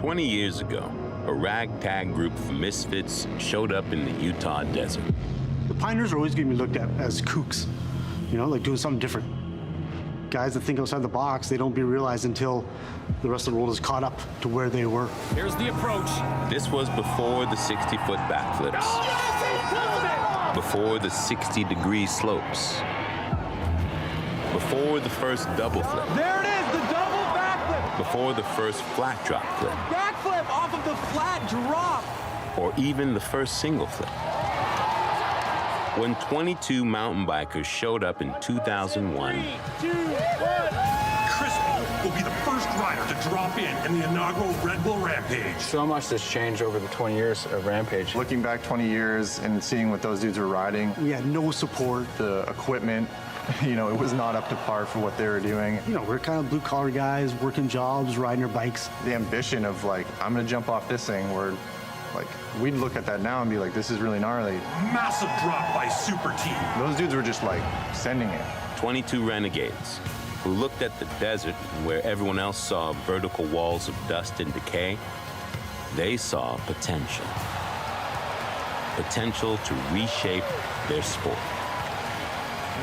20 years ago, a ragtag group of misfits showed up in the Utah desert. The pioneers are always going to be looked at as kooks, you know, like doing something different. Guys that think outside the box, they don't be realized until the rest of the world is caught up to where they were. Here's the approach. This was before the 60-foot backflips, before the 60-degree slopes, before the first double flip. There it is, the double backflip. Before the first flat drop flip. Backflip off of the flat drop. Or even the first single flip. When 22 mountain bikers showed up in 2001, 3, 2, 1. Chris will be the first rider to drop in the inaugural Red Bull Rampage. So much has changed over the 20 years of Rampage. Looking back 20 years and seeing what those dudes were riding, We had no support. the equipment, you know, it was not up to par for what they were doing. You know, we're kind of blue-collar guys, working jobs, riding our bikes. The ambition of like, I'm gonna jump off this thing, where like, we'd look at that now and be like, this is really gnarly. Massive drop by Super Team. Those dudes were just like sending it. 22 renegades who looked at the desert where everyone else saw vertical walls of dust and decay. They saw potential. Potential to reshape their sport.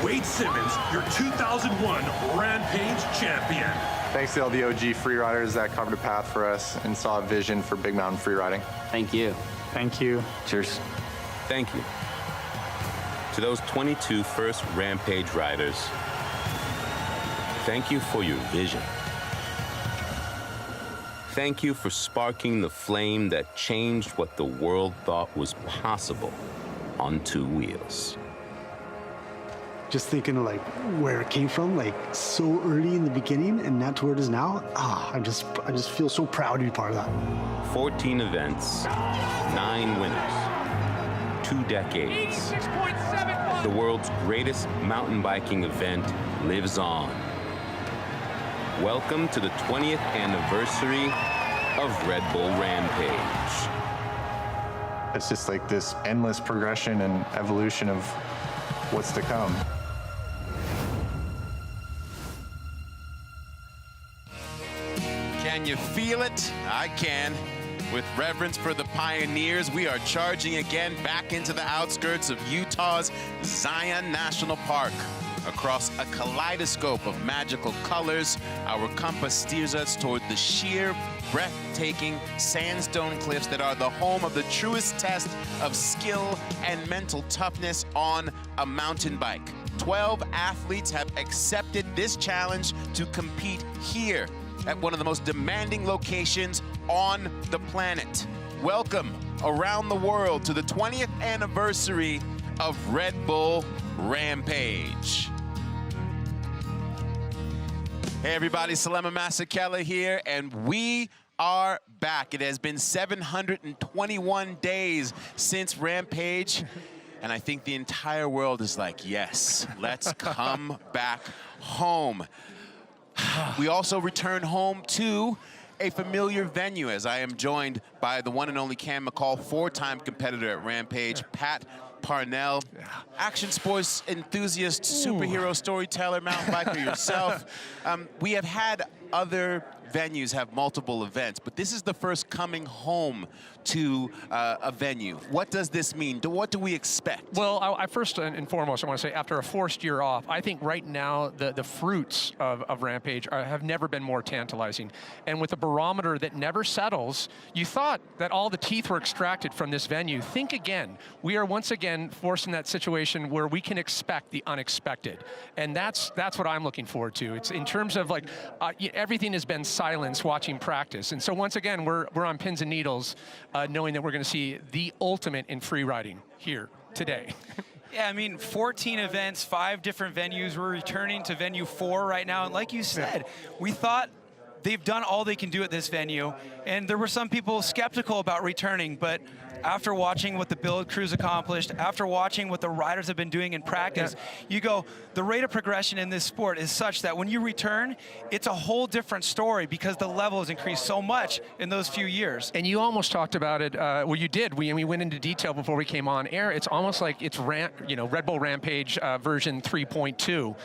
Wade Simmons, your 2001 Rampage champion. Thanks to all the OG freeriders that covered a path for us and saw a vision for big mountain freeriding. Thank you. Thank you. Cheers. Thank you to those 22 first Rampage riders. Thank you for your vision. Thank you for sparking the flame that changed what the world thought was possible on two wheels. Just thinking of like where it came from, like so early in the beginning and not to where it is now. I just feel so proud to be part of that. 14 events, 9 winners, 2 decades. 86.75. The world's greatest mountain biking event lives on. Welcome to the 20th anniversary of Red Bull Rampage. It's just like this endless progression and evolution of what's to come. Can you feel it? I can. With reverence for the pioneers, we are charging again back into the outskirts of Utah's Zion National Park. Across a kaleidoscope of magical colors, our compass steers us toward the sheer, breathtaking sandstone cliffs that are the home of the truest test of skill and mental toughness on a mountain bike. 12 athletes have accepted this challenge to compete here at one of the most demanding locations on the planet. Welcome around the world to the 20th anniversary of Red Bull Rampage. Hey everybody, Salema Masakela here, and we are back. It has been 721 days since Rampage, and I think the entire world is like, yes, let's come back home. We also return home to a familiar venue, as I am joined by the one and only McCaul, 4-time competitor at Rampage, Pat Parnell, action sports enthusiast, superhero storyteller, mountain biker yourself. We have had other venues have multiple events, but this is the first coming home to a venue. What does this mean? What do we expect? Well, I first and foremost, I want to say, after a forced year off, I think right now the fruits of Rampage have never been more tantalizing. And with a barometer that never settles, you thought that all the teeth were extracted from this venue. Think again. We are once again forced in that situation where we can expect the unexpected. And that's what I'm looking forward to. It's in terms of like, everything has been silence watching practice. And so once again, we're on pins and needles, knowing that we're going to see the ultimate in free riding here today. Yeah, I mean, 14 events, 5 different venues. We're returning to venue 4 right now. And like you said, we thought they've done all they can do at this venue. And there were some people skeptical about returning, but after watching what the build crews accomplished, after watching what the riders have been doing in practice, you go, the rate of progression in this sport is such that when you return, it's a whole different story because the level has increased so much in those few years. And you almost talked about it, well, you did. We went into detail before we came on air. It's almost like it's Red Bull Rampage version 3.2.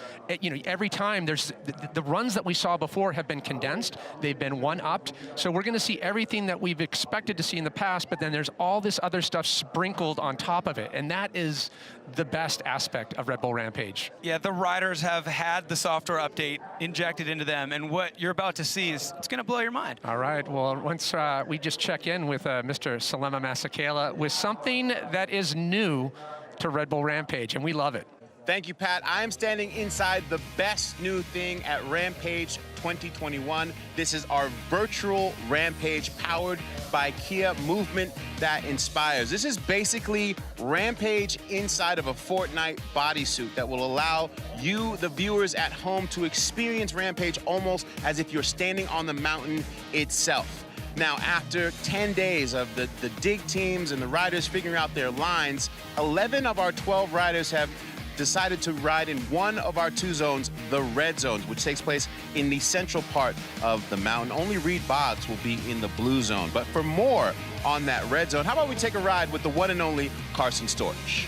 Every time there's the runs that we saw before have been condensed. They've been one-upped. So we're going to see everything that we've expected to see in the past, but then there's all this other stuff sprinkled on top of it. And that is the best aspect of Red Bull Rampage. Yeah, the riders have had the software update injected into them, and what you're about to see is, it's going to blow your mind. All right, well, once we just check in with Mr. Szymon Godziek with something that is new to Red Bull Rampage, and we love it. Thank you, Pat. I'm standing inside the best new thing at Rampage 2021. This is our virtual Rampage powered by Kia, movement that inspires. This is basically Rampage inside of a Fortnite bodysuit that will allow you, the viewers at home, to experience Rampage almost as if you're standing on the mountain itself. Now, after 10 days of the dig teams and the riders figuring out their lines, 11 of our 12 riders have decided to ride in one of our 2 zones, the red zones, which takes place in the central part of the mountain. Only Boggs will be in the blue zone. But for more on that red zone, how about we take a ride with the one and only Jaxson Storch?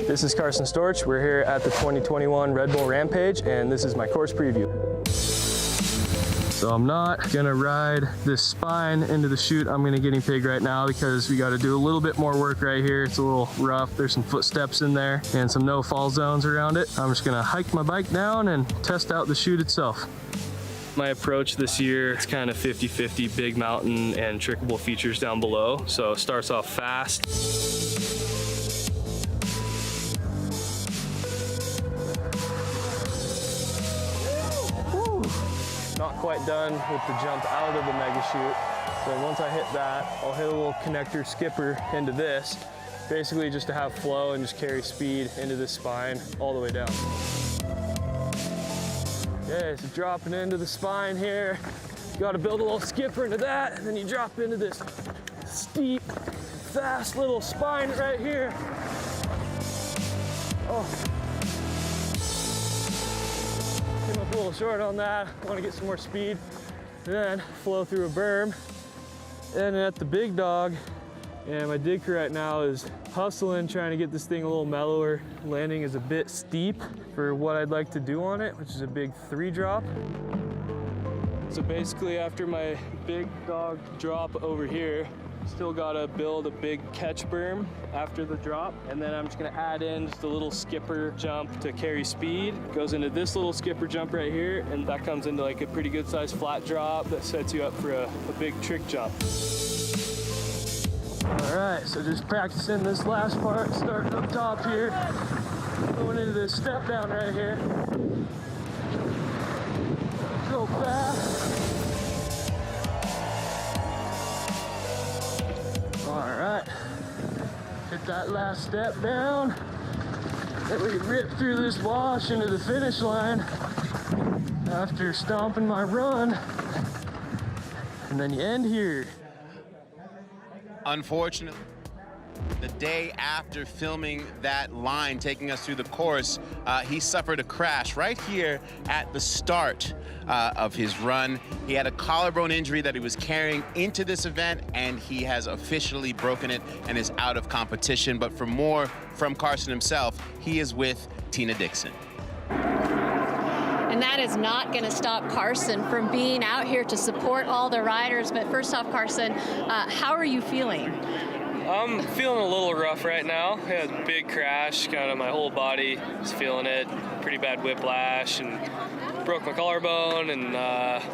This is Jaxson Storch. We're here at the 2021 Red Bull Rampage, and this is my course preview. So I'm not gonna ride this spine into the chute. I'm gonna guinea pig right now because we gotta do a little bit more work right here. It's a little rough. There's some footsteps in there and some no fall zones around it. I'm just gonna hike my bike down and test out the chute itself. My approach this year, it's kind of 50-50 big mountain and trickable features down below. So it starts off fast. Not quite done with the jump out of the mega chute. So once I hit that, I'll hit a little connector skipper into this, basically just to have flow and just carry speed into this spine all the way down. Okay, so dropping into the spine here. You gotta build a little skipper into that, and then you drop into this steep, fast little spine right here. Oh. Came up a little short on that. Want to get some more speed. Then flow through a berm. And at the big dog, and my dig crew right now is hustling, trying to get this thing a little mellower. Landing is a bit steep for what I'd like to do on it, which is a big 3 drop. So basically after my big dog drop over here, still gotta build a big catch berm after the drop, and then I'm just gonna add in just a little skipper jump to carry speed. Goes into this little skipper jump right here, and that comes into like a pretty good sized flat drop that sets you up for a big trick jump. All right, so just practicing this last part, starting up top here, going into this step down right here. Go fast. All right, hit that last step down. Then we rip through this wash into the finish line after stomping my run. And then you end here. Unfortunately, the day after filming that line, taking us through the course, he suffered a crash right here at the start of his run. He had a collarbone injury that he was carrying into this event, and he has officially broken it and is out of competition. But for more from Jaxson himself, he is with Tina Dixon. And that is not going to stop Jaxson from being out here to support all the riders. But first off, Jaxson, how are you feeling? I'm feeling a little rough right now. I had a big crash, kind of my whole body is feeling it. Pretty bad whiplash and broke my collarbone, and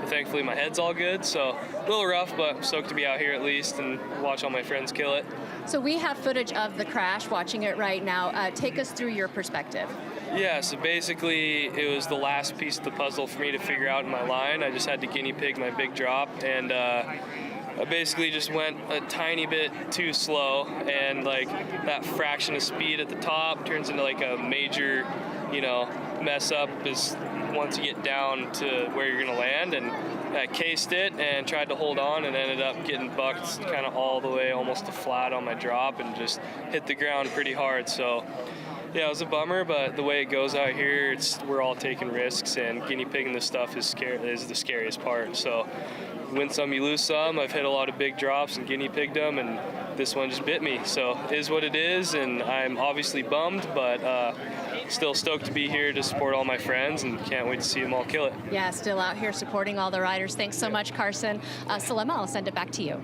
thankfully my head's all good. So a little rough, but stoked to be out here at least and watch all my friends kill it. So we have footage of the crash, watching it right now. Take us through your perspective. Yeah, so basically it was the last piece of the puzzle for me to figure out in my line. I just had to guinea pig my big drop, and I basically just went a tiny bit too slow, and like that fraction of speed at the top turns into like a major, mess up is once you get down to where you're gonna land. And I cased it and tried to hold on and ended up getting bucked kind of all the way almost to flat on my drop and just hit the ground pretty hard. So yeah, it was a bummer, but the way it goes out here, we're all taking risks, and guinea pigging this stuff is the scariest part. So win some, you lose some. I've hit a lot of big drops and guinea pigged them, and this one just bit me. So it is what it is, and I'm obviously bummed, but still stoked to be here to support all my friends, and can't wait to see them all kill it. Yeah, still out here supporting all the riders. Thanks so much, Carson. Salema, I'll send it back to you.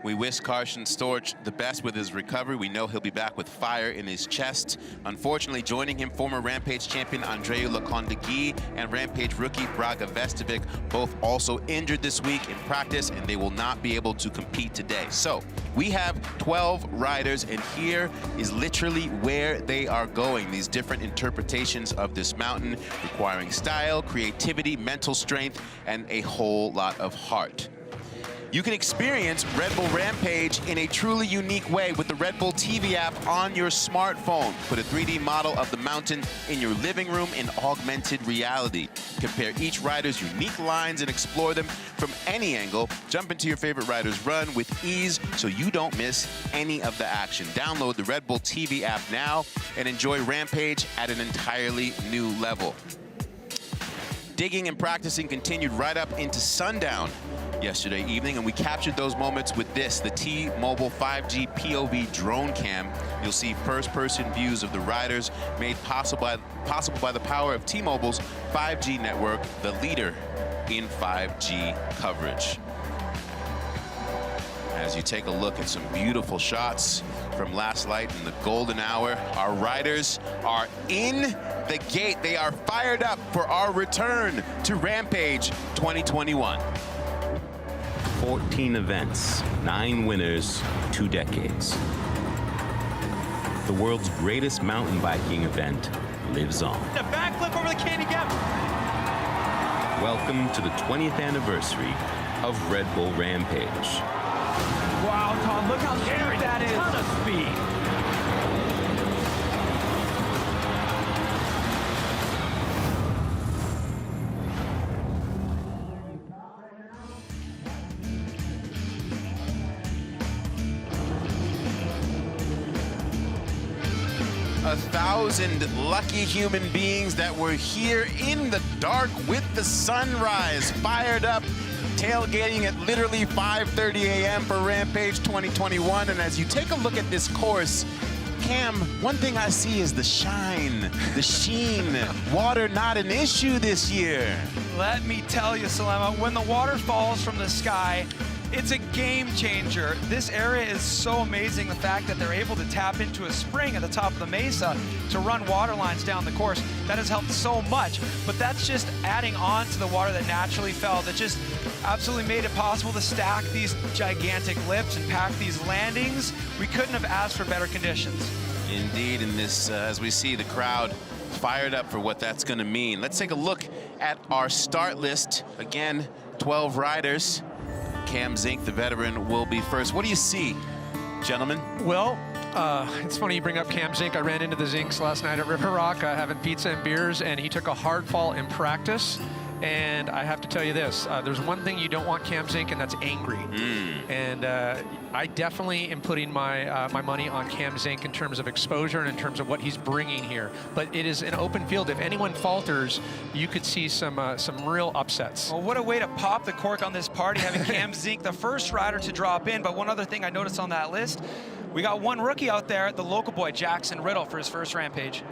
We wish Carson Storch the best with his recovery. We know he'll be back with fire in his chest. Unfortunately, joining him, former Rampage champion Andreu Lecondegui and Rampage rookie Braga Vestovic, both also injured this week in practice, and they will not be able to compete today. So we have 12 riders, and here is literally where they are going. These different interpretations of this mountain, requiring style, creativity, mental strength, and a whole lot of heart. You can experience Red Bull Rampage in a truly unique way with the Red Bull TV app on your smartphone. Put a 3D model of the mountain in your living room in augmented reality. Compare each rider's unique lines and explore them from any angle. Jump into your favorite rider's run with ease so you don't miss any of the action. Download the Red Bull TV app now and enjoy Rampage at an entirely new level. Digging and practicing continued right up into sundown yesterday evening, and we captured those moments with this, the T-Mobile 5G POV drone cam. You'll see first-person views of the riders made possible by the power of T-Mobile's 5G network, the leader in 5G coverage. As you take a look at some beautiful shots from last night in the golden hour, our riders are in the gate. They are fired up for our return to Rampage 2021. 14 events, 9 winners, 2 decades. The world's greatest mountain biking event lives on. A backflip over the candy gap. Welcome to the 20th anniversary of Red Bull Rampage. Wow, Tom, look how scary that is. Ton of speed. A 1,000 lucky human beings that were here in the dark with the sunrise, fired up, tailgating at literally 5:30 a.m. for Rampage 2021. And as you take a look at this course, Cam, one thing I see is the shine, the sheen. Water not an issue this year. Let me tell you, Salema, when the water falls from the sky, it's a game changer. This area is so amazing, the fact that they're able to tap into a spring at the top of the mesa to run water lines down the course. That has helped so much, but that's just adding on to the water that naturally fell, that just absolutely made it possible to stack these gigantic lips and pack these landings. We couldn't have asked for better conditions. Indeed, in this, as we see the crowd fired up for what that's gonna mean. Let's take a look at our start list. Again, 12 riders. Cam Zink, the veteran, will be first. What do you see, gentlemen? Well, it's funny you bring up Cam Zink. I ran into the Zinks last night at River Rock having pizza and beers, and he took a hard fall in practice. And I have to tell you this, there's one thing you don't want Cam Zink, and that's angry. And I definitely am putting my my money on Cam Zink in terms of exposure and in terms of what he's bringing here. But it is an open field. If anyone falters, you could see some real upsets. Well, what a way to pop the cork on this party, having Cam Zink, the first rider to drop in. But one other thing I noticed on that list, we got one rookie out there, the local boy, Jaxson Riddle, for his first Rampage.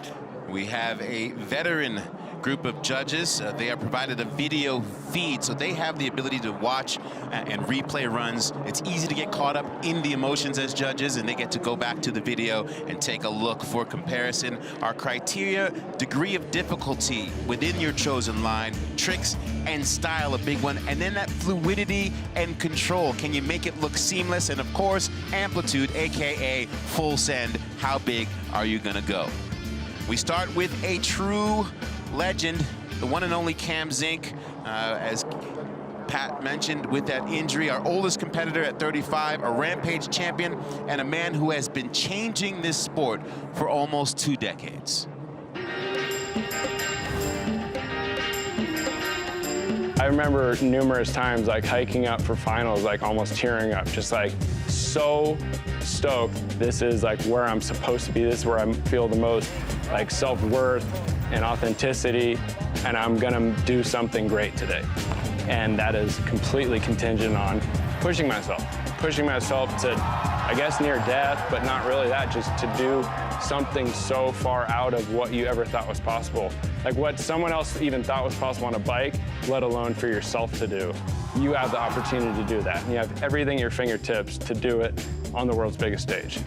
We have a veteran group of judges. They are provided a video feed, so they have the ability to watch and replay runs. It's easy to get caught up in the emotions as judges, and they get to go back to the video and take a look for comparison. Our criteria, degree of difficulty within your chosen line, tricks and style, a big one, and then that fluidity and control. Can you make it look seamless? And of course, amplitude, AKA full send. How big are you gonna go? We start with a true legend, the one and only Cam Zink, as Pat mentioned, with that injury, our oldest competitor at 35, a Rampage champion, and a man who has been changing this sport for almost 2 decades. I remember numerous times like hiking up for finals, like almost tearing up, just like so stoked. This is like where I'm supposed to be. This is where I feel the most like self-worth and authenticity, and I'm gonna do something great today. And that is completely contingent on pushing myself to, I guess, near death, but not really that, just to do something so far out of what you ever thought was possible. Like what someone else even thought was possible on a bike, let alone for yourself to do. You have the opportunity to do that, and you have everything at your fingertips to do it on the world's biggest stage.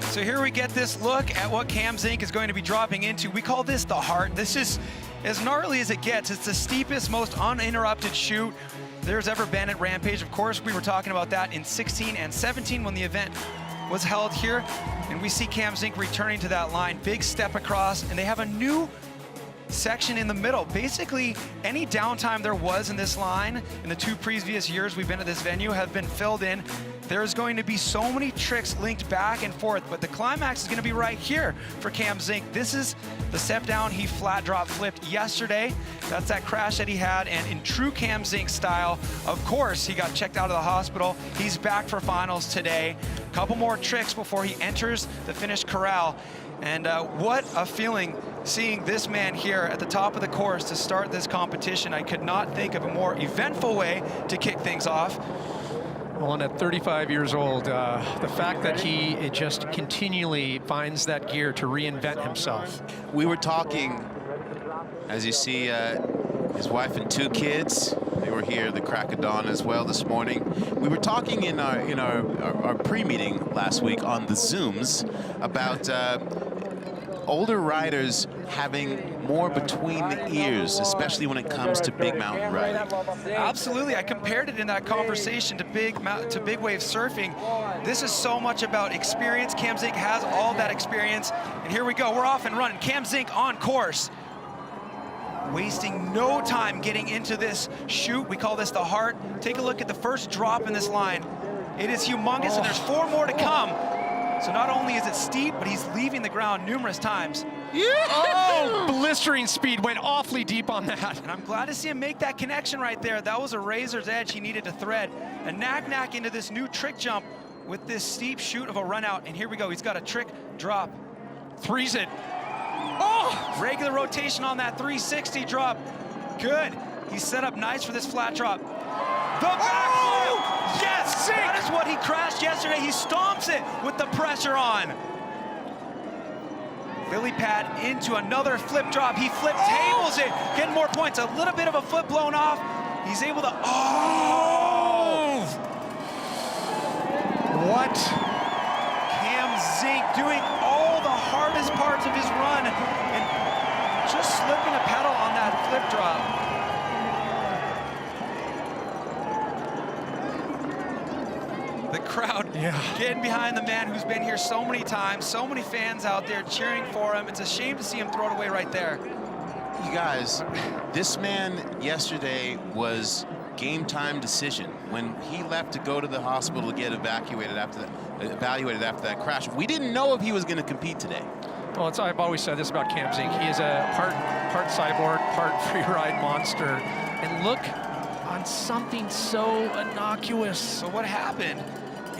So here we get this look at what Cam Zink is going to be dropping into. We call this the heart. This is as gnarly as it gets. It's the steepest, most uninterrupted shoot there's ever been at Rampage. Of course, we were talking about that in 16 and 17 when the event was held here. And we see Cam Zink returning to that line. Big step across, and they have a new section in the middle. Basically, any downtime there was in this line in the 2 previous years we've been at this venue have been filled in. There's going to be so many tricks linked back and forth, but the climax is going to be right here for Cam Zink. This is the step down he flat drop flipped yesterday. That's that crash that he had, and in true Cam Zink style, of course, he got checked out of the hospital. He's back for finals today. A couple more tricks before he enters the finish corral. And what a feeling seeing this man here at the top of the course to start this competition. I could not think of a more eventful way to kick things off. Well, and at 35 years old, the fact that he just continually finds that gear to reinvent himself. We were talking, as you see, his wife and 2 kids. They were here the crack of dawn as well this morning. We were talking in our pre-meeting last week on the Zooms about older riders having more between the ears, especially when it comes to big mountain riding. Absolutely, I compared it in that conversation to big wave surfing. This is so much about experience. Cam Zink has all that experience, and here we go. We're off and running. Cam Zink on course, wasting no time getting into this chute. We call this the heart. Take a look at the first drop in this line. It is humongous, and there's 4 more to come. So not only is it steep, but he's leaving the ground numerous times. Oh, blistering speed, went awfully deep on that. And I'm glad to see him make that connection right there. That was a razor's edge he needed to thread. A knack into this new trick jump with this steep shoot of a run out. And here we go, he's got a trick drop. Threes it. Oh! Regular rotation on that 360 drop. Good. He's set up nice for this flat drop. The backflip! Yes! Zink! That is what he crashed yesterday. He stomps it with the pressure on. Lily pad into another flip drop. He flip tables it, getting more points. A little bit of a foot blown off. He's able to, oh! What? Cam Zink doing all the hardest parts of his run and just slipping a pedal on that flip drop. The crowd getting behind the man who's been here so many times, so many fans out there cheering for him. It's a shame to see him throw it away right there. You guys, this man yesterday was game time decision. When he left to go to the hospital to get evaluated after that crash, we didn't know if he was going to compete today. Well, I've always said this about Cam Zink. He is a part cyborg, part freeride monster. And look on something so innocuous. So what happened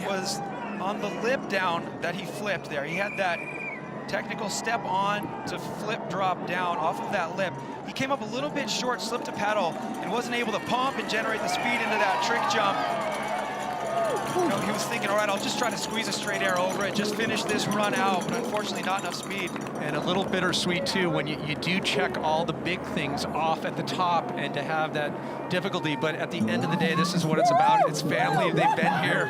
was on the lip down that he flipped there, he had that technical step on to flip drop down off of that lip. He came up a little bit short, slipped a pedal, and wasn't able to pump and generate the speed into that trick jump. You know, he was thinking, all right, I'll just try to squeeze a straight air over it, just finish this run out, but unfortunately not enough speed. And a little bittersweet too when you do check all the big things off at the top and to have that difficulty, but at the end of the day, this is what it's about. It's family. They've been here,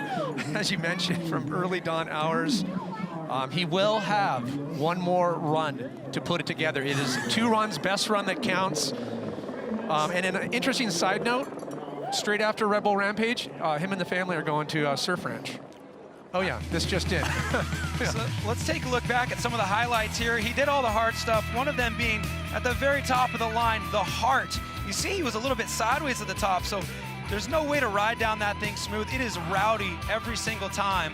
as you mentioned, from early dawn hours. He will have one more run to put it together. It is 2 runs, best run that counts. And an interesting side note, straight after Red Bull Rampage, him and the family are going to Surf Ranch. Oh yeah, this just in. So let's take a look back at some of the highlights here. He did all the hard stuff, one of them being at the very top of the line, the heart. You see he was a little bit sideways at the top, so there's no way to ride down that thing smooth. It is rowdy every single time.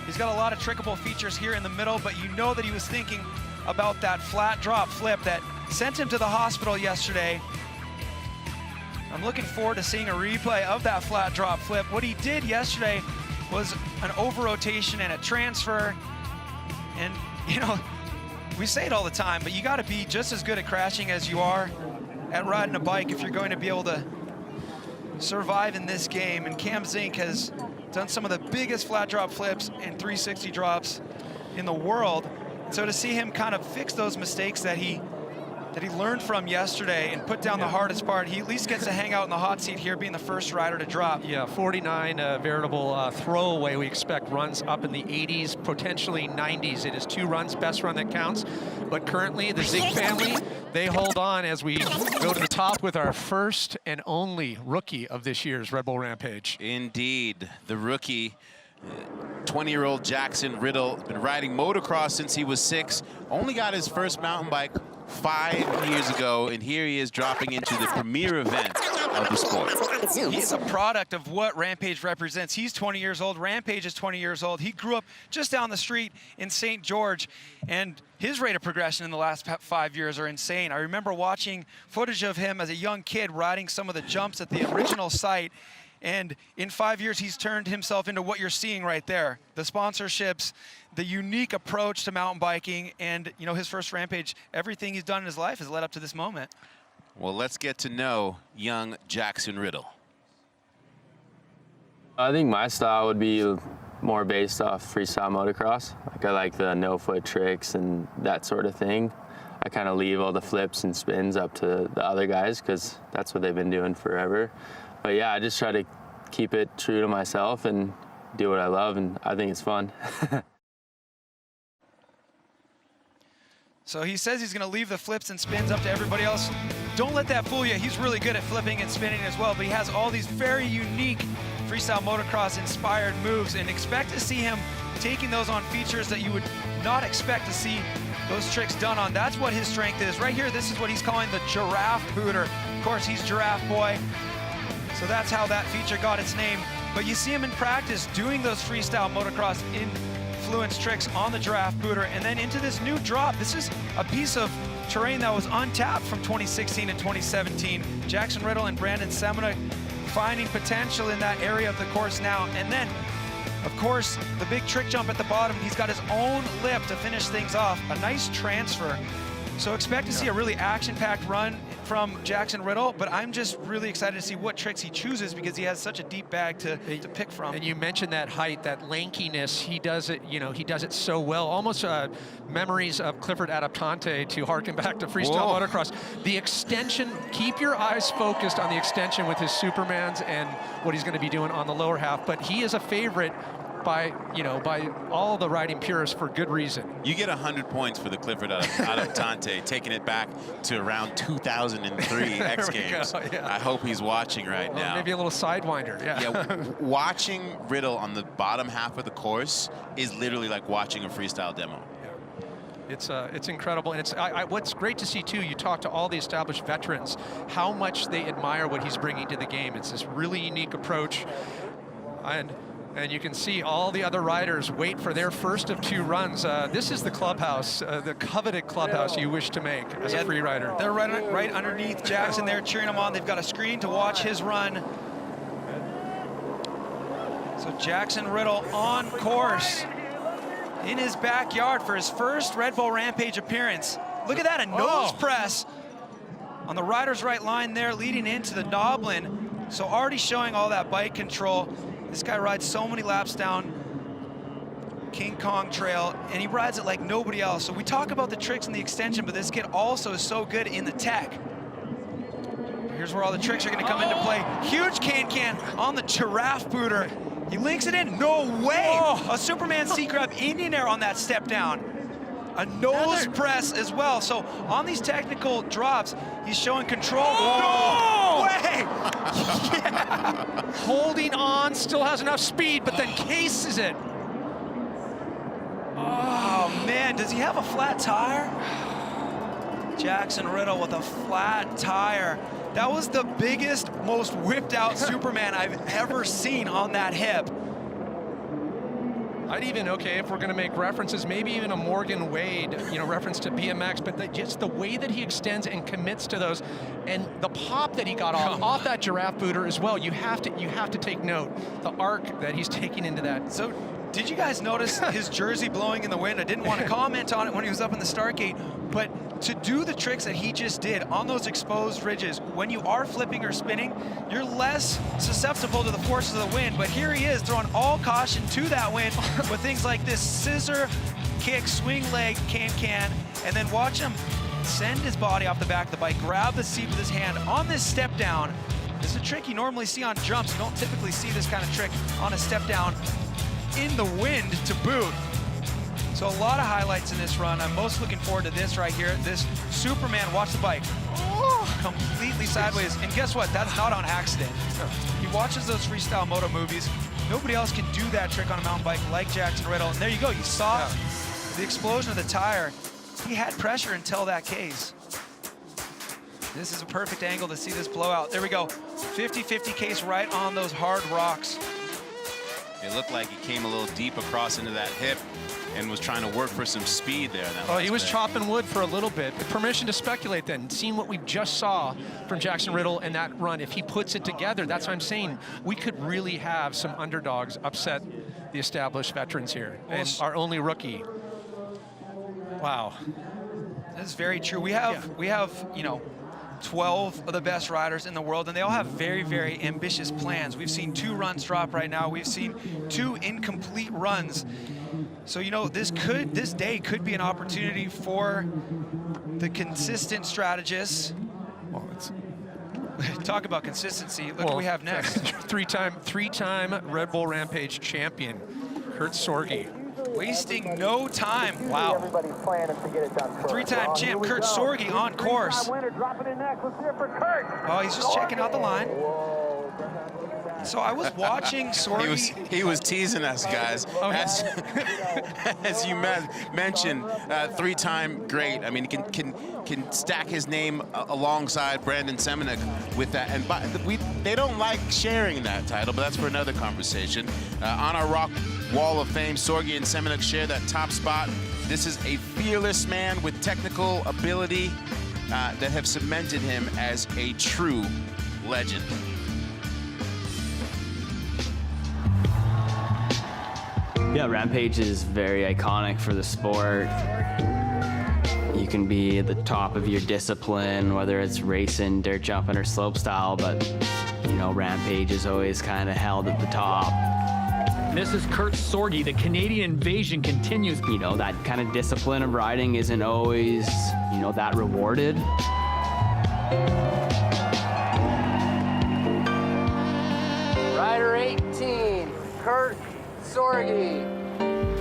He's got a lot of trickable features here in the middle, but you know that he was thinking about that flat drop flip that sent him to the hospital yesterday. I'm looking forward to seeing a replay of that flat drop flip. What he did yesterday was an over-rotation and a transfer. And, you know, we say it all the time, but you got to be just as good at crashing as you are at riding a bike if you're going to be able to survive in this game. And Cam Zink has done some of the biggest flat drop flips and 360 drops in the world. So to see him kind of fix those mistakes that he learned from yesterday and put down the hardest part, he at least gets to hang out in the hot seat here, being the first rider to drop. Yeah, 49 veritable throwaway. We expect runs up in the 80s, potentially 90s. It is 2 runs, best run that counts. But currently, the Zink family, they hold on as we go to the top with our first and only rookie of this year's Red Bull Rampage. Indeed, the rookie, 20-year-old Jaxson Riddle, been riding motocross since he was 6, only got his first mountain bike 5 years ago, and here he is dropping into the premier event of the sport. He's a product of what Rampage represents. He's 20 years old. Rampage is 20 years old. He grew up just down the street in St. George, and his rate of progression in the last 5 years are insane. I remember watching footage of him as a young kid riding some of the jumps at the original site, and in 5 years, he's turned himself into what you're seeing right there. The sponsorships, the unique approach to mountain biking, and you know, his first Rampage, everything he's done in his life has led up to this moment. Well, let's get to know young Jaxson Riddle. I think my style would be more based off freestyle motocross. Like, I like the no-foot tricks and that sort of thing. I kind of leave all the flips and spins up to the other guys because that's what they've been doing forever. But yeah, I just try to keep it true to myself and do what I love, and I think it's fun. So he says he's going to leave the flips and spins up to everybody else. Don't let that fool you. He's really good at flipping and spinning as well, but he has all these very unique freestyle motocross inspired moves, and expect to see him taking those on features that you would not expect to see those tricks done on. That's what his strength is. Right here, this is what he's calling the giraffe booter. Of course, he's Giraffe Boy, so that's how that feature got its name. But you see him in practice doing those freestyle motocross influence tricks on the giraffe booter, and then into this new drop. This is a piece of terrain that was untapped from 2016 and 2017. Jaxson Riddle and Brandon Semenuk finding potential in that area of the course now. And then, of course, the big trick jump at the bottom. He's got his own lip to finish things off. A nice transfer. So expect to see a really action-packed run from Jaxson Riddle, but I'm just really excited to see what tricks he chooses because he has such a deep bag to pick from. And you mentioned that height, that lankiness. He does it, you know, he does it so well. Almost memories of Clifford Adaptante to harken back to freestyle motocross. The extension, keep your eyes focused on the extension with his Supermans and what he's going to be doing on the lower half, but he is a favorite by all the riding purists for good reason. You get 100 points for the Clifford Adaptante, taking it back to around 2003 X Games. Yeah. I hope he's watching right now. Maybe a little sidewinder, yeah. Watching Riddle on the bottom half of the course is literally like watching a freestyle demo. It's incredible, and what's great to see too, you talk to all the established veterans, how much they admire what he's bringing to the game. It's this really unique approach, and you can see all the other riders wait for their first of 2 runs. This is the clubhouse, the coveted clubhouse you wish to make as a free rider. They're right underneath Jaxson there, cheering him on. They've got a screen to watch his run. So Jaxson Riddle on course in his backyard for his first Red Bull Rampage appearance. Look at that, a nose press on the rider's right line there, leading into the Noblin. So already showing all that bike control. This guy rides so many laps down King Kong Trail, and he rides it like nobody else. So we talk about the tricks and the extension, but this kid also is so good in the tech. Here's where all the tricks are going to come into play. Huge can on the giraffe booter. He links it in. No way! A Superman C-Grab Indian Air on that step down. A nose press as well. So on these technical drops, he's showing control. No way! Yeah. Holding on, still has enough speed, but then cases it. Oh man, does he have a flat tire? Jaxson Riddle with a flat tire. That was the biggest, most whipped out Superman I've ever seen on that hip. I'd even, okay, if we're going to make references, maybe even a Morgan Wade, reference to BMX, but just the way that he extends and commits to those, and the pop that he got off that giraffe booter as well. You have to take note the arc that he's taking into that. So, did you guys notice his jersey blowing in the wind? I didn't want to comment on it when he was up in the start gate, but to do the tricks that he just did on those exposed ridges, when you are flipping or spinning, you're less susceptible to the forces of the wind. But here he is throwing all caution to that wind with things like this scissor kick, swing leg, can, and then watch him send his body off the back of the bike, grab the seat with his hand on this step down. This is a trick you normally see on jumps. You don't typically see this kind of trick on a step down in the wind to boot. So a lot of highlights in this run. I'm most looking forward to this right here. This Superman, watch the bike, completely sideways. And guess what? That's not on accident. He watches those freestyle moto movies. Nobody else can do that trick on a mountain bike like Jaxson Riddle. And there you go. You saw the explosion of the tire. He had pressure until that case. This is a perfect angle to see this blowout. There we go. 50-50 case right on those hard rocks. It looked like he came a little deep across into that hip and was trying to work for some speed there. He was chopping wood for a little bit. Permission to speculate then, seeing what we just saw from Jaxson Riddle in that run. If he puts it together, that's what I'm saying. We could really have some underdogs upset the established veterans here. And our only rookie. Wow. That's very true. We have 12 of the best riders in the world, and they all have very, very ambitious plans. We've seen 2 runs drop right now. We've seen 2 incomplete runs. So, this day could be an opportunity for the consistent strategists. Talk about consistency. Look what we have next. Three-time Red Bull Rampage champion, Kurt Sorge. Wasting no time. Wow. 3-time champ Kurt Sorge on course. Oh, he's just checking out the line. So I was watching Sorge. He was teasing us, guys. As you mentioned, 3-time great. I mean, can stack his name alongside Brandon Semenuk with that. And they don't like sharing that title, but that's for another conversation. On our Rock Wall of Fame, Sorge and Semenuk share that top spot. This is a fearless man with technical ability that have cemented him as a true legend. Yeah, Rampage is very iconic for the sport. You can be at the top of your discipline, whether it's racing, dirt jumping, or slopestyle, but Rampage is always kind of held at the top. This is Kurt Sorge. The Canadian invasion continues. That kind of discipline of riding isn't always, that rewarded. Rider 18, Kurt Sorge.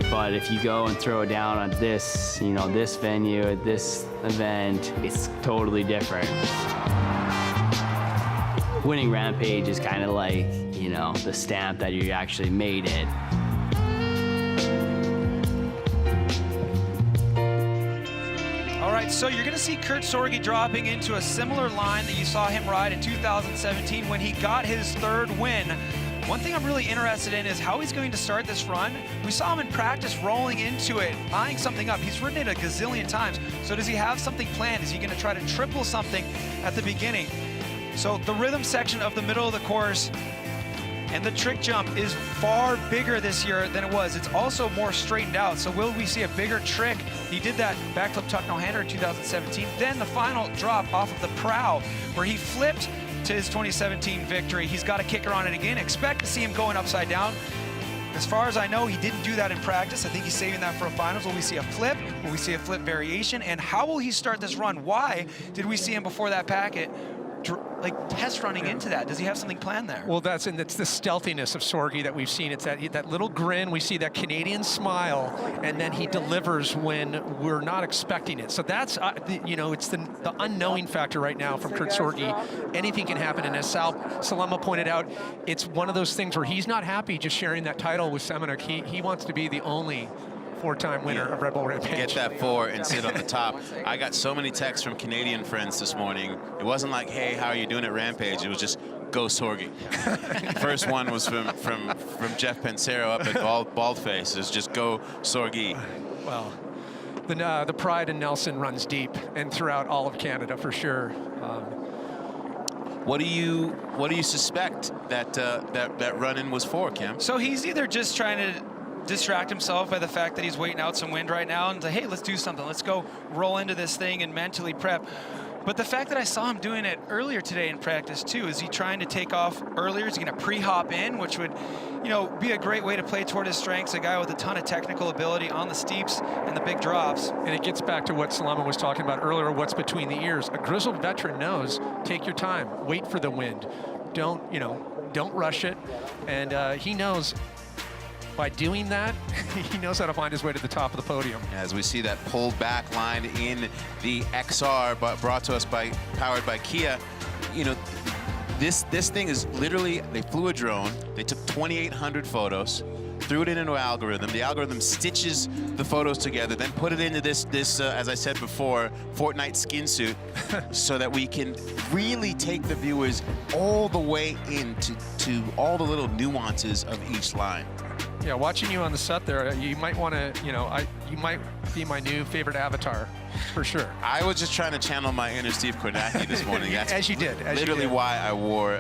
But if you go and throw it down on this, this venue, at this event, it's totally different. Winning Rampage is kind of like, the stamp that you actually made it. All right, so you're gonna see Kurt Sorge dropping into a similar line that you saw him ride in 2017 when he got his 3rd win. One thing I'm really interested in is how he's going to start this run. We saw him in practice rolling into it, eyeing something up. He's ridden it a gazillion times. So does he have something planned? Is he gonna try to triple something at the beginning? So the rhythm section of the middle of the course and the trick jump is far bigger this year than it was. It's also more straightened out. So will we see a bigger trick? He did that backflip tuck no-hander in 2017. Then the final drop off of the prow where he flipped to his 2017 victory. He's got a kicker on it again. Expect to see him going upside down. As far as I know, he didn't do that in practice. I think he's saving that for a finals. Will we see a flip? Will we see a flip variation? And how will he start this run? Why did we see him before that packet test running into that? Does he have something planned there? Well, it's the stealthiness of Sorge that we've seen. It's that little grin. We see that Canadian smile, and then he delivers when we're not expecting it. So that's, it's the unknowing factor right now from Kurt Sorge. Anything can happen, and as Salema pointed out, it's one of those things where he's not happy just sharing that title with Semenuk. He wants to be the only 4-time winner of Red Bull Rampage. Get that 4 and sit on the top. I got so many texts from Canadian friends this morning. It wasn't like, hey, how are you doing at Rampage? It was just, Go Sorge. First one was from Jeff Pensero up at Baldface. Is just go Sorge. Well, the pride in Nelson runs deep and throughout all of Canada for sure. What do you suspect that run-in was for, Cam? So he's either just trying to distract himself by the fact that he's waiting out some wind right now and say, hey, let's do something. Let's go roll into this thing and mentally prep. But the fact that I saw him doing it earlier today in practice too, is he trying to take off earlier? Is he going to pre-hop in, which would, you know, be a great way to play toward his strengths, a guy with a ton of technical ability on the steeps and the big drops. And it gets back to what Szymon was talking about earlier, what's between the ears. A grizzled veteran knows, take your time, wait for the wind. Don't rush it. And he knows by doing that, he knows how to find his way to the top of the podium. As we see that pulled back line in the XR, but brought to us powered by Kia, you know, this thing is literally, they flew a drone, they took 2,800 photos, threw it into an algorithm. The algorithm stitches the photos together, then put it into this as I said before, Fortnite skin suit, so that we can really take the viewers all the way into all the little nuances of each line. Yeah, watching you on the set there, you might want to, you might be my new favorite avatar, for sure. I was just trying to channel my inner Steve Kornacki this morning. That's as you did. Literally why I wore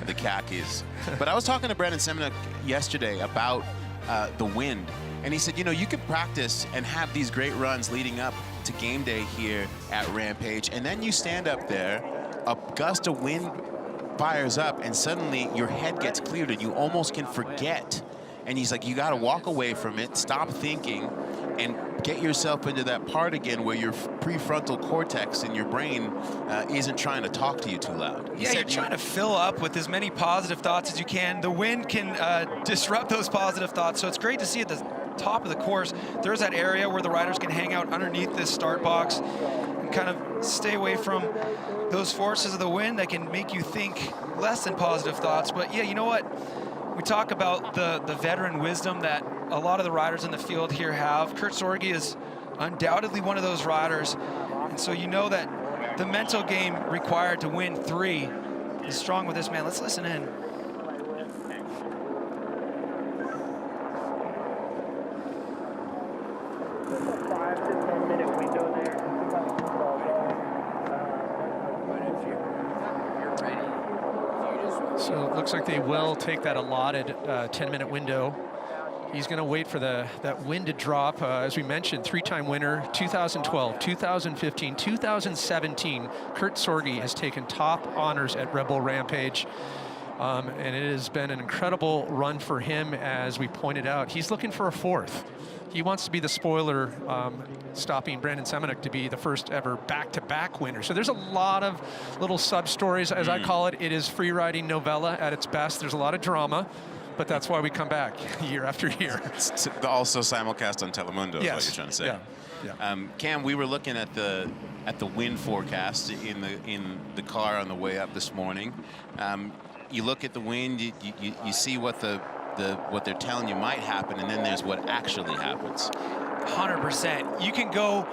the khakis. But I was talking to Brendan Semenuk yesterday about the wind, and he said, you know, you could practice and have these great runs leading up to game day here at Rampage, and then you stand up there, a gust of wind fires up, and suddenly your head gets cleared, and you almost can forget. And he's like, you got to walk away from it, stop thinking, and get yourself into that part again where your prefrontal cortex in your brain isn't trying to talk to you too loud. Yeah, you're trying to fill up with as many positive thoughts as you can. The wind can disrupt those positive thoughts, so it's great to see at the top of the course, there's that area where the riders can hang out underneath this start box and kind of stay away from those forces of the wind that can make you think less than positive thoughts. But yeah, you know what? We talk about the veteran wisdom that a lot of the riders in the field here have. Kurt Sorge is undoubtedly one of those riders. And so you know that the mental game required to win 3 is strong with this man. Let's listen in. So it looks like they will take that allotted 10-minute window. He's going to wait for that wind to drop. As we mentioned, 3-time winner, 2012, 2015, 2017. Kurt Sorge has taken top honors at Red Bull Rampage. And it has been an incredible run for him, as we pointed out. He's looking for a 4th. He wants to be the spoiler, stopping Brandon Semenuk to be the first ever back-to-back winner. So there's a lot of little sub-stories, as I call it. It is free-riding novella at its best. There's a lot of drama, but that's why we come back year after year. It's also simulcast on Telemundo, yes. Is what you're trying to say. Yeah. Cam, we were looking at the wind forecast in the car on the way up this morning. You look at the wind, you see what what they're telling you might happen, and then there's what actually happens. 100%. You can go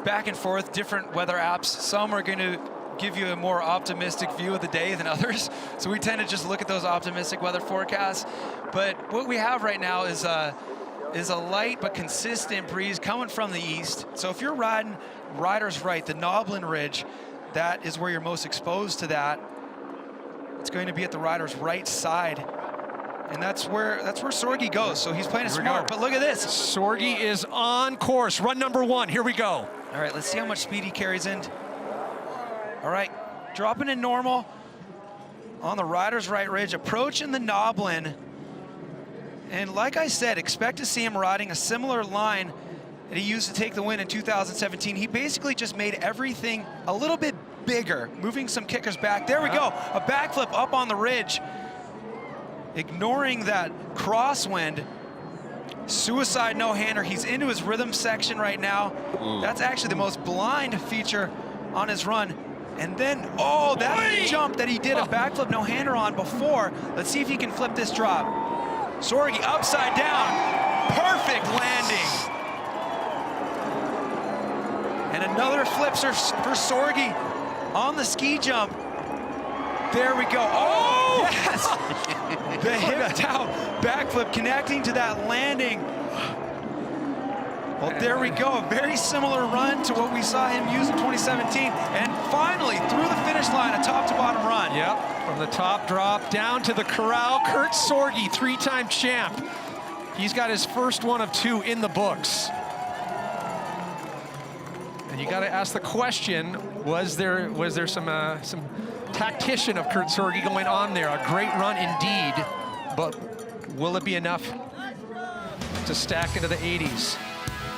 back and forth, different weather apps. Some are going to give you a more optimistic view of the day than others. So we tend to just look at those optimistic weather forecasts. But what we have right now is a light but consistent breeze coming from the east. So if you're riding rider's right, the Noblin Ridge, that is where you're most exposed to that. It's going to be at the rider's right side. And that's where Sorge goes. So he's playing it smart. But look at this. Sorge is on course. Run number 1. Here we go. All right, let's see how much speed he carries in. All right, dropping in normal on the rider's right ridge, approaching the Noblin. And like I said, expect to see him riding a similar line that he used to take the win in 2017. He basically just made everything a little bit bigger, moving some kickers back. There we go, a backflip up on the ridge. Ignoring that crosswind, suicide no-hander. He's into his rhythm section right now. That's actually the most blind feature on his run. And then, oh, that jump that he did a backflip no-hander on before. Let's see if he can flip this drop. Sorge upside down, perfect landing. And another flipser for Sorge on the ski jump. There we go. Oh! Yes! The hip down backflip connecting to that landing. Well, there we go. A very similar run to what we saw him use in 2017. And finally, through the finish line, a top to bottom run. Yep, from the top drop down to the corral. Kurt Sorge, 3-time champ. He's got his first one of 2 in the books. And you got to ask the question, was there some tactician of Kurt Sorge going on there? A great run indeed, but will it be enough to stack into the 80s?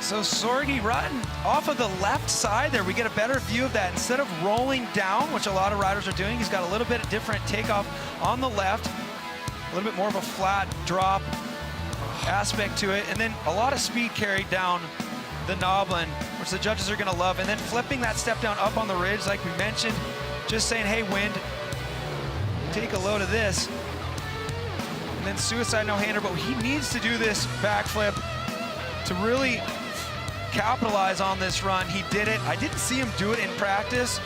So Sorge riding off of the left side there. We get a better view of that. Instead of rolling down, which a lot of riders are doing, he's got a little bit of different takeoff on the left, a little bit more of a flat drop aspect to it, and then a lot of speed carried down the Noblin, which the judges are gonna love, and then flipping that step down up on the ridge, like we mentioned, just saying, hey, wind, take a load of this, and then suicide no-hander, but he needs to do this backflip to really capitalize on this run. He did it. I didn't see him do it in practice,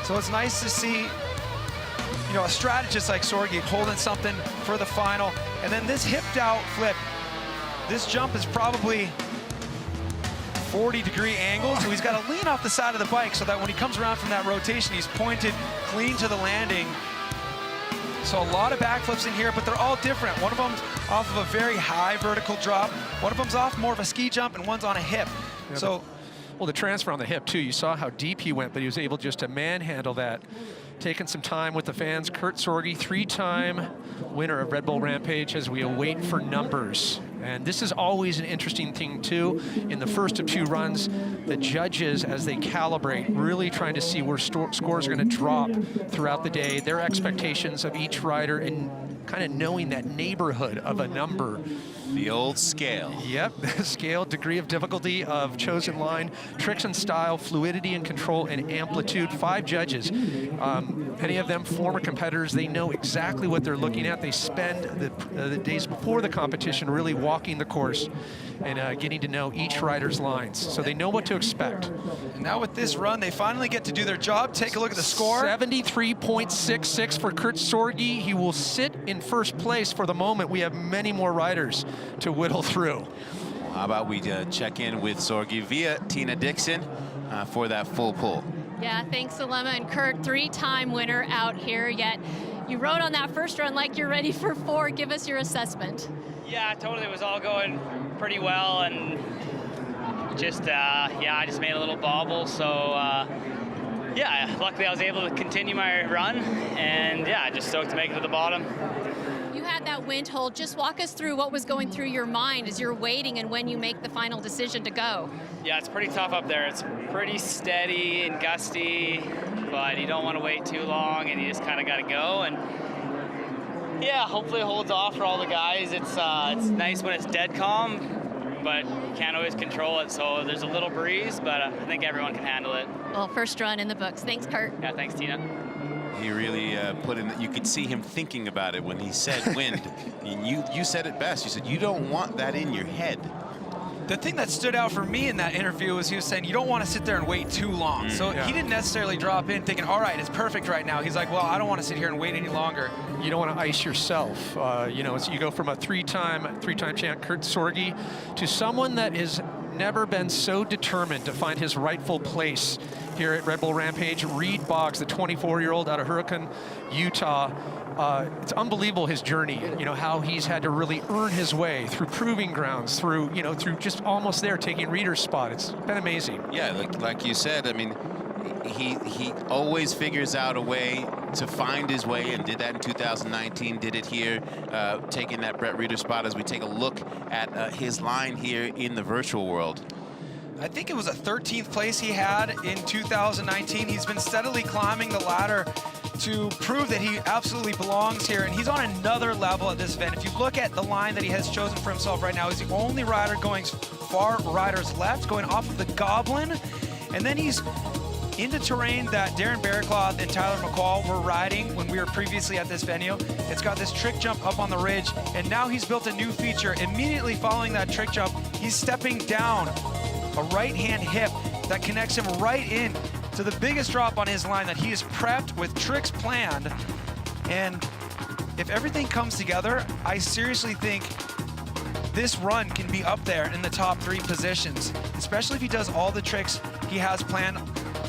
so it's nice to see, you know, a strategist like Sorge holding something for the final. And then this hipped out flip, this jump is probably 40-degree angle, so he's got to lean off the side of the bike so that when he comes around from that rotation, he's pointed clean to the landing. So a lot of backflips in here, but they're all different. One of them's off of a very high vertical drop. One of them's off more of a ski jump, and one's on a hip. Yeah, so, well, the transfer on the hip too, you saw how deep he went, but he was able just to manhandle that. Taking some time with the fans. Kurt Sorge, 3-time winner of Red Bull Rampage, as we await for numbers. And this is always an interesting thing too. In the first of 2 runs, the judges, as they calibrate, really trying to see where scores are going to drop throughout the day, their expectations of each rider, and kind of knowing that neighborhood of a number. The old scale. Yep, scale, degree of difficulty of chosen line, tricks and style, fluidity and control, and amplitude. 5 judges. Many of them former competitors. They know exactly what they're looking at. They spend the days before the competition really walking the course and getting to know each rider's lines. So they know what to expect. And now with this run, they finally get to do their job. Take a look at the score. 73.66 for Kurt Sorge. He will sit in first place for the moment. We have many more riders to whittle through. Well, how about we check in with Sorge via Tina Dixon for that full pull. Yeah, thanks, Szymon. And Kurt, 3-time winner out here, yet you rode on that first run like you're ready for 4. Give us your assessment. Yeah, totally. It was all going pretty well, and just, yeah, I just made a little bobble. So, yeah, luckily I was able to continue my run, and yeah, just stoked to make it to the bottom. You had that wind hold. Just walk us through what was going through your mind as you're waiting and when you make the final decision to go. Yeah, it's pretty tough up there. It's pretty steady and gusty, but you don't want to wait too long, and you just kind of got to go. And yeah, hopefully it holds off for all the guys. It's nice when it's dead calm, but you can't always control it. So there's a little breeze, but I think everyone can handle it. Well, first run in the books. Thanks, Kurt. Yeah, thanks, Tina. He really put in, you could see him thinking about it when he said wind. You said it best. You said you don't want that in your head. The thing that stood out for me in that interview was he was saying you don't want to sit there and wait too long. So he didn't necessarily drop in thinking, all right, it's perfect right now. He's like, well, I don't want to sit here and wait any longer. You don't want to ice yourself. You know, so you go from a three-time champ, Kurt Sorge, to someone that has never been so determined to find his rightful place here at Red Bull Rampage. Reed Boggs, the 24-year-old out of Hurricane, Utah. It's unbelievable, his journey, you know, how he's had to really earn his way through proving grounds, through, you know, through just almost there taking Reeder's spot. It's been amazing. Yeah, like you said, I mean, he always figures out a way to find his way, and did that in 2019, did it here, taking that Brett Reeder spot as we take a look at his line here in the virtual world. I think it was a 13th place he had in 2019. He's been steadily climbing the ladder to prove that he absolutely belongs here, and he's on another level at this event. If you look at the line that he has chosen for himself right now, he's the only rider going far rider's left, going off of the Goblin, and then he's into terrain that Darren Bearcloth and Tyler McCaul were riding when we were previously at this venue. It's got this trick jump up on the ridge, and now he's built a new feature. Immediately following that trick jump, he's stepping down a right-hand hip that connects him right in to the biggest drop on his line that he is prepped with tricks planned. And if everything comes together, I seriously think this run can be up there in the top 3 positions, especially if he does all the tricks he has planned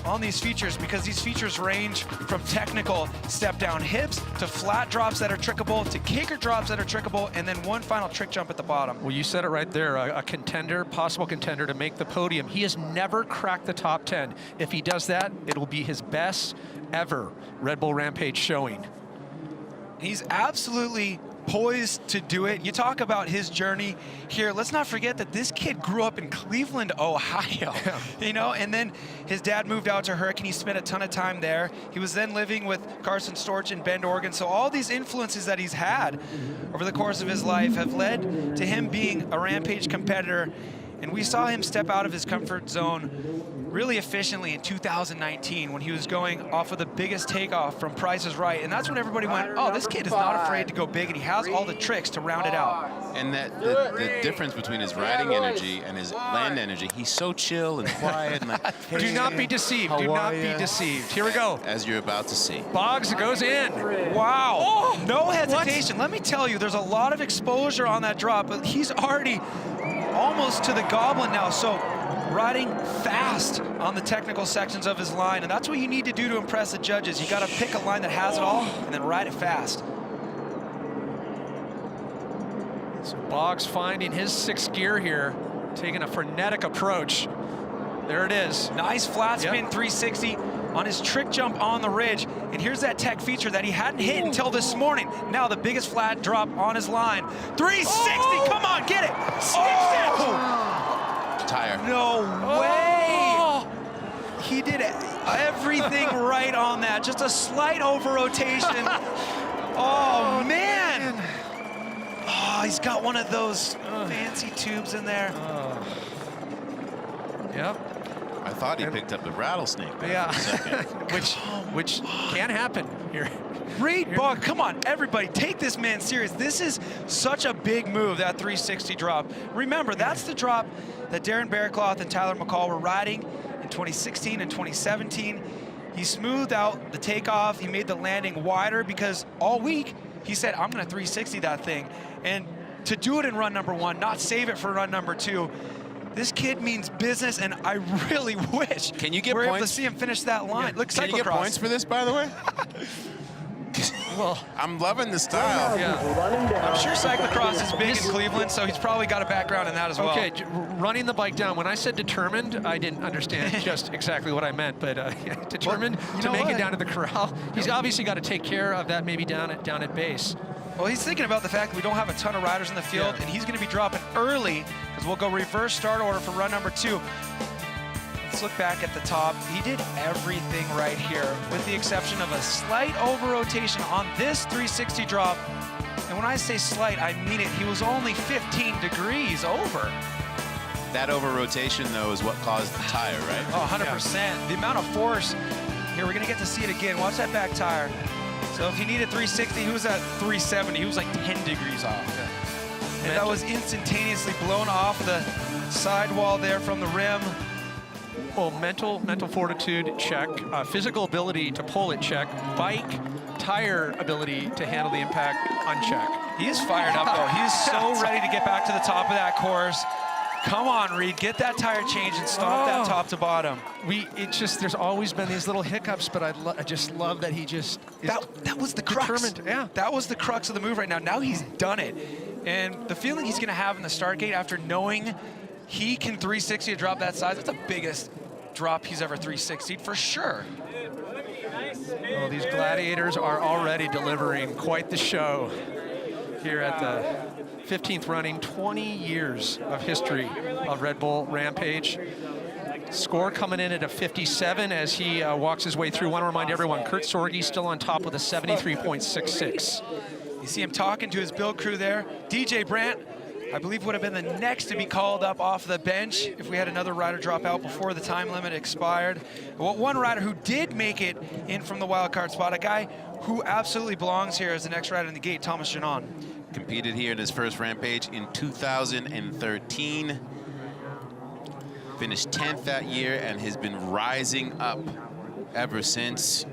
on these features, because these features range from technical step down hips to flat drops that are trickable to kicker drops that are trickable, and then one final trick jump at the bottom. Well, you said it right there, a contender, possible contender to make the podium. He has never cracked the top 10. If he does that, it will be his best ever Red Bull Rampage showing. He's absolutely poised to do it. You talk about his journey here. Let's not forget that this kid grew up in Cleveland, Ohio, you know, and then his dad moved out to Hurricane. He spent a ton of time there. He was then living with Carson Storch in Bend, Oregon. So all these influences that he's had over the course of his life have led to him being a Rampage competitor. And we saw him step out of his comfort zone really efficiently in 2019 when he was going off of the biggest takeoff from Price is Right. And that's when everybody went, oh, this kid is not afraid to go big, and he has all the tricks to round it out. And that the difference between his riding energy and his land energy, he's so chill and quiet. And like, hey, do not be deceived. Do not be deceived. Here we go. As you're about to see. Boggs goes in. Wow. Oh, no hesitation. Let me tell you, there's a lot of exposure on that drop, but he's already almost to the goblin now. So riding fast on the technical sections of his line, and that's what you need to do to impress the judges. You got to pick a line that has it all and then ride it fast. So Boggs finding his 6th gear here, taking a frenetic approach. There it is. Nice flat spin 360 on his trick jump on the ridge. And here's that tech feature that he hadn't hit until this morning. Now the biggest flat drop on his line. 360, come on, get it. Tire. No way. He did everything right on that. Just a slight over rotation. Oh, man. Oh, he's got one of those fancy tubes in there. Yep. I thought he picked up the rattlesnake. Yeah, which can happen here. Great Boggs, come on, everybody, take this man serious. This is such a big move, that 360 drop. Remember, that's the drop that Darren Bearcloth and Tyler McCaul were riding in 2016 and 2017. He smoothed out the takeoff. He made the landing wider because all week he said, I'm gonna 360 that thing. And to do it in run number 1, not save it for run number 2, this kid means business, and I really wish Can you get we're points? able to see him finish that line. Look, Can you get points for this, by the way? Well, I'm loving the style. Yeah. I'm sure cyclocross is big in Cleveland, so he's probably got a background in that as well. Okay, running the bike down. When I said determined, I didn't understand just exactly what I meant, but determined to make it down to the corral. He's obviously got to take care of that maybe down at base. Well, he's thinking about the fact that we don't have a ton of riders in the field, and he's going to be dropping early because we'll go reverse start order for run number 2. Let's look back at the top. He did everything right here, with the exception of a slight over rotation on this 360 drop. And when I say slight, I mean it. He was only 15 degrees over. That over rotation, though, is what caused the tire, right? Oh, 100%. Yeah. The amount of force. Here, we're going to get to see it again. Watch that back tire. So if he needed 360, he was at 370. He was like 10 degrees off. Yeah. And that was instantaneously blown off the sidewall there from the rim. Well, mental fortitude, check. Physical ability to pull it, check. Bike, tire ability to handle the impact, uncheck. He is fired up, though. He is so ready to get back to the top of that course. Come on, Reed, get that tire change and stop that top to bottom. There's always been these little hiccups, but I just love that he just is that was the crux. Yeah. That was the crux of the move right now. Now he's done it. And the feeling he's going to have in the start gate after knowing he can 360 a drop that size, that's the biggest drop he's ever 360'd for sure. Well, these gladiators are already delivering quite the show here at the 15th running, 20 years of history of Red Bull Rampage. Score coming in at a 57 as he walks his way through. Want to remind everyone, Kurt Sorge still on top with a 73.66. You see him talking to his build crew there. DJ Brandt, I believe, would have been the next to be called up off the bench if we had another rider drop out before the time limit expired. Well, one rider who did make it in from the wild card spot, a guy who absolutely belongs here as the next rider in the gate, Thomas Genon. Competed here in his first Rampage in 2013. Finished 10th that year and has been rising up ever since,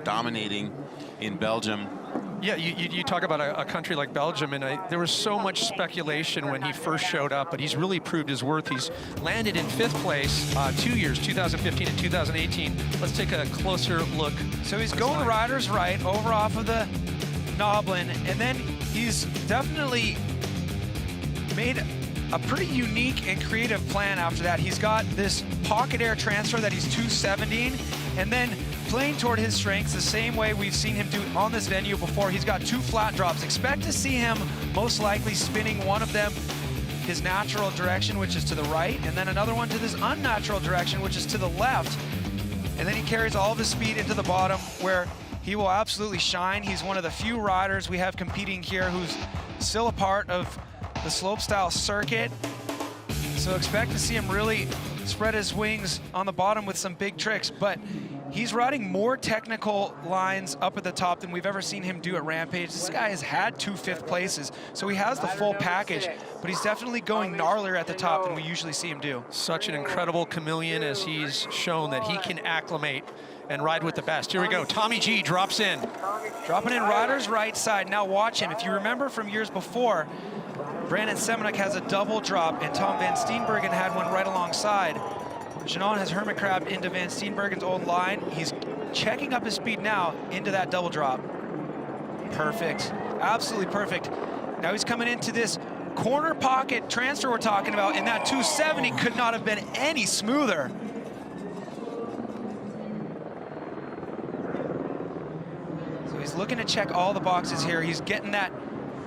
dominating in Belgium. Yeah, you talk about a country like Belgium, and there was so much speculation when he first showed up, but he's really proved his worth. He's landed in 5th place 2 years, 2015 and 2018. Let's take a closer look. So he's going riders right over off of the Noblin, and then he's definitely made a pretty unique and creative plan after that. He's got this pocket air transfer that he's 270, and then playing toward his strengths the same way we've seen him do on this venue before. He's got 2 flat drops. Expect to see him most likely spinning one of them his natural direction, which is to the right, and then another one to this unnatural direction, which is to the left. And then he carries all of his speed into the bottom where he will absolutely shine. He's one of the few riders we have competing here who's still a part of the slopestyle circuit. So expect to see him really spread his wings on the bottom with some big tricks, but he's riding more technical lines up at the top than we've ever seen him do at Rampage. This guy has had 2 5th places, so he has the full package, but he's definitely going gnarlier at the top than we usually see him do. Such an incredible chameleon as he's shown that he can acclimate and ride with the best. Here we go, Tommy G drops in. Dropping in riders right side. Now watch him. If you remember from years before, Brandon Semenuk has a double drop, and Tom Van Steenbergen had one right alongside. Genon has hermit crabbed into Van Steenbergen's old line. He's checking up his speed now into that double drop. Perfect, absolutely perfect. Now he's coming into this corner pocket transfer we're talking about, and that 270 could not have been any smoother. So he's looking to check all the boxes here. He's getting that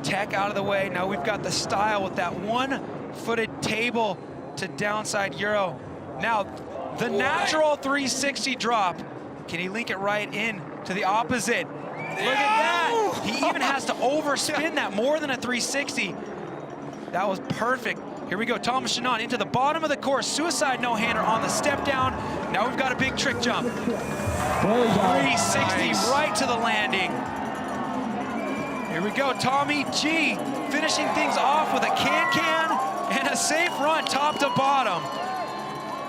tech out of the way. Now we've got the style with that 1-footed table to downside Euro. Now, the natural 360 drop. Can he link it right in to the opposite? Look at that. He even has to overspin that more than a 360. That was perfect. Here we go, Thomas Genon into the bottom of the course. Suicide no-hander on the step down. Now we've got a big trick jump. 360 right to the landing. Here we go, Tommy G finishing things off with a can-can and a safe run top to bottom.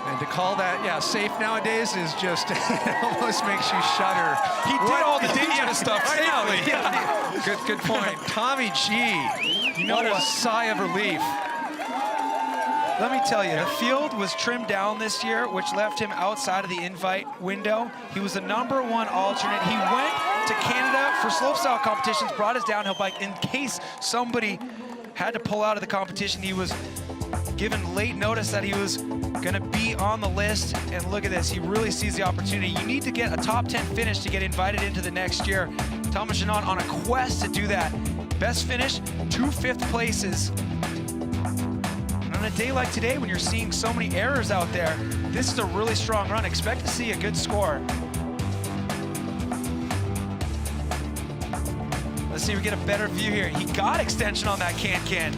And to call that, yeah, safe nowadays is just, it almost makes you shudder. He did all the dangerous stuff safely. Yeah. Good point. Tommy G, you know, what a sigh of relief. Let me tell you, the field was trimmed down this year, which left him outside of the invite window. He was the #1 alternate. He went to Canada for slopestyle competitions, brought his downhill bike in case somebody had to pull out of the competition. He was given late notice that he was gonna be on the list, and look at this, he really sees the opportunity. You need to get a top 10 finish to get invited into the next year. Thomas Genon on a quest to do that. Best finish, 2 5th places. And on a day like today, when you're seeing so many errors out there, this is a really strong run. Expect to see a good score. Let's see if we get a better view here. He got extension on that can-can.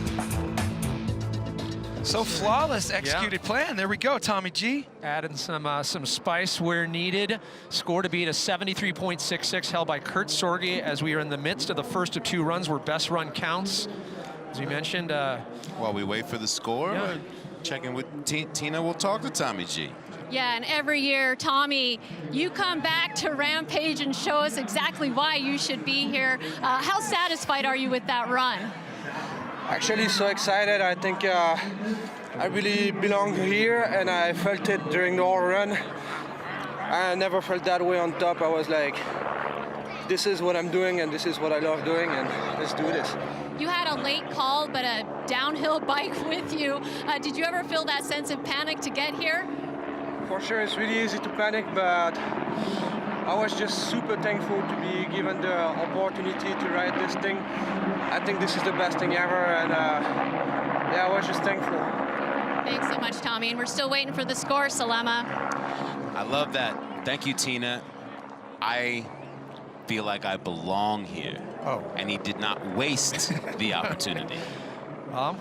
So flawless executed plan. There we go, Tommy G. Adding some spice where needed. Score to beat a 73.66 held by Kurt Sorge as we are in the midst of the first of 2 runs where best run counts. As we mentioned. While we wait for the score, checking with Tina, we'll talk to Tommy G. Yeah, and every year, Tommy, you come back to Rampage and show us exactly why you should be here. How satisfied are you with that run? Actually, so excited. I think I really belong here, and I felt it during the whole run. I never felt that way on top. I was like, this is what I'm doing, and this is what I love doing, and let's do this. You had a late call, but a downhill bike with you. Did you ever feel that sense of panic to get here? For sure, it's really easy to panic, but I was just super thankful to be given the opportunity to ride this thing. I think this is the best thing ever, and yeah, I was just thankful. Thanks so much, Tommy, and we're still waiting for the score, Salema. I love that. Thank you, Tina. I feel like I belong here. Oh. And he did not waste the opportunity.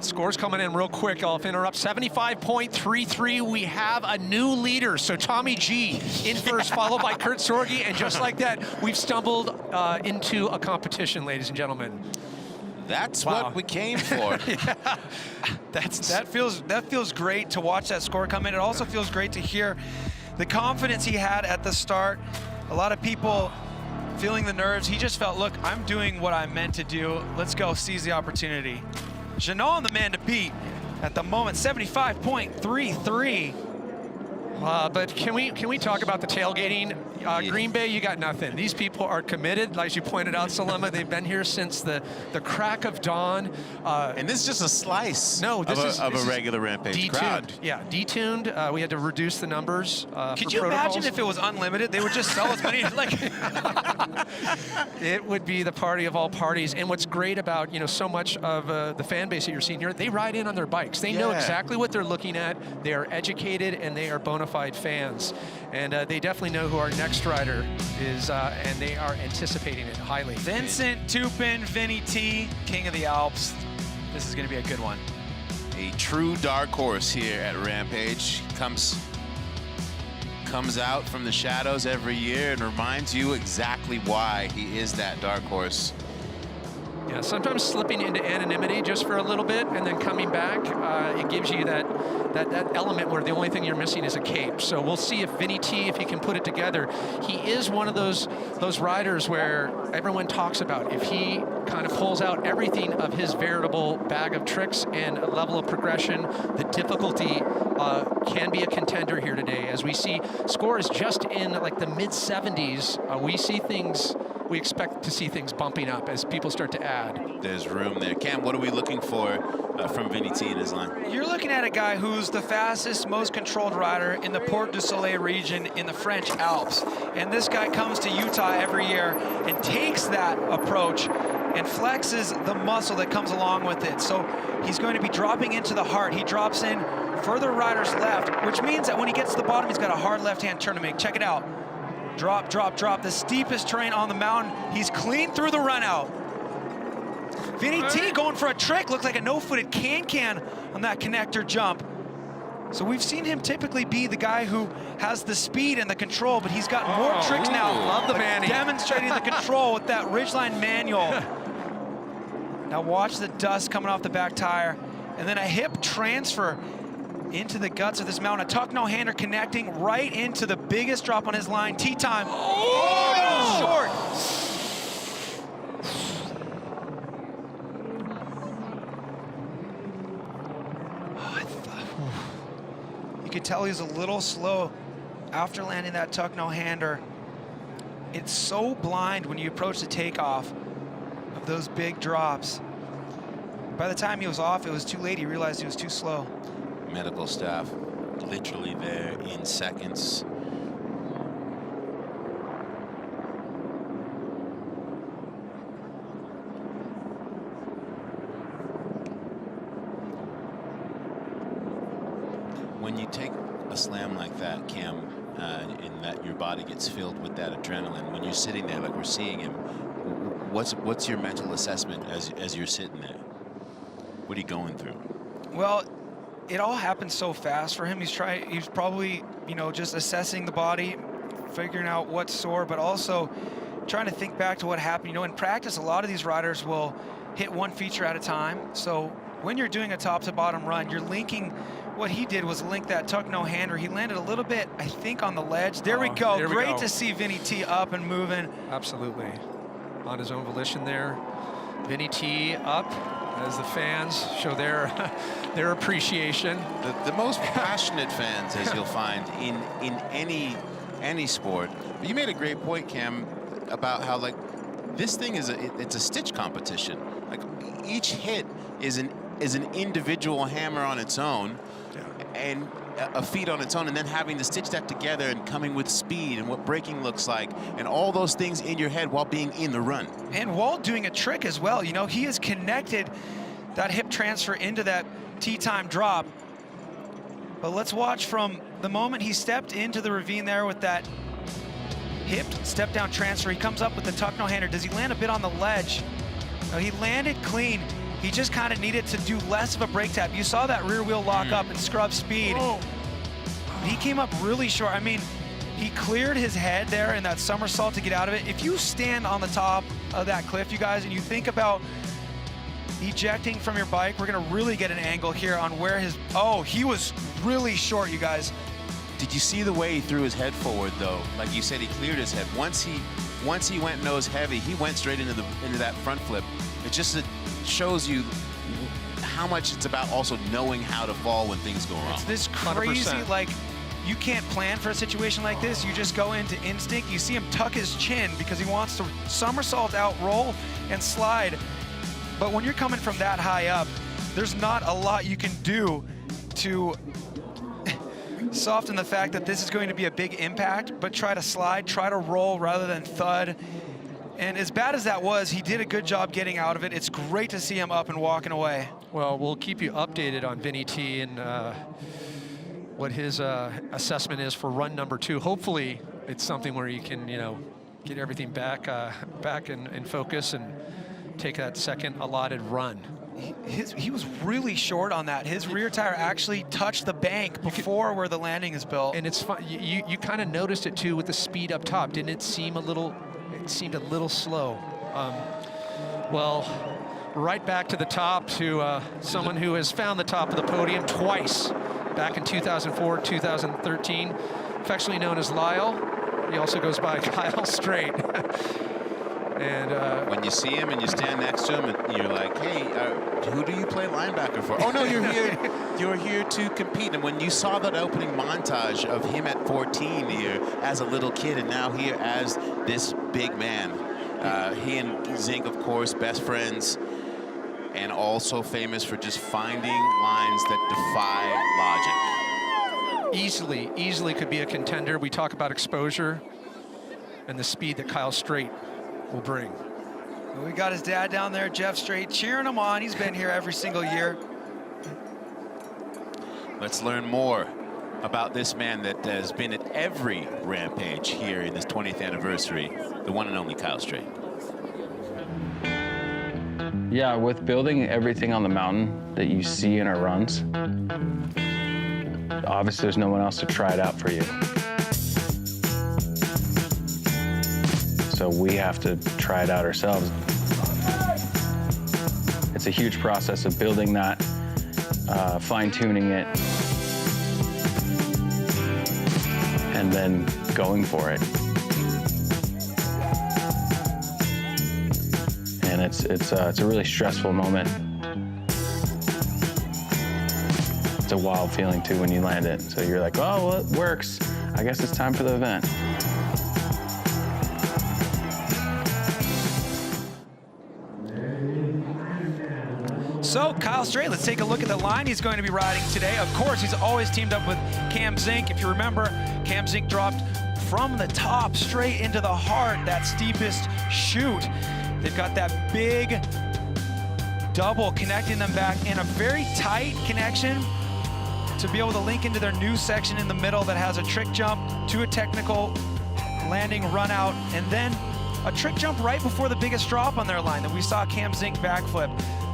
Scores coming in real quick. I'll interrupt. 75.33. We have a new leader. So Tommy G in first, followed by Kurt Sorge. And just like that, we've stumbled into a competition, ladies and gentlemen. That's what we came for. Yeah. That feels great to watch that score come in. It also feels great to hear the confidence he had at the start. A lot of people feeling the nerves. He just felt, look, I'm doing what I'm meant to do. Let's go seize the opportunity. Genon, the man to beat at the moment, 75.33. But can we talk about the tailgating? Green Bay, you got nothing. These people are committed, like you pointed out, Salema. They've been here since the crack of dawn. And this is just a slice of a regular Rampage crowd. Yeah, detuned. We had to reduce the numbers. Could you imagine if it was unlimited? They would just sell as many. It would be the party of all parties. And what's great about so much of the fan base that you're seeing here, they ride in on their bikes. They know exactly what they're looking at. They are educated and they are bona fide fans. And they definitely know who our next rider is, and they are anticipating it highly. Vincent Tupin, Vinny T, King of the Alps. This is going to be a good one. A true dark horse here at Rampage. Comes out from the shadows every year and reminds you exactly why he is that dark horse. Yeah, sometimes slipping into anonymity just for a little bit and then coming back, it gives you that element where the only thing you're missing is a cape. So we'll see if Vinny T, if he can put it together. He is one of those riders where everyone talks about if he kind of pulls out everything of his veritable bag of tricks and a level of progression, the difficulty can be a contender here today. As we see scores just in like the mid-70s, we expect to see things bumping up as people start to add. There's room there. Cam, what are we looking for from Vinny T in his line? You're looking at a guy who's the fastest, most controlled rider in the Port du Soleil region in the French Alps. And this guy comes to Utah every year and takes that approach and flexes the muscle that comes along with it. So he's going to be dropping into the heart. He drops in further riders left, which means that when he gets to the bottom, he's got a hard left-hand turn to make. Check it out. Drop, drop, drop. The steepest terrain on the mountain. He's clean through the run out. Vinny T going for a trick. Looks like a no-footed can-can on that connector jump. So we've seen him typically be the guy who has the speed and the control, but he's got more tricks now. Love the Manny. Demonstrating the control with that ridgeline manual. Now watch the dust coming off the back tire. And then a hip transfer into the guts of this mountain. A tuck no-hander connecting right into the biggest drop on his line. T-time. Oh, short. You could tell he was a little slow after landing that tuck no-hander. It's so blind when you approach the takeoff of those big drops. By the time he was off, it was too late. He realized he was too slow. Medical staff literally there in seconds. When you take a slam like that, Cam, in that your body gets filled with that adrenaline, when you're sitting there like we're seeing him, what's your mental assessment as you're sitting there? What are you going through? Well, it all happened so fast for him. He's probably, just assessing the body, figuring out what's sore, but also trying to think back to what happened. In practice, a lot of these riders will hit one feature at a time. So when you're doing a top to bottom run, you're linking. What he did was link that tuck no-hander. He landed a little bit, I think, on the ledge. There we go. Great to see Vinny T up and moving. Absolutely. On his own volition there. Vinny T up as the fans show their appreciation. The most passionate fans, as you'll find in any sport. But you made a great point, Cam, about how this thing it's a stitch competition. Like each hit is an individual hammer on its own, and a feat on its own, and then having to stitch that together and coming with speed and what braking looks like and all those things in your head while being in the run. And while doing a trick as well. He has connected that hip transfer into that T-time drop. But let's watch from the moment he stepped into the ravine there with that hip step down transfer. He comes up with the tuck no-hander. Does he land a bit on the ledge? No, he landed clean. He just kind of needed to do less of a brake tap. You saw that rear wheel lock up and scrub speed. He came up really short. I mean, he cleared his head there in that somersault to get out of it. If you stand on the top of that cliff, you guys, and you think about ejecting from your bike, we're gonna really get an angle here on where he was really short, you guys. Did you see the way he threw his head forward, though? Like you said, he cleared his head. Once he once he went nose heavy, he went straight into that front flip. It just shows you how much it's about also knowing how to fall when things go wrong. It's this crazy, 100%. like, you can't plan for a situation like this. You just go into instinct. You see him tuck his chin because he wants to somersault out, roll, and slide. But when you're coming from that high up, there's not a lot you can do to soften the fact that this is going to be a big impact, but try to slide, try to roll rather than thud. And as bad as that was, he did a good job getting out of it. It's great to see him up and walking away. Well, we'll keep you updated on Vinny T and what his assessment is for run number 2. Hopefully, it's something where you can, get everything back in focus and take that second allotted run. He was really short on that. His rear tire actually touched the bank before where the landing is built. And it's fun. You kind of noticed it too with the speed up top. Didn't it seem a little? It seemed a little slow. Well, right back to the top to someone who has found the top of the podium twice, back in 2004, 2013, affectionately known as Lyle. He also goes by Kyle Strait. And when you see him and you stand next to him and you're like, hey, who do you play linebacker for? Oh no, you're here. You're here to compete. And when you saw that opening montage of him at 14 here as a little kid and now here as this big man, he and Zink, of course, best friends, and also famous for just finding lines that defy logic. Easily could be a contender. We talk about exposure and the speed that Kyle Strait will bring. We got his dad down there, Jeff Strait, cheering him on. He's been here every single year. Let's learn more about this man that has been at every Rampage here in this 20th anniversary, the one and only Kyle Strait. Yeah, with building everything on the mountain that you see in our runs, obviously there's no one else to try it out for you. So we have to try it out ourselves. It's a huge process of building that, fine-tuning it, and then going for it. And it's a really stressful moment. It's a wild feeling too when you land it. So you're like, oh, well, it works. I guess it's time for the event. So Kyle Strait, let's take a look at the line he's going to be riding today. Of course, he's always teamed up with Cam Zink. If you remember, Cam Zink dropped from the top straight into the heart, that steepest chute. They've got that big double connecting them back in a very tight connection to be able to link into their new section in the middle that has a trick jump to a technical landing run out, and then a trick jump right before the biggest drop on their line that we saw Cam Zink backflip.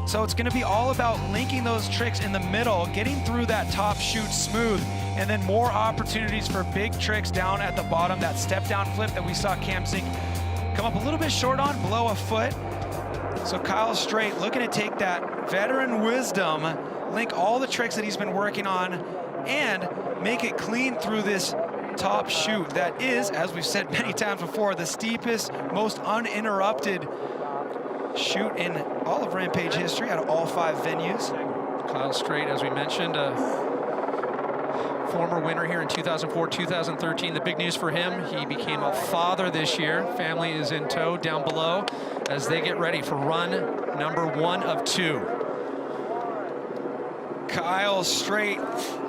So it's gonna be all about linking those tricks in the middle, getting through that top chute smooth, and then more opportunities for big tricks down at the bottom, that step down flip that we saw Cam Zink come up a little bit short on, below a foot. So Kyle Strait looking to take that veteran wisdom, link all the tricks that he's been working on, and make it clean through this top chute that is, as we've said many times before, the steepest, most uninterrupted chute in all of Rampage history out of all 5 venues. Kyle Strait, as we mentioned, a former winner here in 2004, 2013. The big news for him, he became a father this year. Family is in tow down below as they get ready for run number 1 of 2. Kyle Strait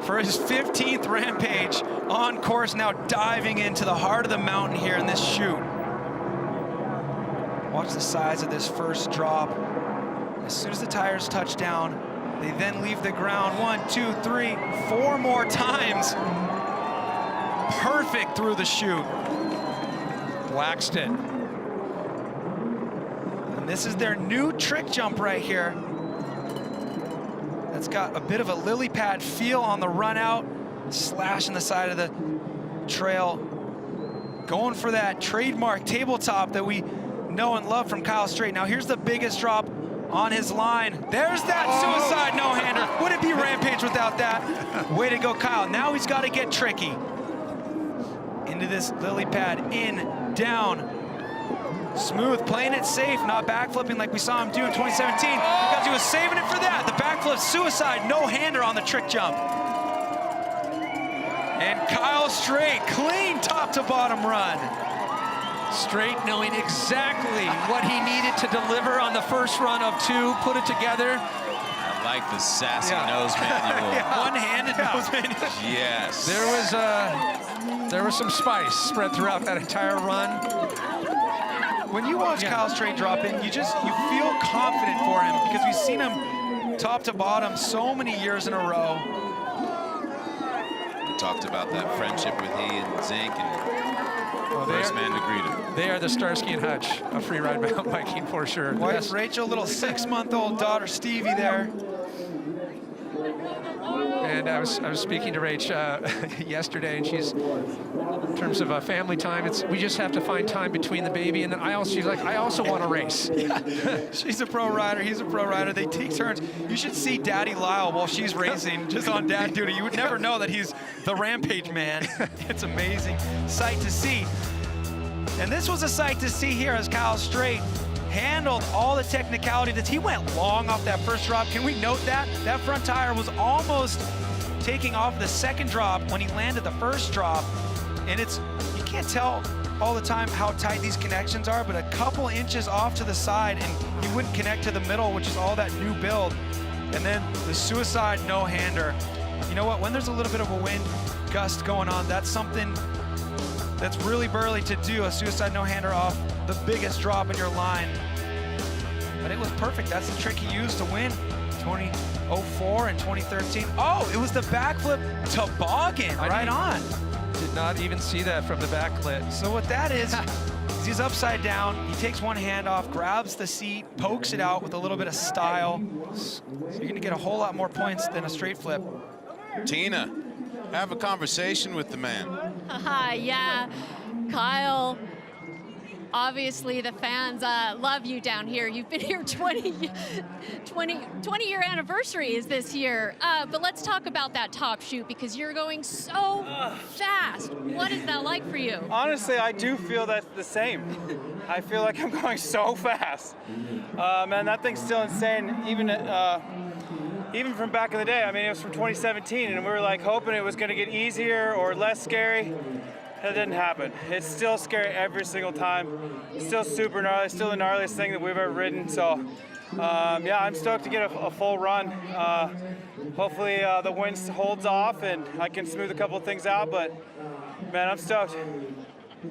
for his 15th Rampage on course, now diving into the heart of the mountain here in this chute. Watch the size of this first drop. As soon as the tires touch down, they then leave the ground 1, 2, 3, 4 more times. Perfect through the chute. Waxed it. And this is their new trick jump right here. That's got a bit of a lily pad feel on the run out, slashing the side of the trail. Going for that trademark tabletop that we know and love from Kyle Strait. Now here's the biggest drop on his line. There's that suicide no-hander. Would it be Rampage without that? Way to go, Kyle. Now he's got to get tricky. Into this lily pad, in, down. Smooth, playing it safe, not backflipping like we saw him do in 2017 because he was saving it for that. The backflip suicide, no-hander on the trick jump. And Kyle Strait, clean top to bottom run. Strait knowing exactly what he needed to deliver on the first run of 2, put it together. I like the sassy nose manual. One-handed nose manual. Yes. There was some spice spread throughout that entire run. When you watch Kyle Strait drop in, you feel confident for him because we've seen him top to bottom so many years in a row. We talked about that friendship with he and Zink, and first man to greet him. They are the Starsky and Hutch of freeride mountain biking for sure. Wife Rachel, little 6-month-old daughter Stevie there. And I was speaking to Rach yesterday, and she's, in terms of family time, we just have to find time between the baby, and then she's like, I also want to race. She's a pro rider, he's a pro rider. They take turns. You should see Daddy Lyle while she's racing, just on dad duty. You would never know that he's the Rampage man. It's amazing sight to see. And this was a sight to see here as Kyle Strait handled all the technicality that he went long off that first drop. Can we note that? That front tire was almost taking off the second drop when he landed the first drop. And you can't tell all the time how tight these connections are, but a couple inches off to the side and he wouldn't connect to the middle, which is all that new build. And then the suicide no-hander. You know what, when there's a little bit of a wind gust going on, that's something that's really burly to do, a suicide no-hander off the biggest drop in your line. But it was perfect. That's the trick he used to win 2004 and 2013. Oh, it was the backflip toboggan, right on. Did not even see that from the backlit. So what that is he's upside down, he takes one hand off, grabs the seat, pokes it out with a little bit of style. So you're gonna get a whole lot more points than a straight flip. Tina, have a conversation with the man. Yeah, Kyle. Obviously, the fans love you down here. You've been here 20-year anniversary is this year. But let's talk about that top shoot because you're going so fast. What is that like for you? Honestly, I do feel that's the same. I feel like I'm going so fast. Man, that thing's still insane. Even from back in the day. I mean, it was from 2017, and we were like hoping it was going to get easier or less scary. That didn't happen. It's still scary every single time. It's still super gnarly, still the gnarliest thing that we've ever ridden. So, yeah, I'm stoked to get a full run. Hopefully the wind holds off and I can smooth a couple of things out, but man, I'm stoked.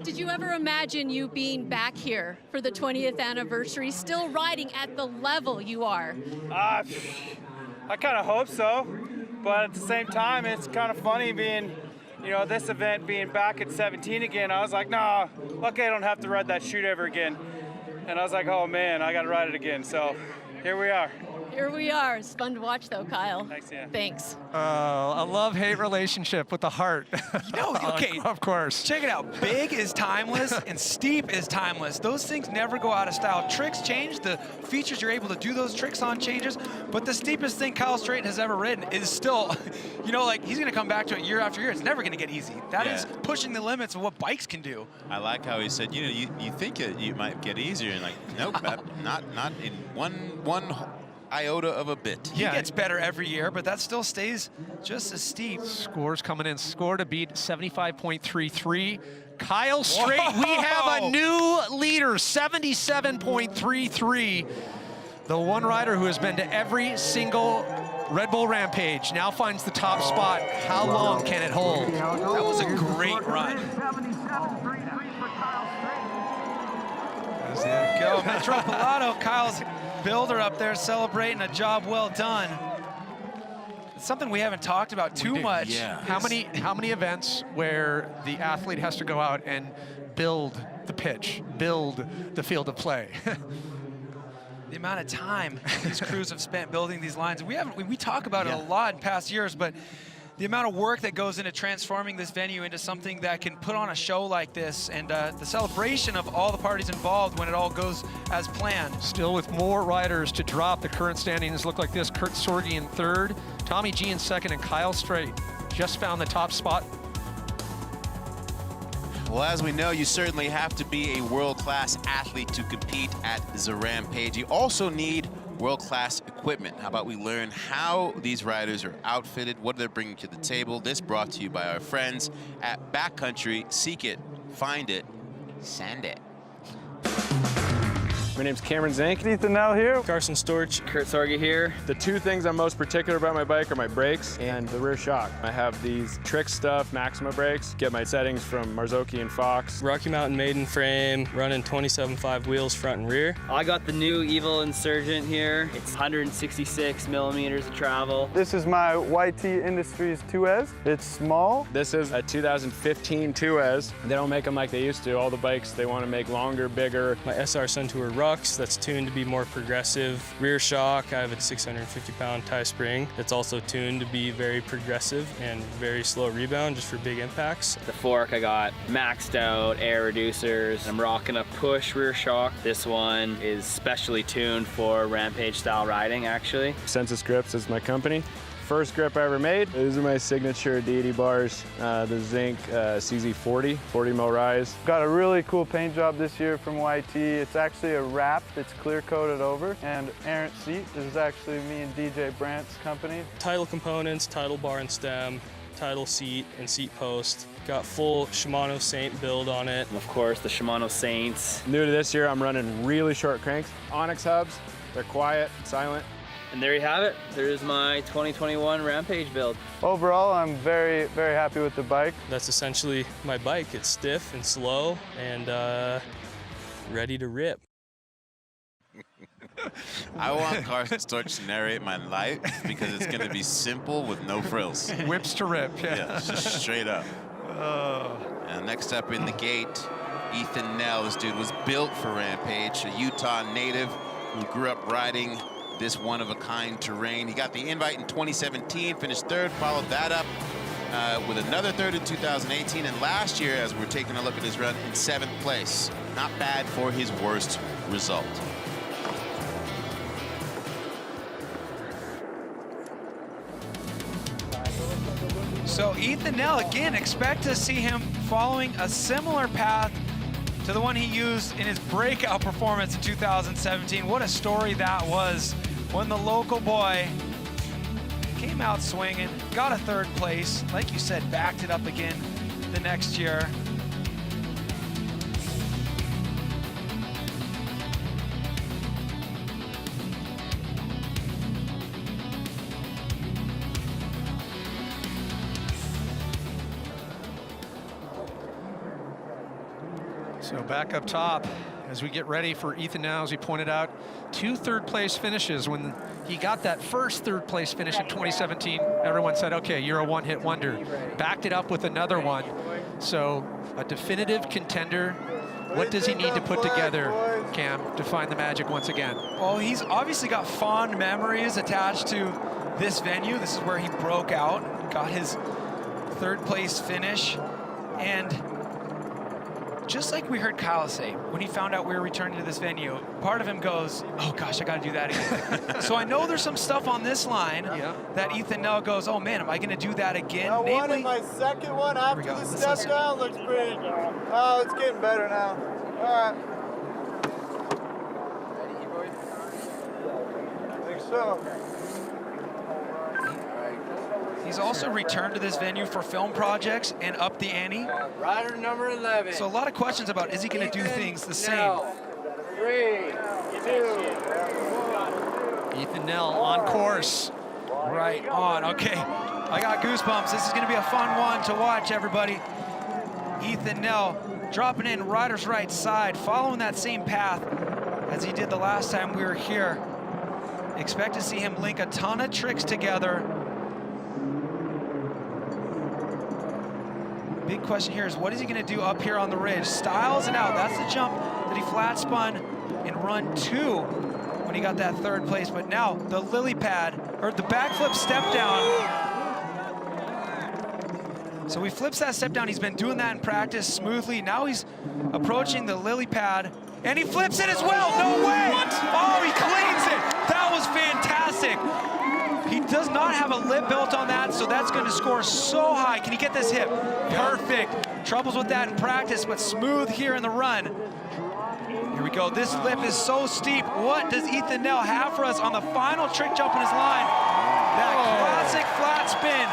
Did you ever imagine you being back here for the 20th anniversary, still riding at the level you are? I kind of hope so, but at the same time, it's kind of funny being, you know, this event being back at 17 again. I was like, nah, okay, I don't have to ride that chute ever again. And I was like, oh man, I got to ride it again. So here we are. Here we are. It's fun to watch though, Kyle. Thanks, yeah. Thanks. A love-hate relationship with the heart. Okay. Of course. Check it out. Big is timeless and steep is timeless. Those things never go out of style. Tricks change. The features you're able to do those tricks on changes. But the steepest thing Kyle Strait has ever ridden is still, you know, like he's going to come back to it year after year. It's never going to get easy. That is pushing the limits of what bikes can do. I like how he said, you know, you think you might get easier, and like, nope, not in one iota of a bit. He gets better every year, but that still stays just as steep. Scores coming in. Score to beat 75.33. Kyle Strait, we have a new leader, 77.33. The one rider who has been to every single Red Bull Rampage now finds the top spot. How long can it hold? That was a great run. There we go. Metro Pilato, Kyle's builder up there celebrating a job well done. It's something we haven't talked about too much. Yeah. How many events where the athlete has to go out and build the pitch, build the field of play? The amount of time these crews have spent building these lines. We talk about it a lot in past years, but the amount of work that goes into transforming this venue into something that can put on a show like this, and the celebration of all the parties involved when it all goes as planned. Still with more riders to drop. The current standings look like this. Kurt Sorge in third, Tommy G in second, and Kyle Strait just found the top spot. Well, as we know, you certainly have to be a world-class athlete to compete at the Rampage. You also need world-class equipment. How about we learn how these riders are outfitted, what they're bringing to the table? This brought to you by our friends at Backcountry. Seek it, find it, send it. My name's Cameron Zink. Ethan Nell here. Carson Storch. Kurt Sorge here. The two things I'm most particular about my bike are my brakes and the rear shock. I have these Trick Stuff Maxima brakes. Get my settings from Marzocchi and Fox. Rocky Mountain maiden frame, running 27.5 wheels front and rear. I got the new Evil Insurgent here. It's 166 millimeters of travel. This is my YT Industries 2S. It's small. This is a 2015 2S. They don't make them like they used to. All the bikes, they want to make longer, bigger. My SR Suntour that's tuned to be more progressive. Rear shock, I have a 650-pound tie spring that's also tuned to be very progressive and very slow rebound just for big impacts. The fork, I got maxed out air reducers. I'm rocking a push rear shock. This one is specially tuned for Rampage style riding, actually. Census Grips is my company. First grip I ever made. These are my signature deity bars, the Zink CZ40, 40 mil rise. Got a really cool paint job this year from YT. It's actually a wrap that's clear coated over. And Errant Seat is actually me and DJ Brandt's company. Title components, title bar and stem, title seat and seat post. Got full Shimano Saint build on it. And of course, the Shimano Saints. New to this year, I'm running really short cranks. Onyx hubs, they're quiet, silent. And there you have it. There's my 2021 Rampage build. Overall, I'm very, very happy with the bike. That's essentially my bike. It's stiff and slow and ready to rip. I want Carson Storch to narrate my life because it's going to be simple with no frills. Whips to rip. Yeah, just straight up. And next up in the gate, Ethan Nell. This dude was built for Rampage, a Utah native who grew up riding this one-of-a-kind terrain. He got the invite in 2017, finished third, followed that up with another third in 2018, and last year, as we're taking a look at his run, in 7th place. Not bad for his worst result. So Ethan Nell, again, expect to see him following a similar path to the one he used in his breakout performance in 2017. What a story that was when the local boy came out swinging, got a 3rd place, like you said, backed it up again the next year. So back up top, as we get ready for Ethan now, as he pointed out, 2 third-place finishes. When he got that first 3rd-place finish in 2017, everyone said, okay, you're a one-hit wonder. Backed it up with another one. So a definitive contender. What does he need to put together, Cam, to find the magic once again? Well, he's obviously got fond memories attached to this venue. This is where he broke out, got his 3rd-place finish, and just like we heard Kyle say, when he found out we were returning to this venue, part of him goes, oh gosh, I gotta do that again. So I know there's some stuff on this line that Ethan Nell goes, oh man, am I gonna do that again? I wanted my 2nd one after the step down. Looks pretty. Oh, it's getting better now. All right. I think so. He's also returned to this venue for film projects and up the ante. Rider number 11. So a lot of questions about, is he going to do things the same? 3, 2, Ethan Nell on course. Right on. Okay, I got goosebumps. This is going to be a fun one to watch, everybody. Ethan Nell dropping in rider's right side, following that same path as he did the last time we were here. Expect to see him link a ton of tricks together. Big question here is, what is he going to do up here on the ridge? Styles it out. That's the jump that he flat spun in run 2 when he got that 3rd place. But now the lily pad, or the backflip step down. So he flips that step down. He's been doing that in practice smoothly. Now he's approaching the lily pad, and he flips it as well. No way! What? Oh, he cleans it. That was fantastic. He does not have a lip belt on that, so that's going to score so high. Can he get this hip? Perfect. troubles with that in practice, but smooth here in the run. Here we go. This flip is so steep. What does Ethan Nell have for us on the final trick jump in his line? That classic flat spin.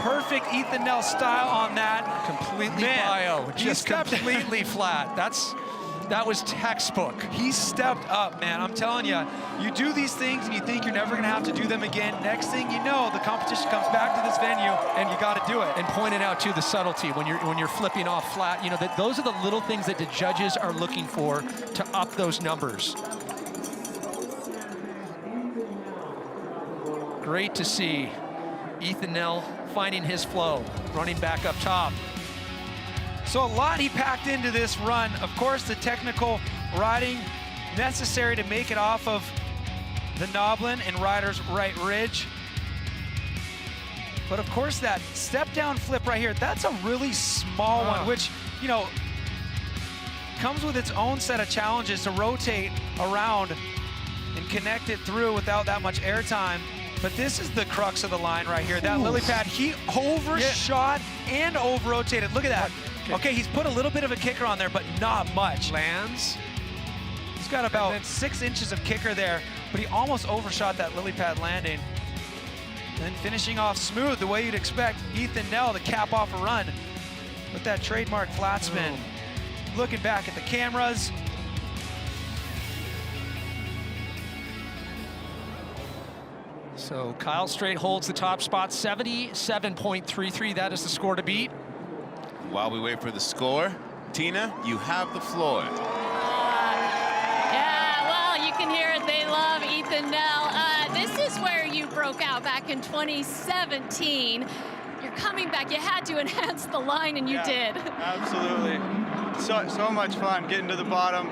Perfect Ethan Nell style on that. Completely Man, bio, he just stepped completely flat. That was textbook. He stepped up, man. I'm telling you, you do these things and you think you're never gonna have to do them again. Next thing you know, the competition comes back to this venue and you gotta do it. And pointed out too the subtlety when you're flipping off flat, you know, that those are the little things that the judges are looking for to up those numbers. Great to see Ethan Nell finding his flow, running back up top. So a lot he packed into this run. Of course, the technical riding necessary to make it off of the Noblin and Ryder's right ridge. But of course, that step down flip right here, that's a really small one, which, you know, comes with its own set of challenges to rotate around and connect it through without that much airtime. But this is the crux of the line right here. That lily pad, he overshot and over-rotated. Look at that. Okay, he's put a little bit of a kicker on there, but not much. Lands. He's got about 6 inches of kicker there, but he almost overshot that lily pad landing. And then finishing off smooth, the way you'd expect Ethan Nell to cap off a run with that trademark flat spin. Looking back at the cameras. So Kyle Strait holds the top spot, 77.33. That is the score to beat. While we wait for the score, Tina, you have the floor. Yeah, well, you can hear it. They love Ethan Nell. This is where you broke out back in 2017. You're coming back. You had to enhance the line, and you did. Absolutely. So much fun getting to the bottom.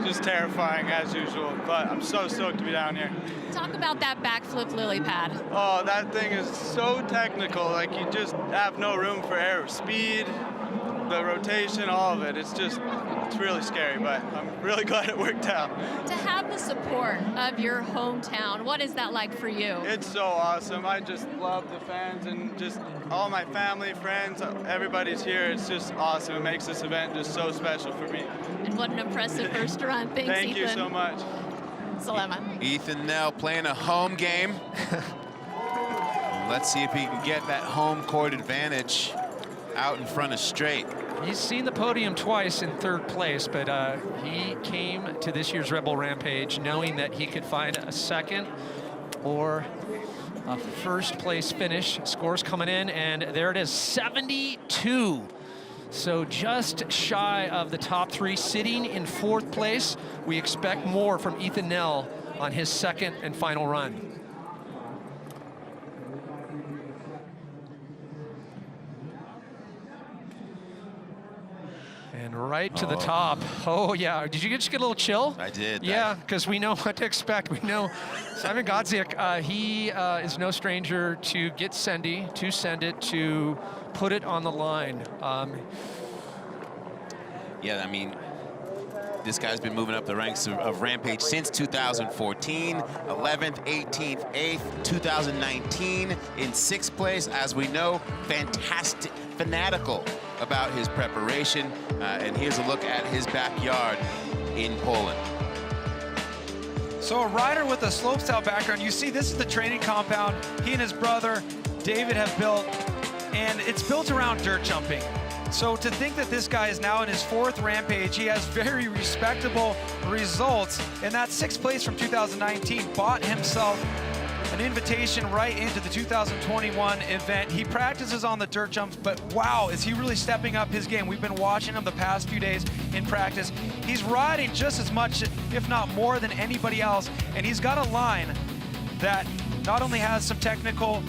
Just terrifying as usual, but I'm so stoked to be down here. Talk about that backflip lily pad. Oh, that thing is so technical. Like, you just have no room for error. Speed, the rotation, all of it. It's really scary, but I'm really glad it worked out. To have the support of your hometown, what is that like for you? It's so awesome. I just love the fans and just all my family, friends, everybody's here. It's just awesome. It makes this event just so special for me. And what an impressive first run. Thanks, Thank Ethan. you so much. Salema. Ethan Nell playing a home game. Let's see if he can get that home court advantage out in front of Strait. He's seen the podium twice in 3rd place, but he came to this year's Red Bull Rampage knowing that he could find a 2nd or a 1st place finish. Scores coming in, and there it is, 72. So just shy of the top 3, sitting in 4th place. We expect more from Ethan Nell on his 2nd and final run. And right to the top. Oh, yeah. Did you just get a little chill? I did. Yeah, because we know what to expect. We know Szymon Godziek, he is no stranger to get sendy, to send it, to put it on the line. Yeah, I mean, this guy's been moving up the ranks of Rampage since 2014, 11th, 18th, 8th, 2019 in 6th place. As we know, fantastic, fanatical about his preparation. And here's a look at his backyard in Poland. So a rider with a slopestyle background, you see this is the training compound he and his brother David have built, and it's built around dirt jumping. So to think that this guy is now in his 4th Rampage, he has very respectable results, and that 6th place from 2019 bought himself an invitation right into the 2021 event. He practices on the dirt jumps, but wow, is he really stepping up his game. We've been watching him the past few days in practice. He's riding just as much, if not more, than anybody else, and he's got a line that not only has some technical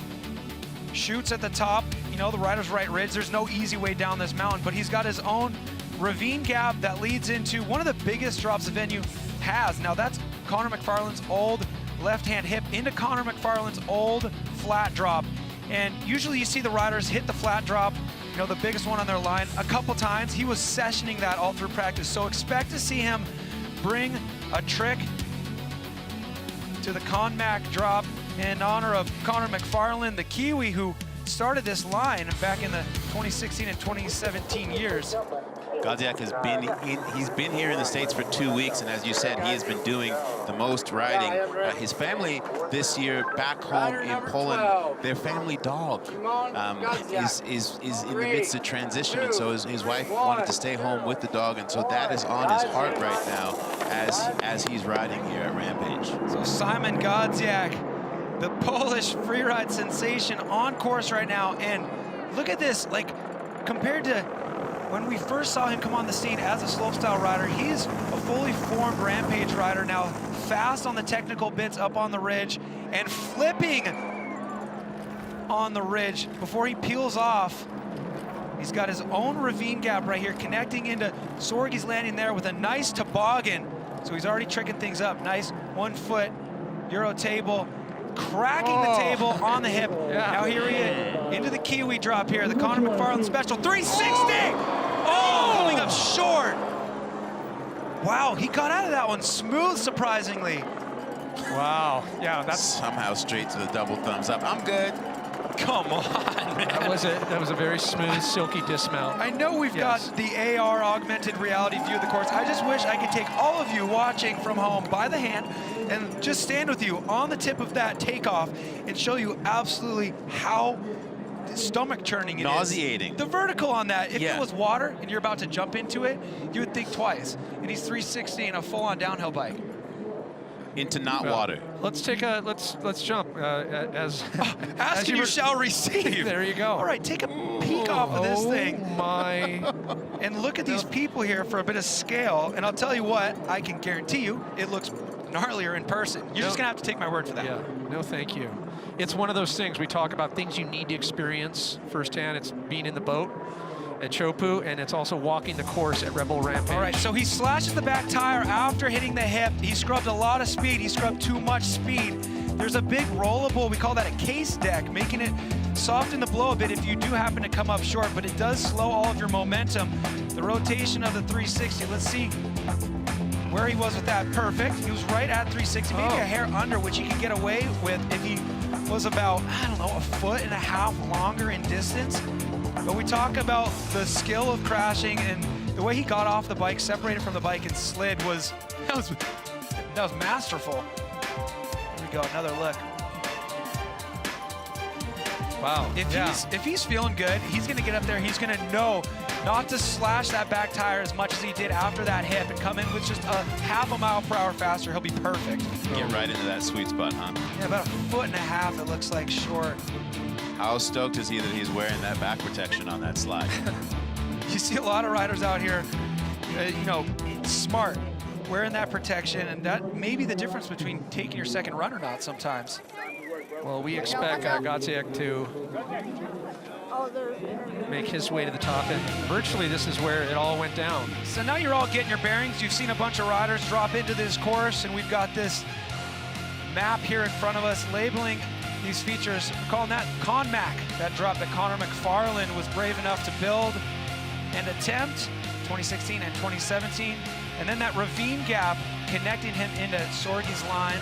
shoots at the top, you know, the rider's right ridge, there's no easy way down this mountain, but he's got his own ravine gap that leads into one of the biggest drops the venue has. Now that's Connor McFarland's old left-hand hip into Connor McFarland's old flat drop. And usually you see the riders hit the flat drop, you know, the biggest one on their line, a couple times. He was sessioning that all through practice. So expect to see him bring a trick to the ConMac drop in honor of Connor McFarland, the Kiwi, who started this line back in the 2016 and 2017 years. Godziek has he's been here in the States for 2 weeks, and as you said, he has been doing the most riding. His family this year back home in Poland, their family dog is in the midst of transition, and so his wife wanted to stay home with the dog, and so that is on his heart right now as he's riding here at Rampage. So Szymon Godziek, the Polish freeride sensation, on course right now, and look at this, like compared to when we first saw him come on the scene as a slopestyle rider, he's a fully formed Rampage rider now, fast on the technical bits up on the ridge and flipping on the ridge before he peels off. He's got his own ravine gap right here connecting into Sorge's landing there with a nice toboggan. So he's already tricking things up. Nice 1 foot Euro table, cracking the table on the hip. Now here he is into the Kiwi drop here, the Connor McFarlane special 360. Oh, coming up short. Wow, he got out of that one smooth, surprisingly. Wow, yeah, that's somehow straight to the double thumbs up. I'm good. Come on, man. That was a very smooth, silky dismount. I know we've got the AR augmented reality view of the course. I just wish I could take all of you watching from home by the hand and just stand with you on the tip of that takeoff and show you absolutely how stomach churning it nauseating. is. The vertical on that, if it was water and you're about to jump into it, you would think twice. And he's 360 in a full-on downhill bike. Into not water. Let's take a let's jump as ask and you shall receive. There you go. All right, take a peek off of this thing. My. And look at these people here for a bit of scale. And I'll tell you what, I can guarantee you, it looks gnarlier in person. You're just gonna have to take my word for that. Yeah. No, thank you. It's one of those things we talk about, things you need to experience firsthand. It's being in the boat at Chopu, and it's also walking the course at Bull Rampage. All right, so he slashes the back tire after hitting the hip. He scrubbed a lot of speed. He scrubbed too much speed. There's a big rollable, we call that a case deck, making it soften the blow a bit if you do happen to come up short, but it does slow all of your momentum. The rotation of the 360, let's see where he was with that. Perfect. He was right at 360, maybe a hair under, which he could get away with if he was about, I don't know, 1.5 feet longer in distance. But we talk about the skill of crashing, and the way he got off the bike, separated from the bike and slid was masterful. Here we go, another look. Wow. If he's feeling good, he's gonna get up there, he's gonna know not to slash that back tire as much as he did after that hip and come in with just a 0.5 mile per hour faster. He'll be perfect. Get right into that sweet spot, huh? Yeah, about 1.5 feet, it looks like, short. How stoked is he that he's wearing that back protection on that slide? You see a lot of riders out here, you know, smart, wearing that protection, and that may be the difference between taking your second run or not sometimes. Well, we expect Godziek to make his way to the top, and virtually this is where it all went down. So now you're all getting your bearings. You've seen a bunch of riders drop into this course, and we've got this map here in front of us labeling these features, calling that ConMac, that drop that Connor McFarlane was brave enough to build and attempt 2016 and 2017. And then that ravine gap connecting him into Sorge's line.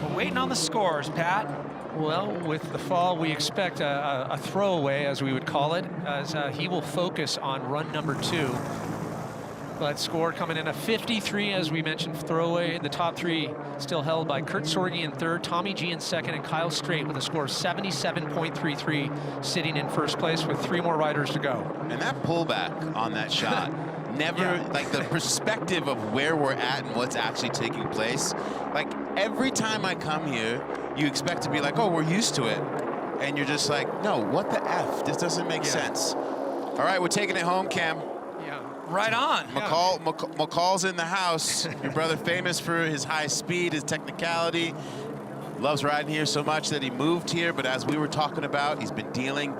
We're waiting on the scores, Pat. Well, with the fall, we expect a throwaway, as we would call it, as he will focus on run number 2. But score coming in a 53, as we mentioned, throwaway. The top 3 still held by Kurt Sorge in 3rd, Tommy G in 2nd, and Kyle Strait with a score of 77.33, sitting in 1st place with 3 more riders to go. And that pullback on that shot, never, like the perspective of where we're at and what's actually taking place. Like every time I come here, you expect to be like, oh, we're used to it. And you're just like, no, what the F? This doesn't make sense. All right, we're taking it home, Cam. Right on. McCaul's in the house. Your brother famous for his high speed, his technicality. Loves riding here so much that he moved here, but as we were talking about, he's been dealing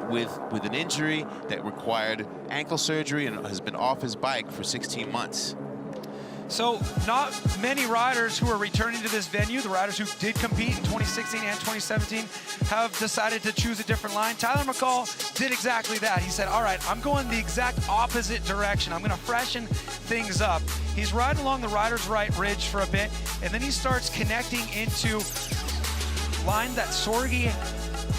with an injury that required ankle surgery and has been off his bike for 16 months. So not many riders who are returning to this venue, the riders who did compete in 2016 and 2017, have decided to choose a different line. Tyler McCaul did exactly that. He said, all right, I'm going the exact opposite direction. I'm going to freshen things up. He's riding along the rider's right ridge for a bit, and then he starts connecting into line that Sorge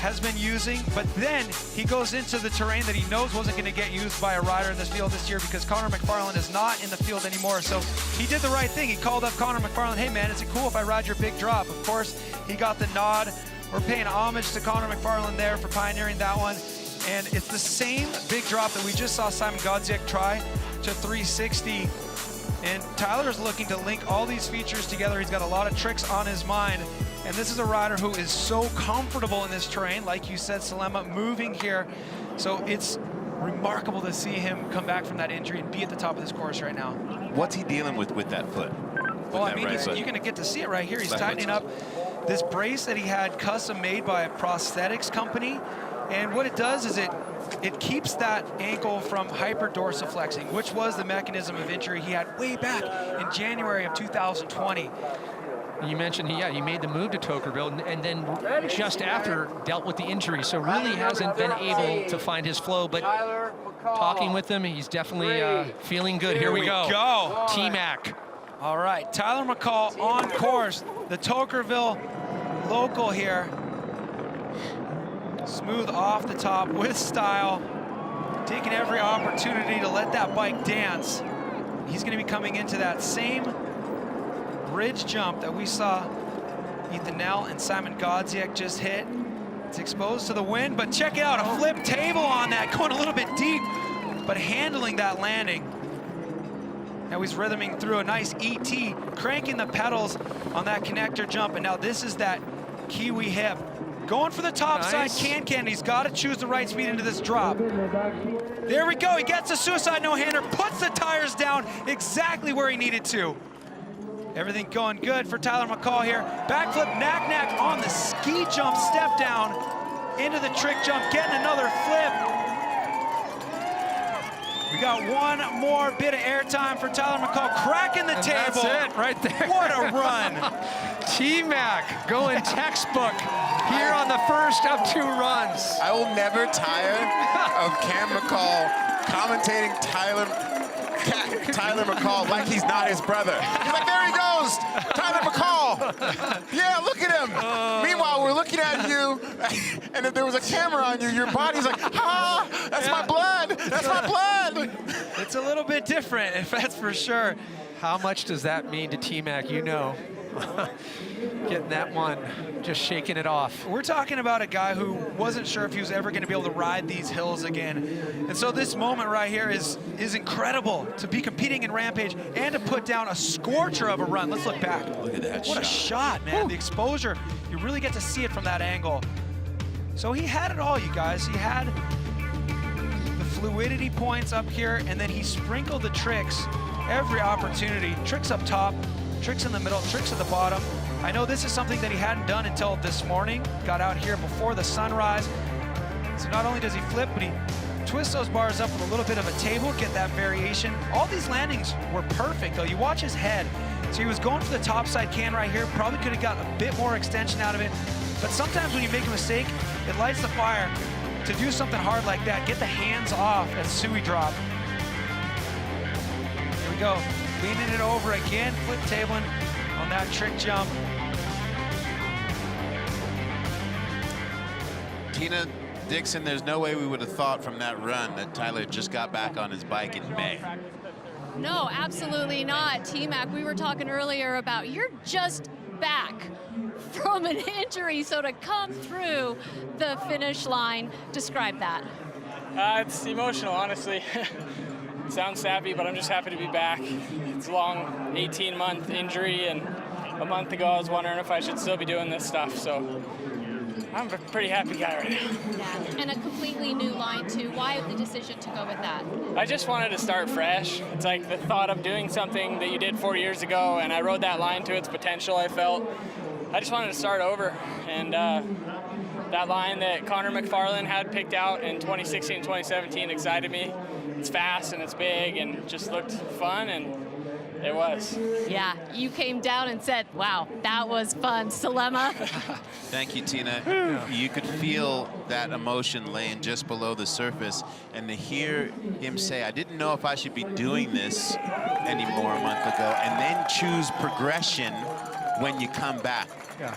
has been using, but then he goes into the terrain that he knows wasn't going to get used by a rider in this field this year because Connor McFarland is not in the field anymore. So he did the right thing. He called up Connor McFarland, hey man, is it cool if I ride your big drop? Of course, he got the nod. We're paying homage to Connor McFarland there for pioneering that one. And it's the same big drop that we just saw Szymon Godziek try to 360. And Tyler's looking to link all these features together. He's got a lot of tricks on his mind. And this is a rider who is so comfortable in this terrain, like you said, Salema, moving here. So it's remarkable to see him come back from that injury and be at the top of this course right now. What's he dealing with that foot? Well, I mean, you're going to get to see it right here. He's tightening up this brace that he had custom made by a prosthetics company. And what it does is it keeps that ankle from hyperdorsiflexing, which was the mechanism of injury he had way back in January of 2020. You mentioned, he made the move to Tokerville and then just after dealt with the injury, so really hasn't been able to find his flow, but talking with him, he's definitely feeling good. Here we go. T-Mac. All right, Tyler McCaul on course, the Tokerville local here. Smooth off the top with style, taking every opportunity to let that bike dance. He's gonna be coming into that same bridge jump that we saw Nell and Szymon Godziek just hit. It's exposed to the wind, but check it out, a flip table on that, going a little bit deep, but handling that landing. Now he's rhythming through a nice ET, cranking the pedals on that connector jump, and now this is that Kiwi hip. Going for the top side, can. He's got to choose the right speed into this drop. There we go, he gets a suicide no-hander, puts the tires down exactly where he needed to. Everything going good for Tyler McCaul here. Backflip, knack on the ski jump, step down into the trick jump, getting another flip. We got one more bit of airtime for Tyler McCaul, cracking the table. That's it right there. What a run. T-Mac going textbook here on the first of 2 runs. I will never tire of Cam McCaul commentating Tyler McCaul like he's not his brother. He's like, there he goes, Tyler McCaul. Yeah, look at him. Meanwhile, we're looking at you, and if there was a camera on you, your body's like, ah, that's my blood, that's my blood. It's a little bit different, if that's for sure. How much does that mean to T-Mac? You know, getting that one, just shaking it off. We're talking about a guy who wasn't sure if he was ever going to be able to ride these hills again. And so this moment right here is incredible to be competing in Rampage and to put down a scorcher of a run. Let's look back. Look at that What a shot, man. Woo. The exposure, you really get to see it from that angle. So he had it all, you guys. He had the fluidity points up here, and then he sprinkled the tricks every opportunity. Tricks up top, tricks in the middle, tricks at the bottom. I know this is something that he hadn't done until this morning. Got out here before the sunrise. So not only does he flip, but he twists those bars up with a little bit of a table, get that variation. All these landings were perfect though. You watch his head. So he was going for the top side can right here. Probably could have got a bit more extension out of it. But sometimes when you make a mistake, it lights the fire to do something hard like that. Get the hands off at Sui drop. Here we go. Leaning it over again, flip tabling on that trick jump. Tina Dixon, there's no way we would have thought from that run that Tyler just got back on his bike in May. No, absolutely not. T-Mac, we were talking earlier about you're just back from an injury, so to come through the finish line, describe that. It's emotional, honestly. Sounds sappy, but I'm just happy to be back. It's a long 18-month injury, and a month ago I was wondering if I should still be doing this stuff, so I'm a pretty happy guy right now. Yeah, and a completely new line too. Why the decision to go with that? I just wanted to start fresh. It's like the thought of doing something that you did 4 years ago, and I rode that line to its potential, I felt. I just wanted to start over, and that line that Connor McFarland had picked out in 2016, 2017 excited me. It's fast and it's big and just looked fun, and it was. Yeah, you came down and said, wow, that was fun. Salema? Thank you, Tina. You could feel that emotion laying just below the surface, and to hear him say, I didn't know if I should be doing this anymore a month ago, and then choose progression when you come back.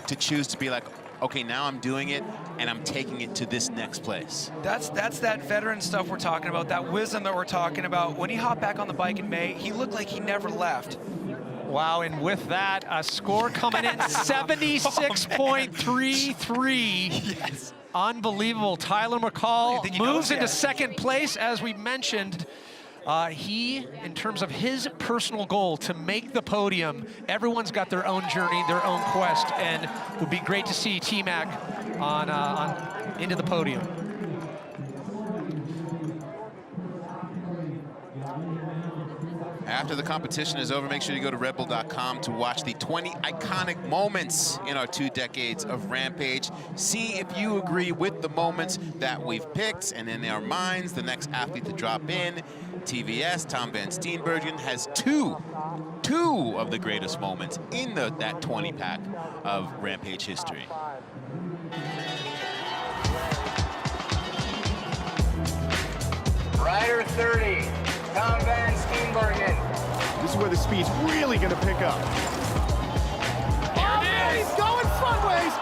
To choose to be like, okay, now I'm doing it, and I'm taking it to this next place. That's that veteran stuff we're talking about, that wisdom that we're talking about. When he hopped back on the bike in May, he looked like he never left. Wow, and with that, a score coming in 76.33. Yes. Unbelievable. Tyler McCaul moves into second place, as we mentioned. He, in terms of his personal goal to make the podium, everyone's got their own journey, their own quest, and it would be great to see T-Mac on into the podium. After the competition is over, make sure you go to redbull.com to watch the 20 iconic moments in our 2 decades of Rampage. See if you agree with the moments that we've picked, and in our minds, the next athlete to drop in, TVS, Tom Van Steenbergen, has two of the greatest moments in that 20-pack of Rampage history. Rider 30, Tom Van Steenbergen. This is where the speed's really going to pick up. Oh, man, he's going front ways.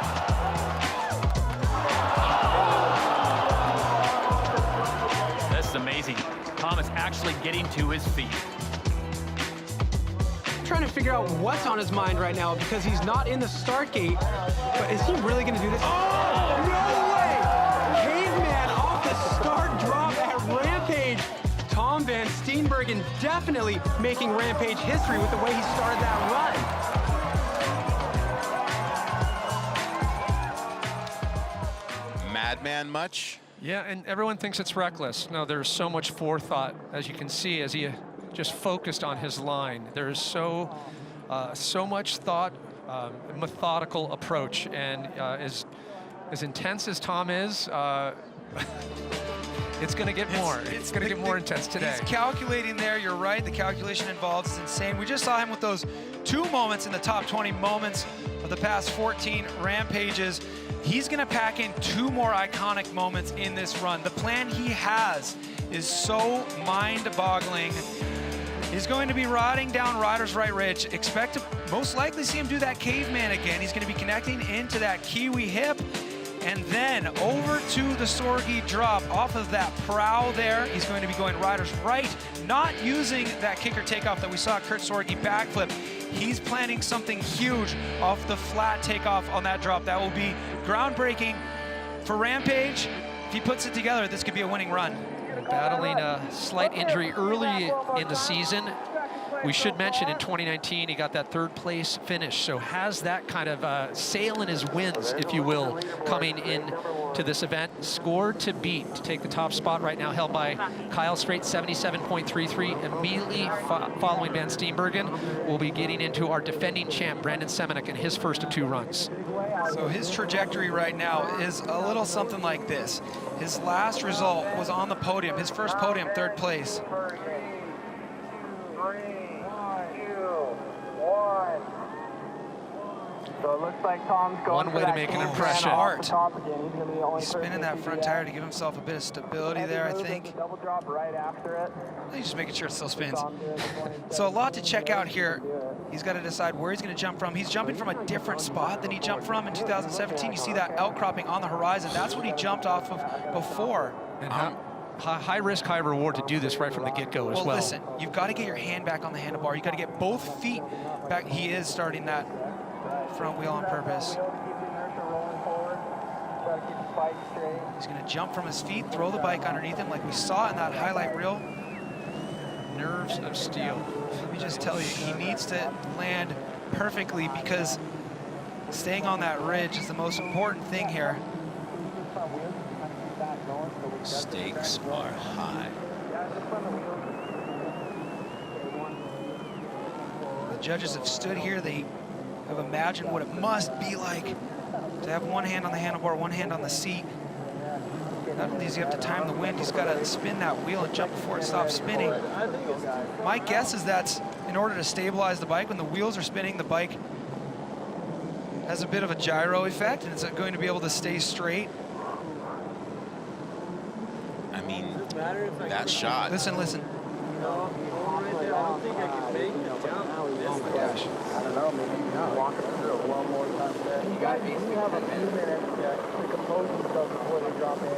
This is amazing. Tom is actually getting to his feet. Trying to figure out what's on his mind right now because he's not in the start gate. But is he really going to do this? Oh, no way! Caveman off the start drop at Rampage. Tom Van Steenbergen definitely making Rampage history with the way he started that run. Madman much? Yeah, and everyone thinks it's reckless. No, there's so much forethought, as you can see, as he just focused on his line. There's so much thought, methodical approach, and as intense as Tom is, it's going to get more. It's going to get more intense today. He's calculating there. You're right. The calculation involved is insane. We just saw him with those 2 moments in the top 20 moments of the past 14 Rampages. He's going to pack in 2 more iconic moments in this run. The plan he has is so mind-boggling. He's going to be riding down Riders Right Ridge. Expect to most likely see him do that caveman again. He's going to be connecting into that Kiwi hip. And then over to the Sorge drop off of that prow there. He's going to be going Riders Right, not using that kicker takeoff that we saw Kurt Sorge backflip. He's planning something huge off the flat takeoff on that drop. That will be groundbreaking for Rampage. If he puts it together, this could be a winning run. Battling a slight injury early in the season. We should mention in 2019, he got that 3rd place finish, so has that kind of sail in his winds, if you will, coming in to this event. Score to beat to take the top spot right now, held by Kyle Strait, 77.33. Immediately following Van Steenbergen, we'll be getting into our defending champ, Brandon Semenuk, in his first of 2 runs. So his trajectory right now is a little something like this. His last result was on the podium, his first podium, 3rd place. 3, 2, 1. So it looks like Tom's going one way to make an impression. Art. He's spinning that front tire to give himself a bit of stability there, I think. Double drop right after it. He's just making sure it still spins. So a lot to check out here. He's got to decide where he's going to jump from. He's jumping from a different spot than he jumped from in 2017. You see that outcropping on the horizon. That's what he jumped off of before. And high risk, high reward to do this right from the get-go as well. Well, listen, you've got to get your hand back on the handlebar. You've got to get both feet back. He is starting that front wheel on purpose. He's going to jump from his feet, throw the bike underneath him like we saw in that highlight reel. Nerves of steel. Let me just tell you, he needs to land perfectly because staying on that ridge is the most important thing here. Stakes are high. The judges have stood here. They have imagined what it must be like to have one hand on the handlebar, one hand on the seat. Not only does he have to time the wind, he's got to spin that wheel and jump before it stops spinning. My guess is that's in order to stabilize the bike. When the wheels are spinning, the bike has a bit of a gyro effect, and it's going to be able to stay straight. I mean, that shot. Listen. don't think I can make it down this much. I don't know, maybe walk it through one more time there. You guys have a few minutes to compose themselves before they drop in.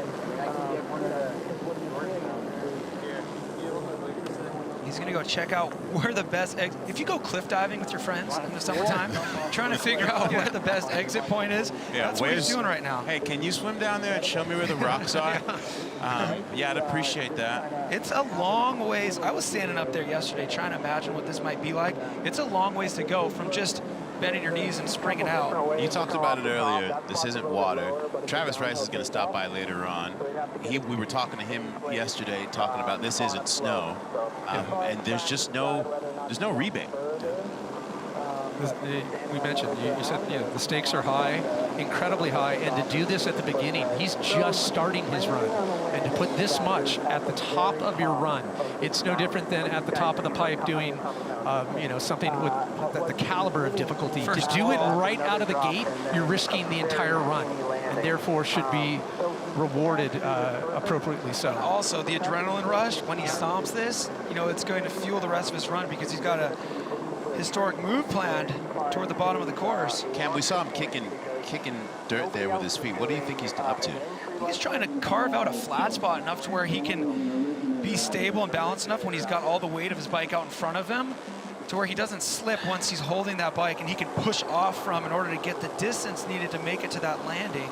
He's gonna go check out where the best if you go cliff diving with your friends in the summertime, trying to figure out where the best exit point is, that's what he's doing right now. Hey, can you swim down there and show me where the rocks are? Yeah, I'd appreciate that. It's a long ways. I was standing up there yesterday trying to imagine what this might be like. It's a long ways to go from just bending your knees and springing out. You talked about it earlier. This isn't water. Travis Rice is going to stop by later on. We were talking to him yesterday, talking about this isn't snow, and there's just no rebate. We mentioned, you said, you know, the stakes are high, incredibly high, and to do this at the beginning, he's just starting his run, and to put this much at the top of your run, it's no different than at the top of the pipe doing, you know, something with the caliber of difficulty. To do it right out of the gate, you're risking the entire run, and therefore should be rewarded appropriately so. Also, the adrenaline rush, when he stomps this, you know, it's going to fuel the rest of his run because he's got a historic move planned toward the bottom of the course. Cam, we saw him kicking dirt there with his feet. What do you think he's up to? He's trying to carve out a flat spot enough to where he can be stable and balanced enough when he's got all the weight of his bike out in front of him to where he doesn't slip once he's holding that bike, and he can push off from in order to get the distance needed to make it to that landing.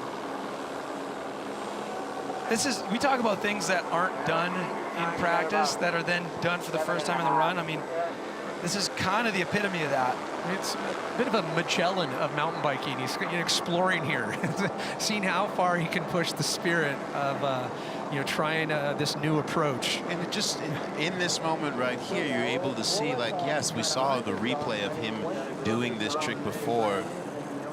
We talk about things that aren't done in practice that are then done for the first time in the run. I mean, this is kind of the epitome of that. It's a bit of a Magellan of mountain biking. He's exploring here, seeing how far he can push the spirit of, you know, trying this new approach. And it just, in this moment right here, you're able to see, like, yes, we saw the replay of him doing this trick before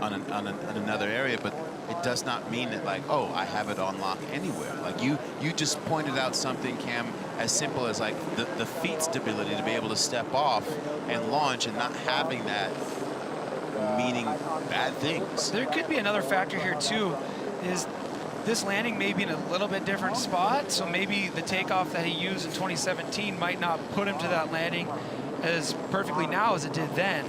on another area, but it does not mean that, like, oh, I have it on lock anywhere. Like, you just pointed out something, Cam, as simple as, like, the feet stability to be able to step off and launch and not having that meaning bad things. There could be another factor here, too, is this landing may be in a little bit different spot, so maybe the takeoff that he used in 2017 might not put him to that landing as perfectly now as it did then.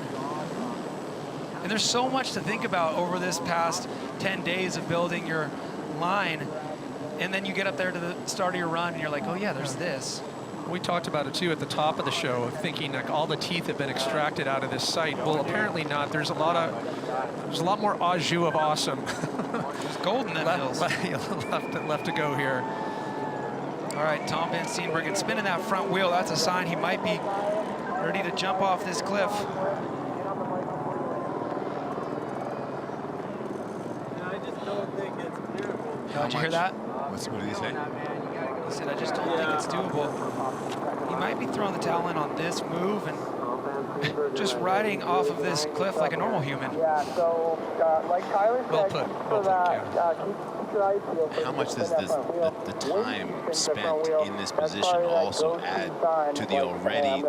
And there's so much to think about over this past 10 days of building your line. And then you get up there to the start of your run and you're like, oh yeah, there's this. We talked about it too at the top of the show, of thinking like all the teeth have been extracted out of this site. Well, apparently not. There's a lot more au jus of awesome. There's gold in them hills. left to go here. All right, Tom Van Steenbergen spinning that front wheel. That's a sign he might be ready to jump off this cliff. Did you hear that? What did he say? He said, I just don't think it's doable. He might be throwing the towel in on this move and just riding off of this cliff like a normal human. Yeah, so like Tyler said, well put, How much does the time spent in this position also add to the already,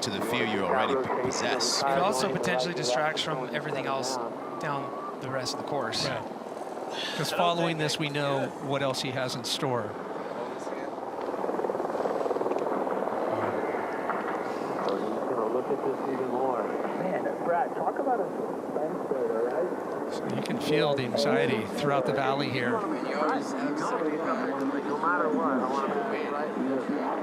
to the fear you already possess? It also potentially distracts from everything else down the rest of the course. Right. Because following this, we know what else he has in store. Look at this even more. Man, Brad, talk about a suspense there, right? So you can feel the anxiety throughout the valley here. No matter what, I want to be right.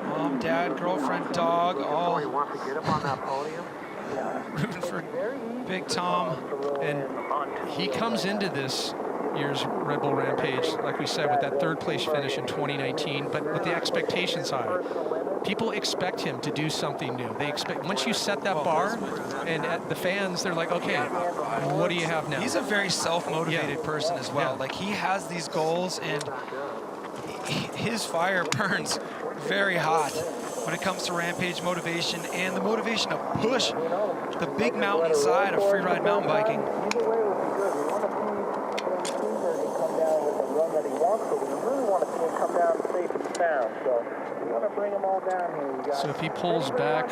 Mom, dad, girlfriend, dog, all want to get up on that podium. rooting for Big Tom. And he comes into this year's Red Bull Rampage, like we said, with that third place finish in 2019, but with the expectations high. People expect him to do something new. They expect, once you set that bar, and at the fans, they're like, okay, what do you have now? He's a very self-motivated person as well. Like, he has these goals, and his fire burns very hot when it comes to Rampage motivation and the motivation to push the big mountain side of freeride mountain biking. So if he pulls back,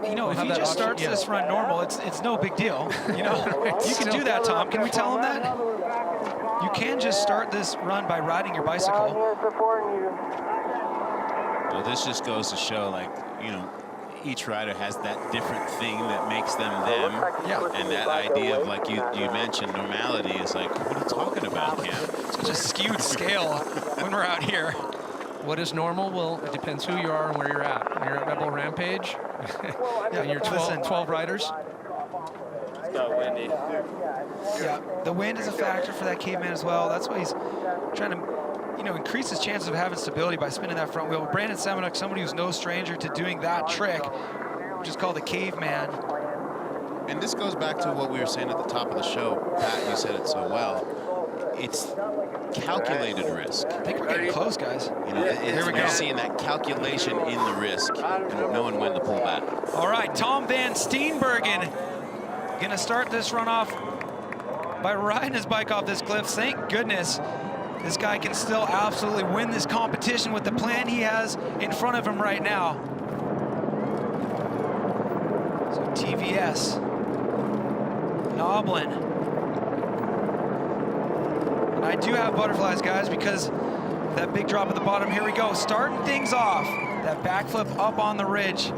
you know, if he just starts this run normal, it's no big deal. You know, you can do that, Tom. Can we tell him that? You can just start this run by riding your bicycle. Well, this just goes to show, like, you know, each rider has that different thing that makes them them. Yeah. And that idea of, like you mentioned, normality is like, what are you talking about, Cam? Such a skewed scale when we're out here. What is normal? Well, it depends who you are and where you're at. When you're at Rebel Rampage, and you're 12 riders. It's not windy. Yeah, the wind is a factor for that caveman as well. That's why he's trying to, you know, increase his chances of having stability by spinning that front wheel. Brandon Semenuk, somebody who's no stranger to doing that trick, which is called the caveman. And this goes back to what we were saying at the top of the show. Pat, you said it so well. It's calculated risk. I think we're getting close, guys. You know, Here we go. You're seeing that calculation in the risk and knowing when to pull back. All right, Tom Van Steenbergen gonna start this run off by riding his bike off this cliff. Thank goodness this guy can still absolutely win this competition with the plan he has in front of him right now. So TVS, Noblin. And I do have butterflies, guys, because that big drop at the bottom. Here we go, starting things off. That backflip up on the ridge.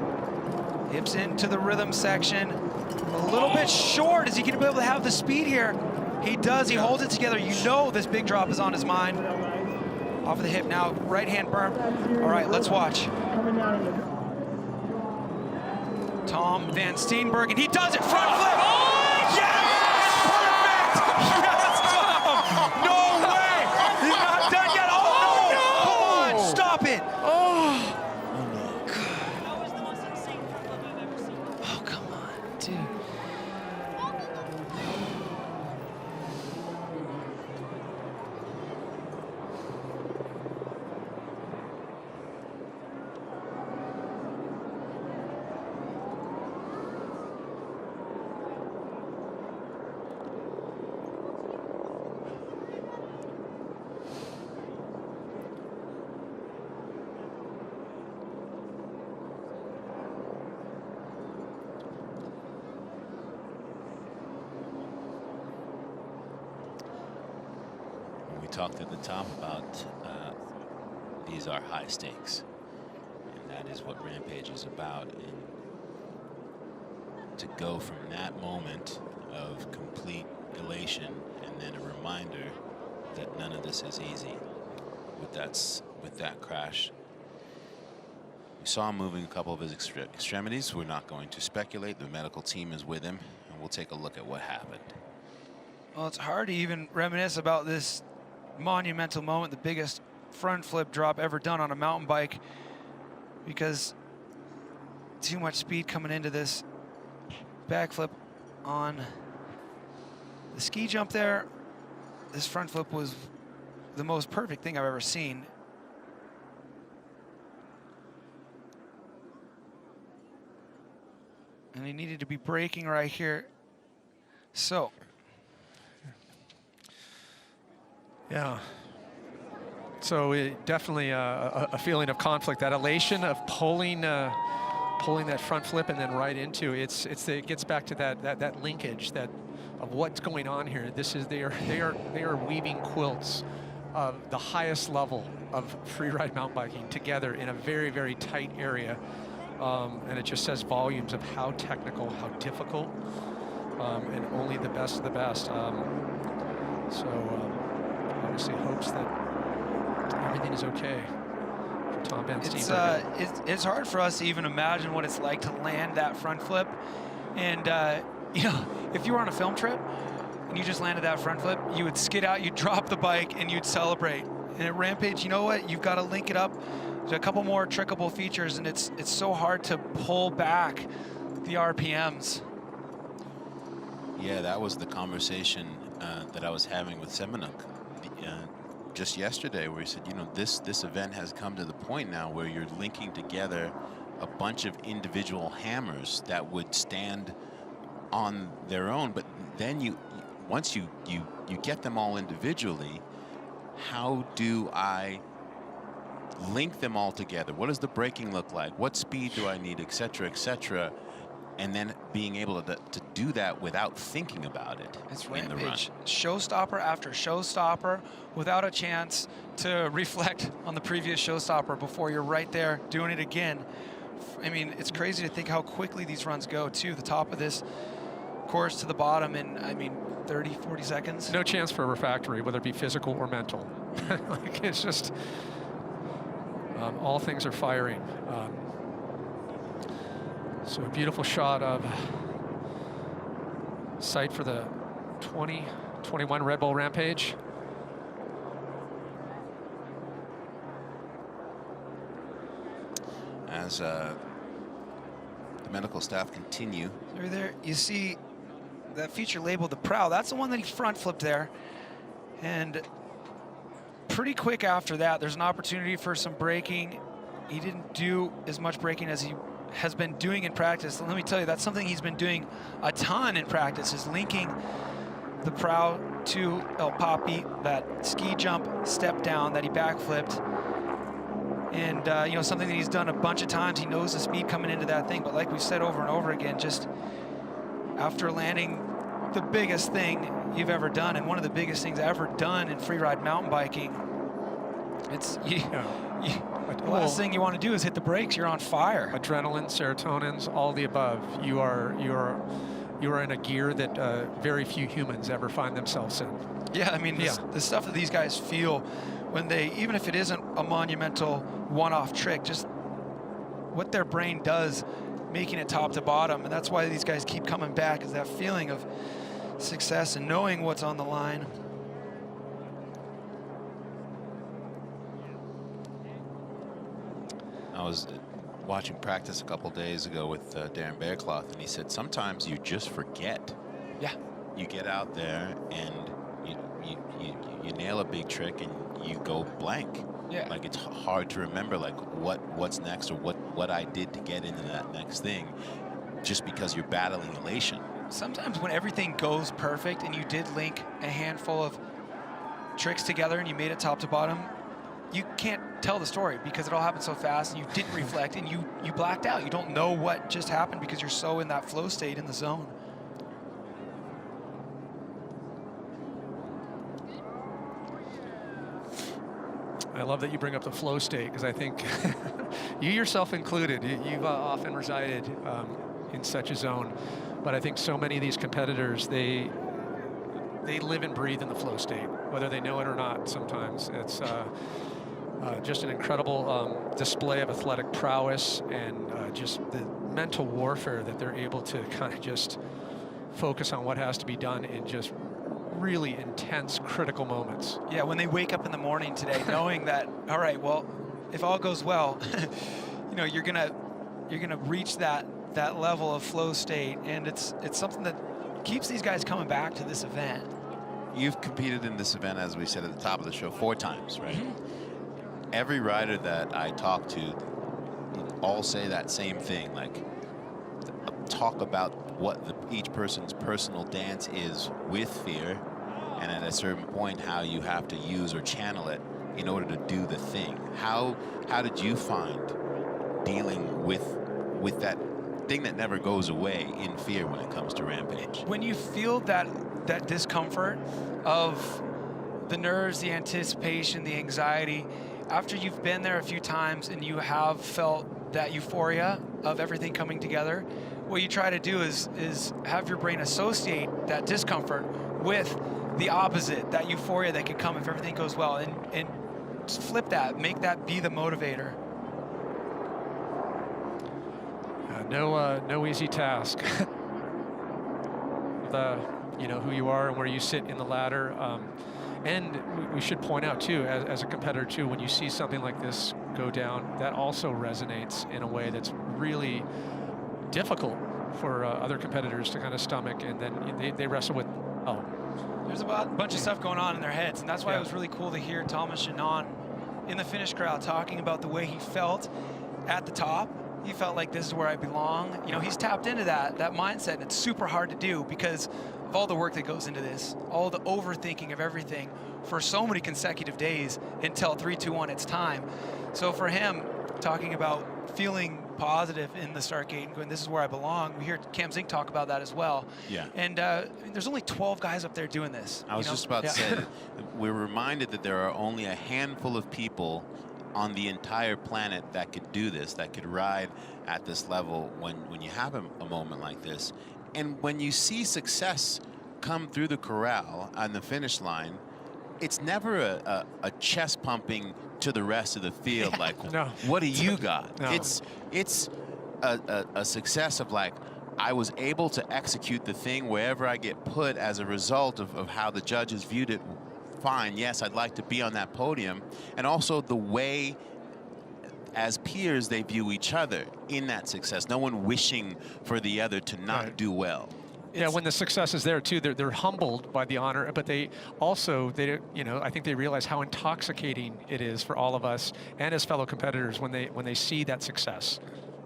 Hips into the rhythm section. A little bit short. Is he gonna be able to have the speed here? He does, he holds it together. You know this big drop is on his mind. Off of the hip now, right hand berm. All right, let's watch. Tom Van Steenbergen, he does it, front flip. Oh, yes! Perfect! Yes, Tom! No way! He's not done yet. Oh, no! Come on, stop it! Oh! Oh, come on, dude. Talked at the top about these are high stakes, and that is what Rampage is about. And to go from that moment of complete elation and then a reminder that none of this is easy with that crash. We saw him moving a couple of his extremities. We're not going to speculate. The medical team is with him, and we'll take a look at what happened. Well, it's hard to even reminisce about this monumental moment, the biggest front flip drop ever done on a mountain bike, because too much speed coming into this backflip on the ski jump there. This front flip was the most perfect thing I've ever seen. And he needed to be braking right here. So yeah. So definitely a feeling of conflict, that elation of pulling that front flip and then right into it gets back to that linkage of what's going on here. This is they are weaving quilts of the highest level of freeride mountain biking together in a very, very tight area, and it just says volumes of how technical, how difficult, and only the best of the best. Obviously hopes that everything is okay for Tom Van Steenbergen. It's hard for us to even imagine what it's like to land that front flip. And you know, if you were on a film trip and you just landed that front flip, you would skid out, you'd drop the bike, and you'd celebrate. And at Rampage, you know what? You've got to link it up to a couple more trickable features, and it's so hard to pull back the RPMs. Yeah, that was the conversation that I was having with Semenuk just yesterday, where he said, you know, this event has come to the point now where you're linking together a bunch of individual hammers that would stand on their own, but then once you get them all individually, how do I link them all together? What does the braking look like? What speed do I need, et cetera, and then being able to do that without thinking about it It's in the run. Rampage. Showstopper after showstopper without a chance to reflect on the previous showstopper before you're right there doing it again. I mean, it's crazy to think how quickly these runs go, too. The top of this course to the bottom in, I mean, 30, 40 seconds. No chance for a refractory, whether it be physical or mental. Like, it's just, all things are firing. So a beautiful shot of sight for the 2021 Red Bull Rampage. As the medical staff continue. Right there, you see that feature labeled the prow. That's the one that he front flipped there. And pretty quick after that, there's an opportunity for some braking. He didn't do as much braking as he has been doing in practice. And let me tell you, that's something he's been doing a ton in practice, is linking the prow to El Papi, that ski jump step down that he backflipped. And, you know, something that he's done a bunch of times. He knows the speed coming into that thing. But like we've said over and over again, just after landing the biggest thing you've ever done, and one of the biggest things ever done in freeride mountain biking, it's the last thing you want to do is hit the brakes. You're on fire. Adrenaline, serotonins, all the above. You are in a gear that very few humans ever find themselves in. Yeah, I mean, the stuff that these guys feel when they, even if it isn't a monumental one-off trick, just what their brain does, making it top to bottom. And that's why these guys keep coming back, is that feeling of success and knowing what's on the line. I was watching practice a couple days ago with Darren Bearcloth, and he said sometimes you just forget. Yeah. You get out there and you nail a big trick and you go blank. Yeah. Like, it's hard to remember like what's next, or what I did to get into that next thing, just because you're battling elation. Sometimes when everything goes perfect and you did link a handful of tricks together and you made it top to bottom, you can't tell the story because it all happened so fast and you didn't reflect and you blacked out. You don't know what just happened because you're so in that flow state in the zone. I love that you bring up the flow state, because I think you yourself included, you've often resided in such a zone. But I think so many of these competitors, they live and breathe in the flow state, whether they know it or not sometimes. It's just an incredible display of athletic prowess and just the mental warfare that they're able to kind of just focus on what has to be done in just really intense, critical moments. Yeah, when they wake up in the morning today, knowing that, all right, well, if all goes well, you know, you're gonna reach that level of flow state, and it's something that keeps these guys coming back to this event. You've competed in this event, as we said at the top of the show, 4 times, right? Mm-hmm. Every rider that I talk to all say that same thing, like talk about what each person's personal dance is with fear, and at a certain point how you have to use or channel it in order to do the thing. How did you find dealing with that thing that never goes away in fear when it comes to Rampage? When you feel that discomfort of the nerves, the anticipation, the anxiety, after you've been there a few times and you have felt that euphoria of everything coming together, what you try to do is have your brain associate that discomfort with the opposite, that euphoria that can come if everything goes well, and flip that, make that be the motivator. No easy task. You know who you are and where you sit in the ladder. And we should point out too, as a competitor too, when you see something like this go down, that also resonates in a way that's really difficult for other competitors to kind of stomach, and then they wrestle with, There's a bunch of stuff going on in their heads, and that's why it was really cool to hear Thomas Genon in the finish crowd talking about the way he felt at the top. He felt like this is where I belong. You know, he's tapped into that mindset, and it's super hard to do because of all the work that goes into this, all the overthinking of everything for so many consecutive days until 3, 2, 1, it's time. So for him, talking about feeling positive in the start gate and going, this is where I belong. We hear Cam Zink talk about that as well. Yeah. And there's only 12 guys up there doing this. I was just about to say, we're reminded that there are only a handful of people on the entire planet that could do this, that could ride at this level when you have a moment like this. And when you see success come through the corral on the finish line, it's never a chest pumping to the rest of the field, like, what do you got? No. It's a success of like, I was able to execute the thing wherever I get put as a result of how the judges viewed it. Fine, yes, I'd like to be on that podium. And also the way, as peers, they view each other in that success. No one wishing for the other to not do well. Yeah, when the success is there too, they're humbled by the honor, but they also, you know, I think they realize how intoxicating it is for all of us and as fellow competitors when they see that success,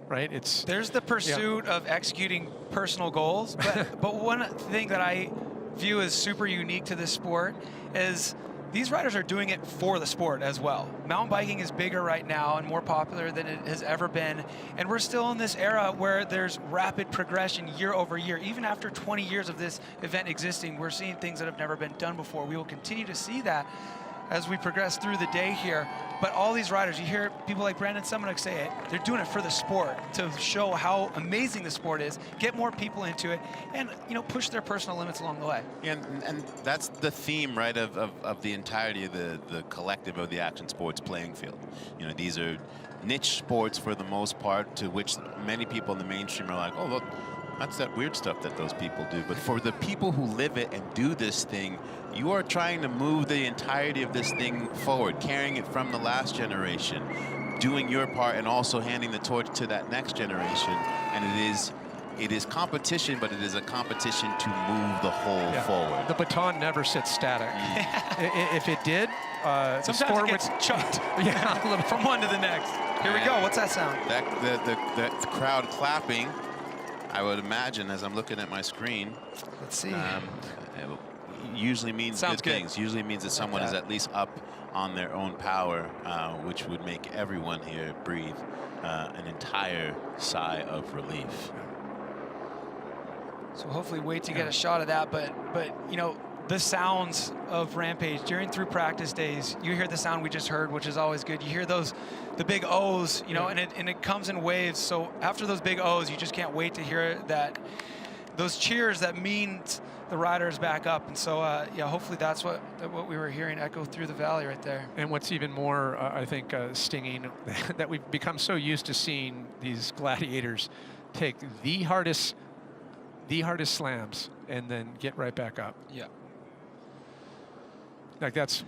right? There's the pursuit of executing personal goals, but one thing that I view as super unique to this sport is these riders are doing it for the sport as well. Mountain biking is bigger right now and more popular than it has ever been. And we're still in this era where there's rapid progression year over year. Even after 20 years of this event existing, we're seeing things that have never been done before. We will continue to see that as we progress through the day here. But all these riders, you hear people like Brandon Semenuk say it, they're doing it for the sport, to show how amazing the sport is, get more people into it, and push their personal limits along the way. And that's the theme, right, of the entirety of the collective of the action sports playing field. You know, these are niche sports for the most part, to which many people in the mainstream are like, oh, look, that's that weird stuff that those people do. But for the people who live it and do this thing, you are trying to move the entirety of this thing forward, carrying it from the last generation, doing your part, and also handing the torch to that next generation. And it is competition, but it is a competition to move the whole forward. The baton never sits static. If it did, the sometimes sport it gets would chucked from one to the next. Here we go. What's that sound? The crowd clapping, I would imagine, as I'm looking at my screen. Let's see. Usually means good things. Usually means that someone is at least up on their own power, which would make everyone here breathe an entire sigh of relief. So hopefully wait to get a shot of that, but the sounds of Rampage through practice days, you hear the sound we just heard, which is always good. You hear the big O's, and it comes in waves. So after those big O's, you just can't wait to hear those cheers that mean the riders back up. And so hopefully that's what we were hearing echo through the valley right there. And what's even more, I think, stinging, that we've become so used to seeing these gladiators take the hardest slams and then get right back up. Yeah. Like it's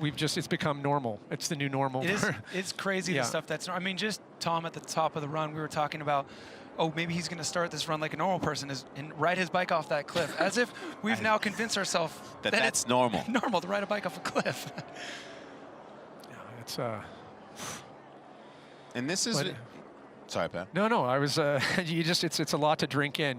become normal. It's the new normal. It's crazy the stuff that's, I mean, just Tom at the top of the run, we were talking about, oh, maybe he's going to start this run like a normal person and ride his bike off that cliff, as if we've now convinced ourselves that that's normal. Normal to ride a bike off a cliff. It's and this is. Sorry, Pat. No, I was. It's a lot to drink in.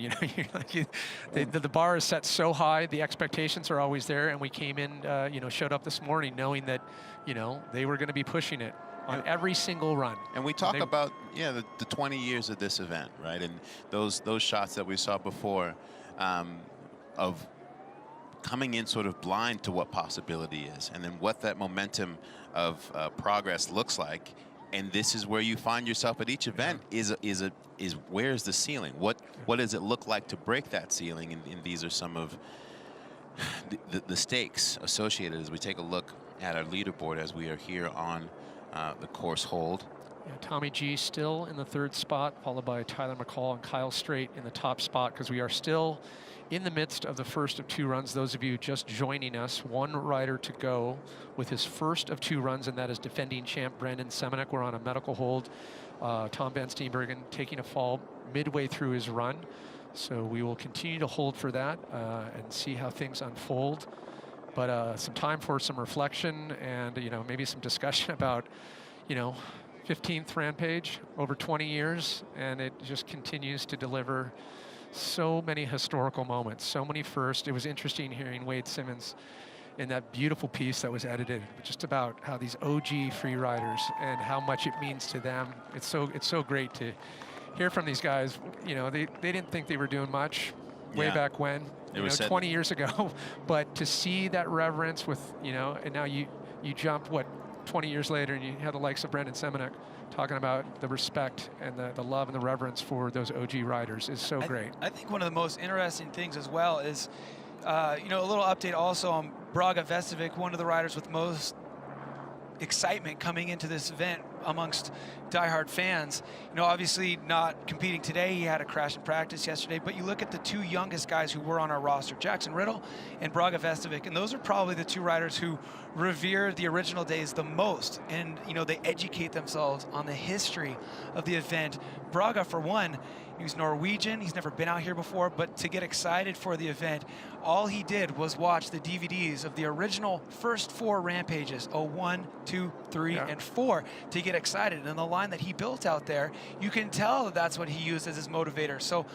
The bar is set so high. The expectations are always there, and we came in. Showed up this morning knowing that, they were going to be pushing it on every single run. And we talk about the 20 years of this event, right? And those shots that we saw before, of coming in sort of blind to what possibility is, and then what that momentum of progress looks like. And this is where you find yourself at each event, is where's the ceiling? What does it look like to break that ceiling? And these are some of the stakes associated as we take a look at our leaderboard as we are here on the course hold. Yeah, Tommy G still in the 3rd spot, followed by Tyler McCaul and Kyle Strait in the top spot, because we are still in the midst of the first of 2 runs. Those of you just joining us, 1 rider to go with his first of 2 runs, and that is defending champ Brandon Semenuk. We're on a medical hold. Tom Van Steenbergen taking a fall midway through his run. So we will continue to hold for that and see how things unfold. But some time for some reflection and, maybe some discussion about, 15th Rampage over 20 years, and it just continues to deliver so many historical moments, so many firsts. It was interesting hearing Wade Simmons in that beautiful piece that was edited, just about how these OG free riders and how much it means to them. It's so great to hear from these guys. You know, they didn't think they were doing much way back when, you know, 20 years ago, but to see that reverence with, you know, and now you jump, what, 20 years later, and you have the likes of Brandon Semenuk talking about the respect and the love and the reverence for those OG riders is so great. I think one of the most interesting things as well is, you know, a little update also on Braga Vestovic, one of the riders with most excitement coming into this event amongst diehard fans. You know, obviously not competing today. He had a crash in practice yesterday, but you look at the two youngest guys who were on our roster, Jaxson Riddle and Braga Vestovic, and those are probably the two riders who revere the original days the most, and, you know, they educate themselves on the history of the event. Braga, for one, he's Norwegian, he's never been out here before, but to get excited for the event, all he did was watch the DVDs of the original first 4 Rampages, 1, 2, 3, and 4, to get excited. And the line that he built out there, you can tell that that's what he used as his motivator. So,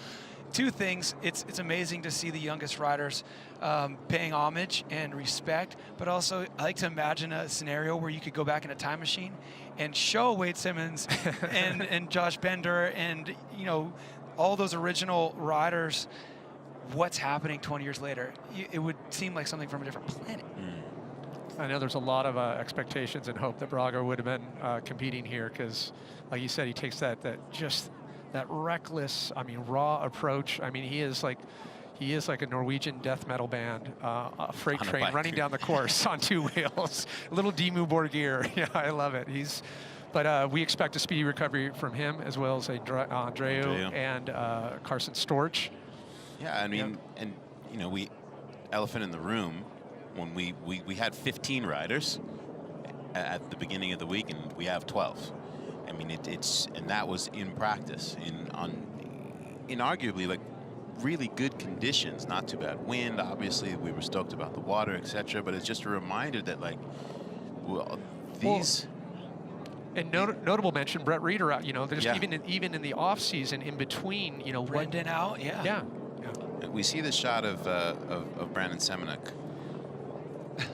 two things, it's amazing to see the youngest riders paying homage and respect, but also I like to imagine a scenario where you could go back in a time machine and show Wade Simmons and Josh Bender and, you know, all those original riders what's happening 20 years later. It would seem like something from a different planet. I know there's a lot of expectations and hope that Braga would have been competing here, because, like you said, he takes that reckless, I mean, raw approach. I mean, he is like a Norwegian death metal band, a freight train running down the course on 2 wheels. A little Dimmu Borgir. Yeah, I love it. But we expect a speedy recovery from him, as well as Andreu and Carson Storch. Yeah, I mean, and, you know, elephant in the room, when we had 15 riders at the beginning of the week, and we have 12. I mean, and that was in practice, in arguably like really good conditions, not too bad wind. Obviously, we were stoked about the water, etc. But it's just a reminder that, like, well, these. And notable mention, Brett Reeder out. You know, there's even in the off season, in between, you know, Brendan out. Yeah. We see the shot of Brandon Semenuk.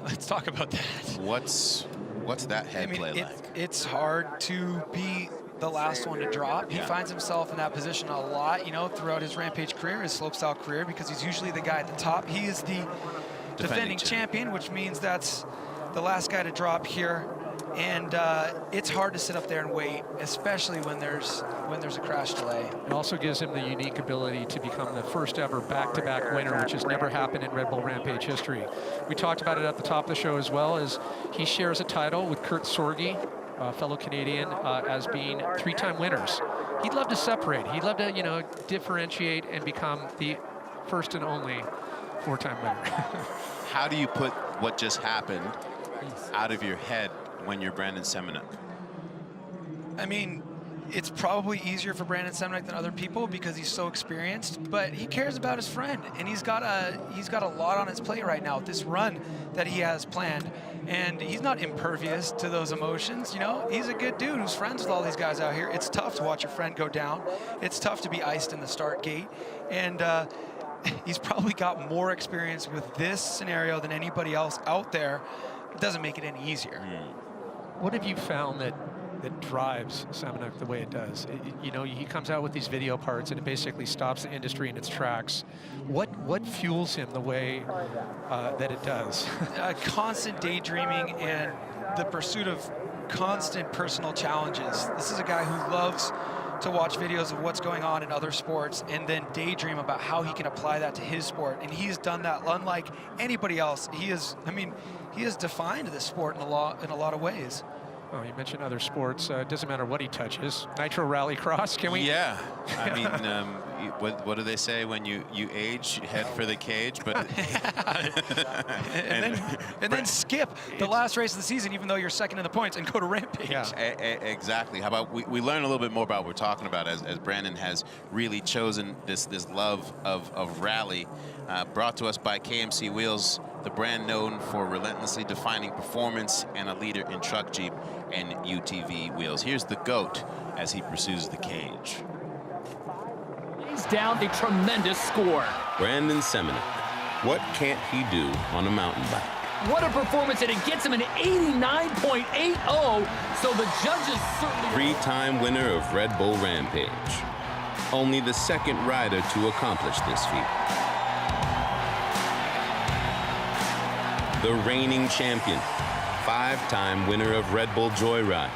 Let's talk about that. What's that head play like? It's hard to be the last one to drop. He finds himself in that position a lot, you know, throughout his Rampage career, his slopestyle career, because he's usually the guy at the top. He is the defending champion, which means that's the last guy to drop here. And it's hard to sit up there and wait, especially when there's a crash delay. It also gives him the unique ability to become the first ever back-to-back winner, which has never happened in Red Bull Rampage history. We talked about it at the top of the show as well, as he shares a title with Kurt Sorge, a fellow Canadian, as being 3-time winners. He'd love to separate. He'd love to, you know, differentiate and become the first and only 4-time winner. How do you put what just happened out of your head when you're Brandon Semenuk? I mean, it's probably easier for Brandon Semenuk than other people because he's so experienced, but he cares about his friend, and he's got a lot on his plate right now with this run that he has planned, and he's not impervious to those emotions. You know, he's a good dude who's friends with all these guys out here. It's tough to watch your friend go down. It's tough to be iced in the start gate, and he's probably got more experience with this scenario than anybody else out there. It doesn't make it any easier. What have you found that drives Semenuk the way it does? You know, he comes out with these video parts, and it basically stops the industry in its tracks. What fuels him the way that it does? Constant daydreaming and the pursuit of constant personal challenges. This is a guy who loves to watch videos of what's going on in other sports and then daydream about how he can apply that to his sport. And he's done that unlike anybody else. He has defined this sport in a lot of ways. Oh, you mentioned other sports. It doesn't matter what he touches. Nitro Rallycross, can we? Yeah. I mean, what do they say when you age? Head for the cage, but and then skip the last race of the season, even though you're second in the points, and go to Rampage. Yeah. Exactly. How about we learn a little bit more about what we're talking about as Brandon has really chosen this love of rally, brought to us by KMC Wheels, the brand known for relentlessly defining performance and a leader in truck, Jeep, and UTV wheels. Here's the GOAT as he pursues the cage. He's down a tremendous score. Brandon Semenuk. What can't he do on a mountain bike? What a performance, and it gets him an 89.80, so the judges certainly... Three-time winner of Red Bull Rampage. Only the second rider to accomplish this feat. The reigning champion, 5-time winner of Red Bull Joyride.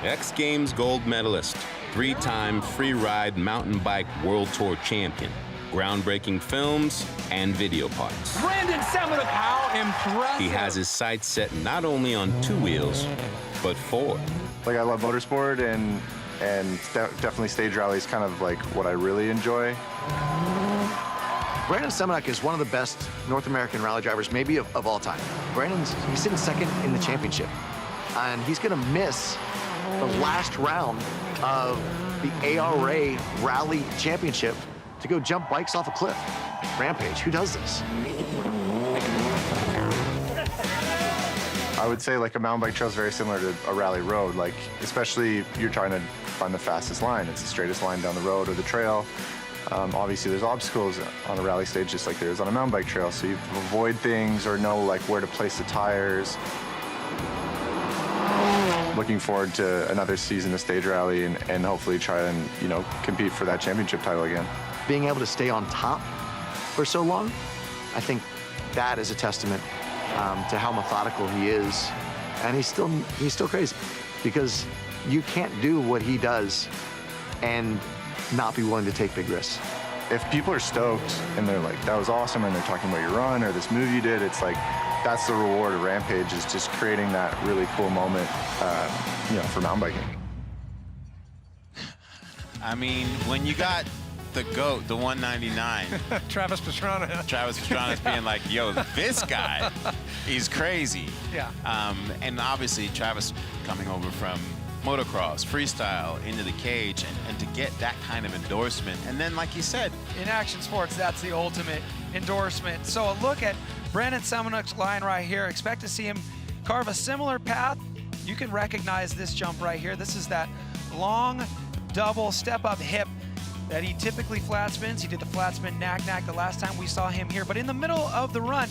X Games gold medalist, 3-time freeride mountain bike world tour champion. Groundbreaking films and video parts. Brandon Semenuk, how impressive! He has his sights set not only on 2 wheels, but 4. Like, I love motorsport, and definitely stage rally is kind of like what I really enjoy. Brandon Semenuk is one of the best North American rally drivers, maybe of all time. He's sitting second in the championship, and he's gonna miss the last round of the ARA Rally Championship to go jump bikes off a cliff. Rampage, who does this? I would say like a mountain bike trail is very similar to a rally road, like especially if you're trying to find the fastest line. It's the straightest line down the road or the trail. Obviously there's obstacles on a rally stage just like there is on a mountain bike trail, so you avoid things or know like where to place the tires. Looking forward to another season of stage rally and hopefully try and, you know, compete for that championship title again. Being able to stay on top for so long, I think that is a testament to how methodical he is. And he's still crazy, because you can't do what he does and not be willing to take big risks. If people are stoked and they're like, that was awesome, and they're talking about your run or this move you did, it's like, that's the reward of Rampage, is just creating that really cool moment, you know, for mountain biking. I mean, when you got the GOAT, the 199. Travis Pastrana is being like, yo, this guy, he's crazy. Yeah. And obviously, Travis coming over from motocross, freestyle, into the cage, and to get that kind of endorsement. And then, like you said, in action sports, that's the ultimate endorsement. So a look at Brandon Semenuk's line right here. Expect to see him carve a similar path. You can recognize this jump right here. This is that long double step-up hip that he typically flat spins. He did the flat spin knack-knack the last time we saw him here. But in the middle of the run,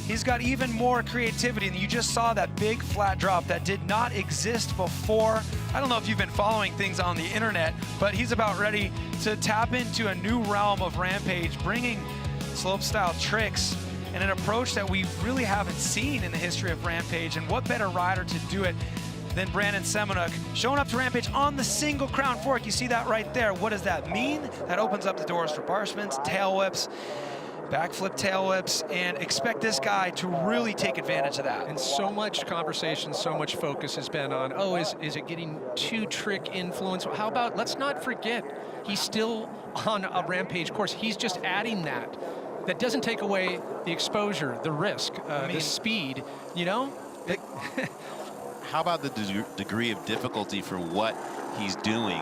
he's got even more creativity. And you just saw that big flat drop that did not exist before. I don't know if you've been following things on the internet, but he's about ready to tap into a new realm of Rampage, bringing slopestyle tricks and an approach that we really haven't seen in the history of Rampage. And what better rider to do it than Brandon Semenuk, showing up to Rampage on the single crown fork. You see that right there. What does that mean? That opens up the doors for bar spins, tail whips, backflip tail whips, and expect this guy to really take advantage of that. And so much conversation, so much focus has been on, oh, is it getting too trick influence? How about, let's not forget, he's still on a Rampage course. He's just adding that. That doesn't take away the exposure, the risk, the speed, you know? How about the degree of difficulty for what he's doing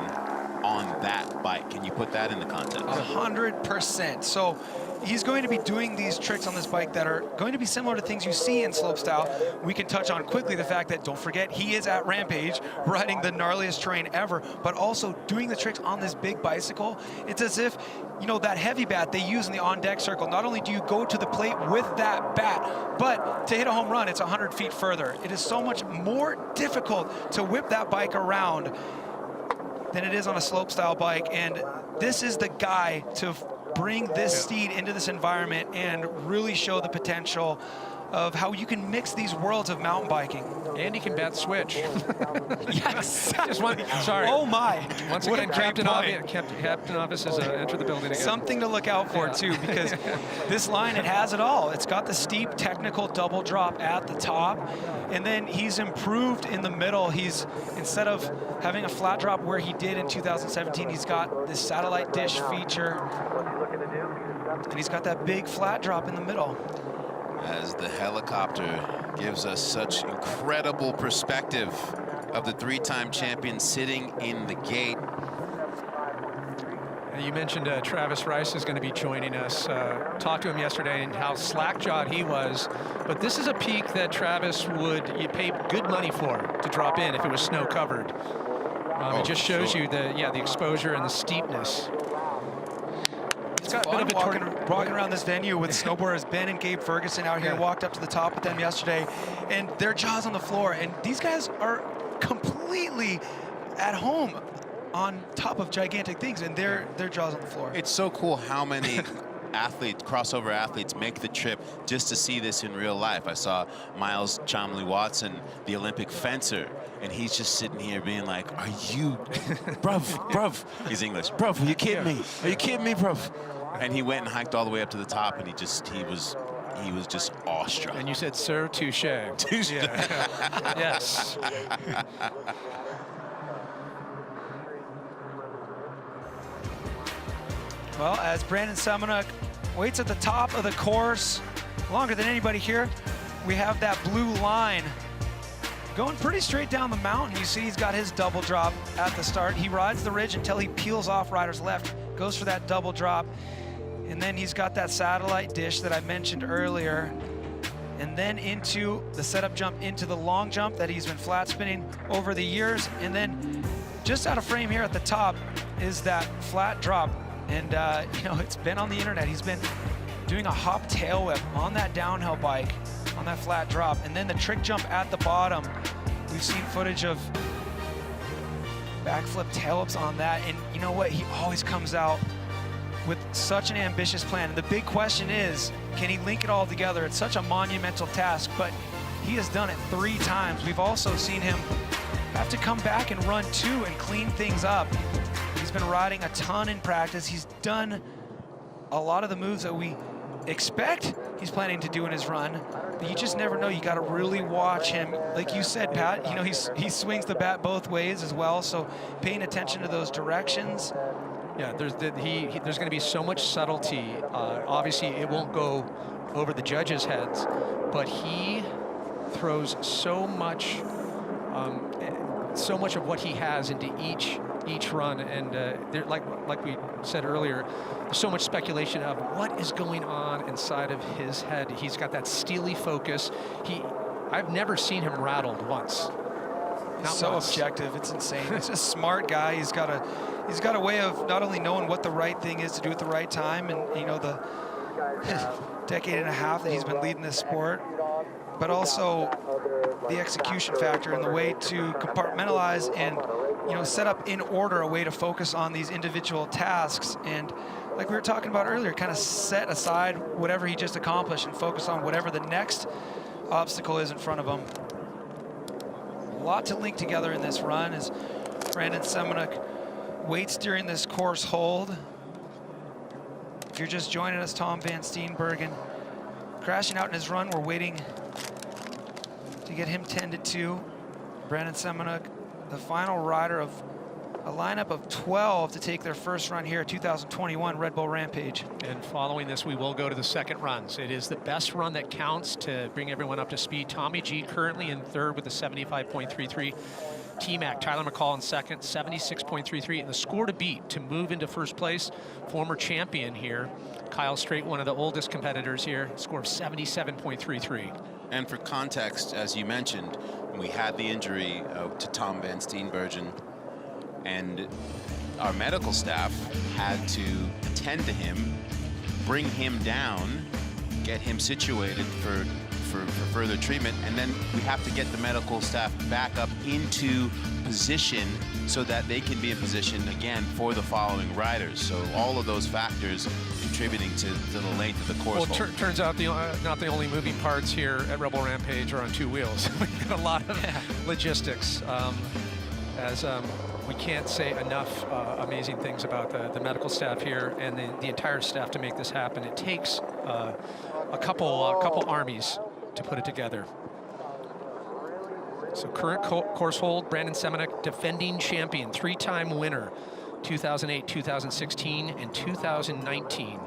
on that bike? Can you put that into context? 100%. So he's going to be doing these tricks on this bike that are going to be similar to things you see in slopestyle. We can touch on quickly the fact that, don't forget, he is at Rampage riding the gnarliest terrain ever, but also doing the tricks on this big bicycle. It's as if, you know, that heavy bat they use in the on-deck circle, not only do you go to the plate with that bat, but to hit a home run, it's 100 feet further. It is so much more difficult to whip that bike around than it is on a slopestyle bike, and this is the guy to bring this steed into this environment and really show the potential of how you can mix these worlds of mountain biking. And he can bat switch. Yes. Sorry. Oh my. Once What again, a great Captain Office has entered the building again. Something to look out for too, because this line, it has it all. It's got the steep technical double drop at the top, and then he's improved in the middle. He's, instead of having a flat drop where he did in 2017, he's got this satellite dish feature, and he's got that big flat drop in the middle. As the helicopter gives us such incredible perspective of the three-time champion sitting in the gate. You mentioned Travis Rice is going to be joining us. Talked to him yesterday and how slack-jawed he was. But this is a peak that Travis would pay good money for to drop in if it was snow-covered. It just shows you the exposure and the steepness. It's got a bit of a walking around this venue with snowboarders Ben and Gabe Ferguson out here, walked up to the top with them yesterday, and their jaws on the floor. And these guys are completely at home on top of gigantic things, and their jaws on the floor. It's so cool how many crossover athletes make the trip just to see this in real life. I saw Miles Chomley-Watson, the Olympic fencer, and he's just sitting here being like, are you, bruv, he's English, bruv, are you kidding me? Are you kidding me, bruv? And he went and hiked all the way up to the top, and he was just awestruck. And you said, sir, touche. Touche. Yeah. Yes. Well, as Brandon Semenuk waits at the top of the course, longer than anybody here, we have that blue line going pretty straight down the mountain. You see he's got his double drop at the start. He rides the ridge until he peels off rider's left, goes for that double drop, and then he's got that satellite dish that I mentioned earlier, and then into the setup jump into the long jump that he's been flat spinning over the years, and then just out of frame here at the top is that flat drop. And, you know, it's been on the internet. He's been doing a hop tail whip on that downhill bike, on that flat drop. And then the trick jump at the bottom. We've seen footage of backflip tail whips on that. And you know what? He always comes out with such an ambitious plan. And the big question is, can he link it all together? It's such a monumental task, but he has done it 3 times. We've also seen him have to come back and run 2 and clean things up. He's been riding a ton in practice. He's done a lot of the moves that we expect he's planning to do in his run, but you just never know. You got to really watch him. Like you said, Pat, you know, he swings the bat both ways as well, so paying attention to those directions. Yeah, there's going to be so much subtlety. Obviously, it won't go over the judges' heads, but he throws so much of what he has into each run, and like we said earlier, there's so much speculation of what is going on inside of his head. He's got that steely focus. I've never seen him rattled once. He's so objective, it's insane. He's a smart guy. He's got a way of not only knowing what the right thing is to do at the right time, and you know, the decade and a half that he's been leading this sport, but also the execution factor and the way to compartmentalize and, you know, set up in order a way to focus on these individual tasks. And like we were talking about earlier, kind of set aside whatever he just accomplished and focus on whatever the next obstacle is in front of him. A lot to link together in this run as Brandon Semenuk waits during this course hold. If you're just joining us, Tom van Steenbergen crashing out in his run. We're waiting to get him tended to. Brandon Semenuk, the final rider of a lineup of 12 to take their first run here at 2021 Red Bull Rampage. And following this, we will go to the second runs. It is the best run that counts to bring everyone up to speed. Tommy G currently in third with a 75.33. T-Mac, Tyler McCaul in second, 76.33. And the score to beat to move into first place, former champion here, Kyle Strait, one of the oldest competitors here, score of 77.33. And for context, as you mentioned, we had the injury to Tom van Steenbergen, and our medical staff had to attend to him, bring him down, get him situated for further treatment, and then we have to get the medical staff back up into position so that they can be in position again for the following riders. So all of those factors contributing to the length of the course. Well, turns out not the only moving parts here at Red Bull Rampage are on 2 wheels. We've got a lot of logistics. We can't say enough amazing things about the medical staff here and the entire staff to make this happen. It takes a couple armies to put it together. So current course hold, Brandon Semenuk, defending champion, 3-time winner, 2008, 2016, and 2019.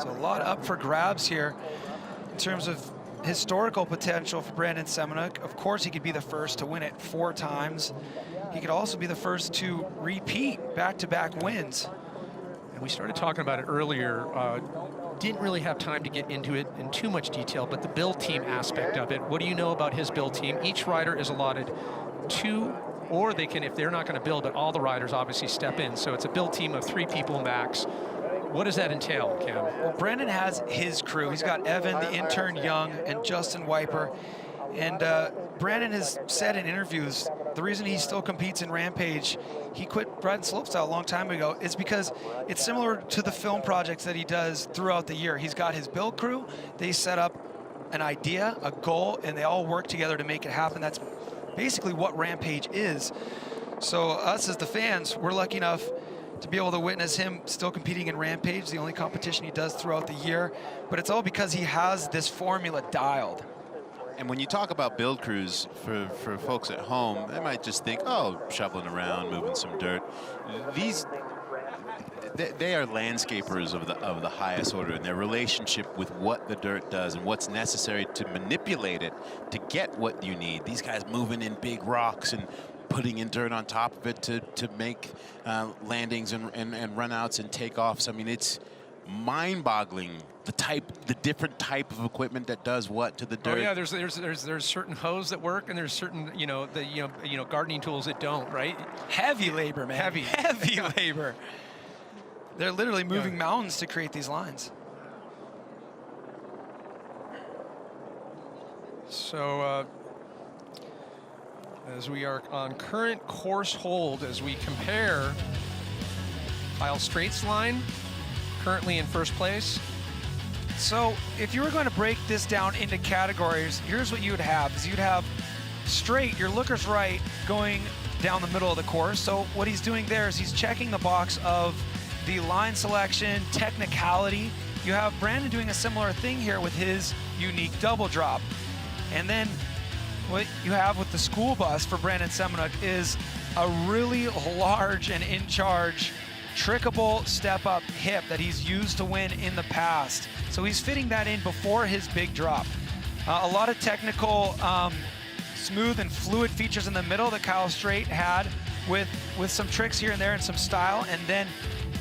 So a lot up for grabs here in terms of historical potential for Brandon Semenuk. Of course, he could be the first to win it 4 times. He could also be the first to repeat back-to-back wins. And we started talking about it earlier. Didn't really have time to get into it in too much detail, but the build team aspect of it. What do you know about his build team? Each rider is allotted 2, or they can, if they're not going to build it, all the riders obviously step in. So it's a build team of 3 people max. What does that entail, Cam? Well, Brandon has his crew. He's got Evan, the intern Young, and Justin Wiper. And Brandon has said in interviews, the reason he still competes in Rampage, he quit riding slopestyle a long time ago, is because it's similar to the film projects that he does throughout the year. He's got his build crew, they set up an idea, a goal, and they all work together to make it happen. That's basically what Rampage is. So us as the fans, we're lucky enough to be able to witness him still competing in Rampage, the only competition he does throughout the year. But it's all because he has this formula dialed. And when you talk about build crews, for folks at home, they might just think, oh, shoveling around, moving some dirt. They are landscapers of the highest order, and their relationship with what the dirt does and what's necessary to manipulate it to get what you need. These guys moving in big rocks and putting in dirt on top of it to make landings and runouts and takeoffs. I mean, it's mind-boggling the different type of equipment that does what to the dirt. Oh yeah, there's certain hose that work, and there's certain gardening tools that don't, right? Heavy labor, man. Heavy labor. They're literally moving mountains to create these lines. So as we are on current course hold, as we compare Kyle Strait's line, currently in first place. So if you were going to break this down into categories, here's what you would have. Is you'd have Strait, your looker's right, going down the middle of the course. So what he's doing there is he's checking the box of the line selection, technicality. You have Brandon doing a similar thing here with his unique double drop. And then what you have with the school bus for Brandon Semenuk is a really large and in charge trickable step-up hip that he's used to win in the past. So he's fitting that in before his big drop. A lot of technical, smooth and fluid features in the middle that Kyle Strait had with some tricks here and there and some style, and then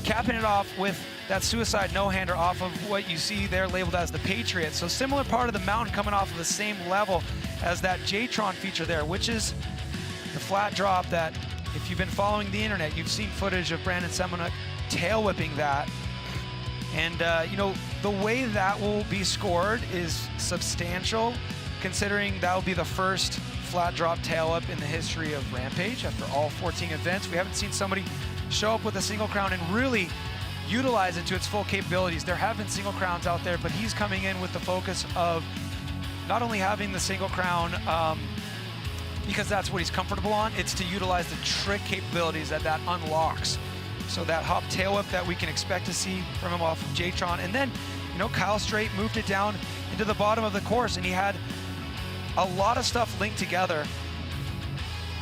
capping it off with that suicide no-hander off of what you see there labeled as the Patriot. So similar part of the mountain coming off of the same level as that J-Tron feature there, which is the flat drop that, if you've been following the internet, you've seen footage of Brandon Semenuk tail whipping that. And the way that will be scored is substantial, considering that will be the first flat drop tail up in the history of Rampage after all 14 events. We haven't seen somebody show up with a single crown and really utilize it to its full capabilities. There have been single crowns out there, but he's coming in with the focus of not only having the single crown because that's what he's comfortable on, it's to utilize the trick capabilities that unlocks. So that hop tail whip that we can expect to see from him off of J-Tron. And then, Kyle Strait moved it down into the bottom of the course, and he had a lot of stuff linked together.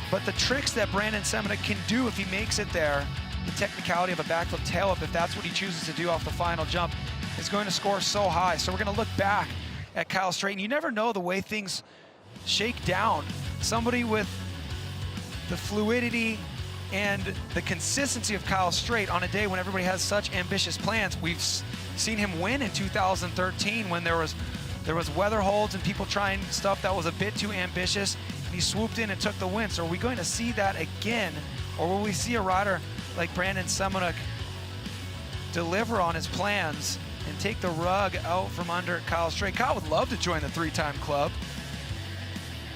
But the tricks that Brandon Semenuk can do if he makes it there, the technicality of a backflip tail whip, if that's what he chooses to do off the final jump, is going to score so high. So we're going to look back at Kyle Strait, and you never know the way things shake down. Somebody with the fluidity and the consistency of Kyle Strait on a day when everybody has such ambitious plans. We've seen him win in 2013 when there was weather holds and people trying stuff that was a bit too ambitious, and he swooped in and took the win. So are we going to see that again, or will we see a rider like Brandon Semenuk deliver on his plans and take the rug out from under Kyle Strait? Kyle would love to join the three-time club.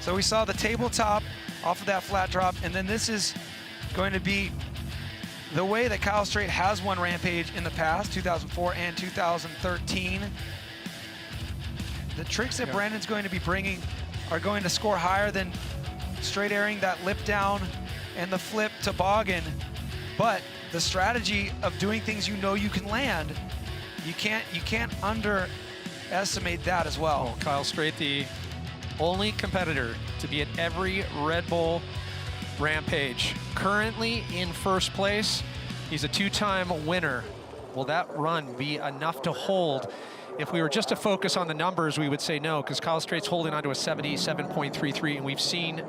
So we saw the tabletop off of that flat drop, and then this is going to be the way that Kyle Strait has won Rampage in the past, 2004 and 2013. The tricks that Brandon's going to be bringing are going to score higher than straight airing that lip down and the flip toboggan. But the strategy of doing things you can land, you can't underestimate that as well. Kyle Strait, the only competitor to be at every Red Bull Rampage. Currently in first place, he's a two-time winner. Will that run be enough to hold? If we were just to focus on the numbers, we would say no, because Kyle Strait's holding onto a 77.33, and we've seen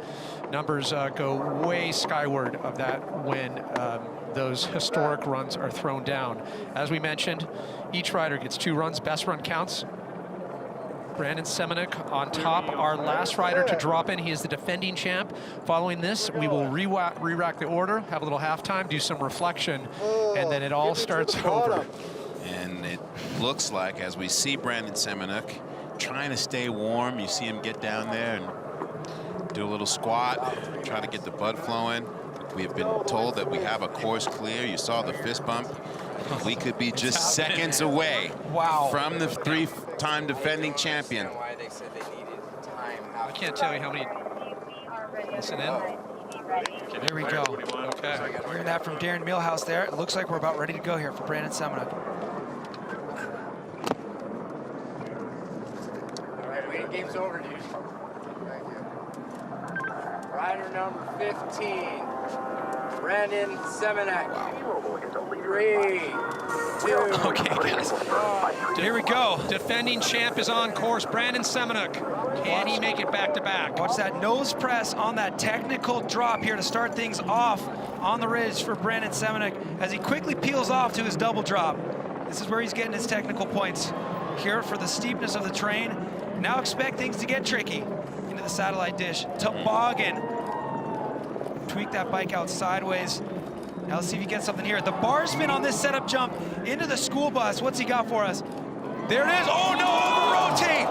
numbers go way skyward of that when those historic runs are thrown down. As we mentioned, each rider gets 2 runs. Best run counts. Brandon Semenuk on top, our last rider to drop in. He is the defending champ. Following this, we will re-rack the order, have a little halftime, do some reflection, and then it all starts over. And it looks like, as we see Brandon Semenuk trying to stay warm, you see him get down there and do a little squat, try to get the blood flowing. We have been told that we have a course clear. You saw the fist bump. We could be just seconds away from the 3-time defending champion. I can't tell you how many. Listen in. There we go. Okay. We're hearing that from Darren Millhouse there. It looks like we're about ready to go here for Brandon Semenuk. All right, waiting game's over, dude. Thank you. Rider number 15, Brandon Semenuk. 3, 2. Okay, guys. Here we go. Defending champ is on course. Brandon Semenuk. Can he make it back to back? Watch that nose press on that technical drop here to start things off on the ridge for Brandon Semenuk as he quickly peels off to his double drop. This is where he's getting his technical points here for the steepness of the terrain. Now expect things to get tricky into the satellite dish. Toboggan. Tweak that bike out sideways. Now let's see if he gets something here. The bar spin on this setup jump into the school bus. What's he got for us? There it is. Oh no, over rotate.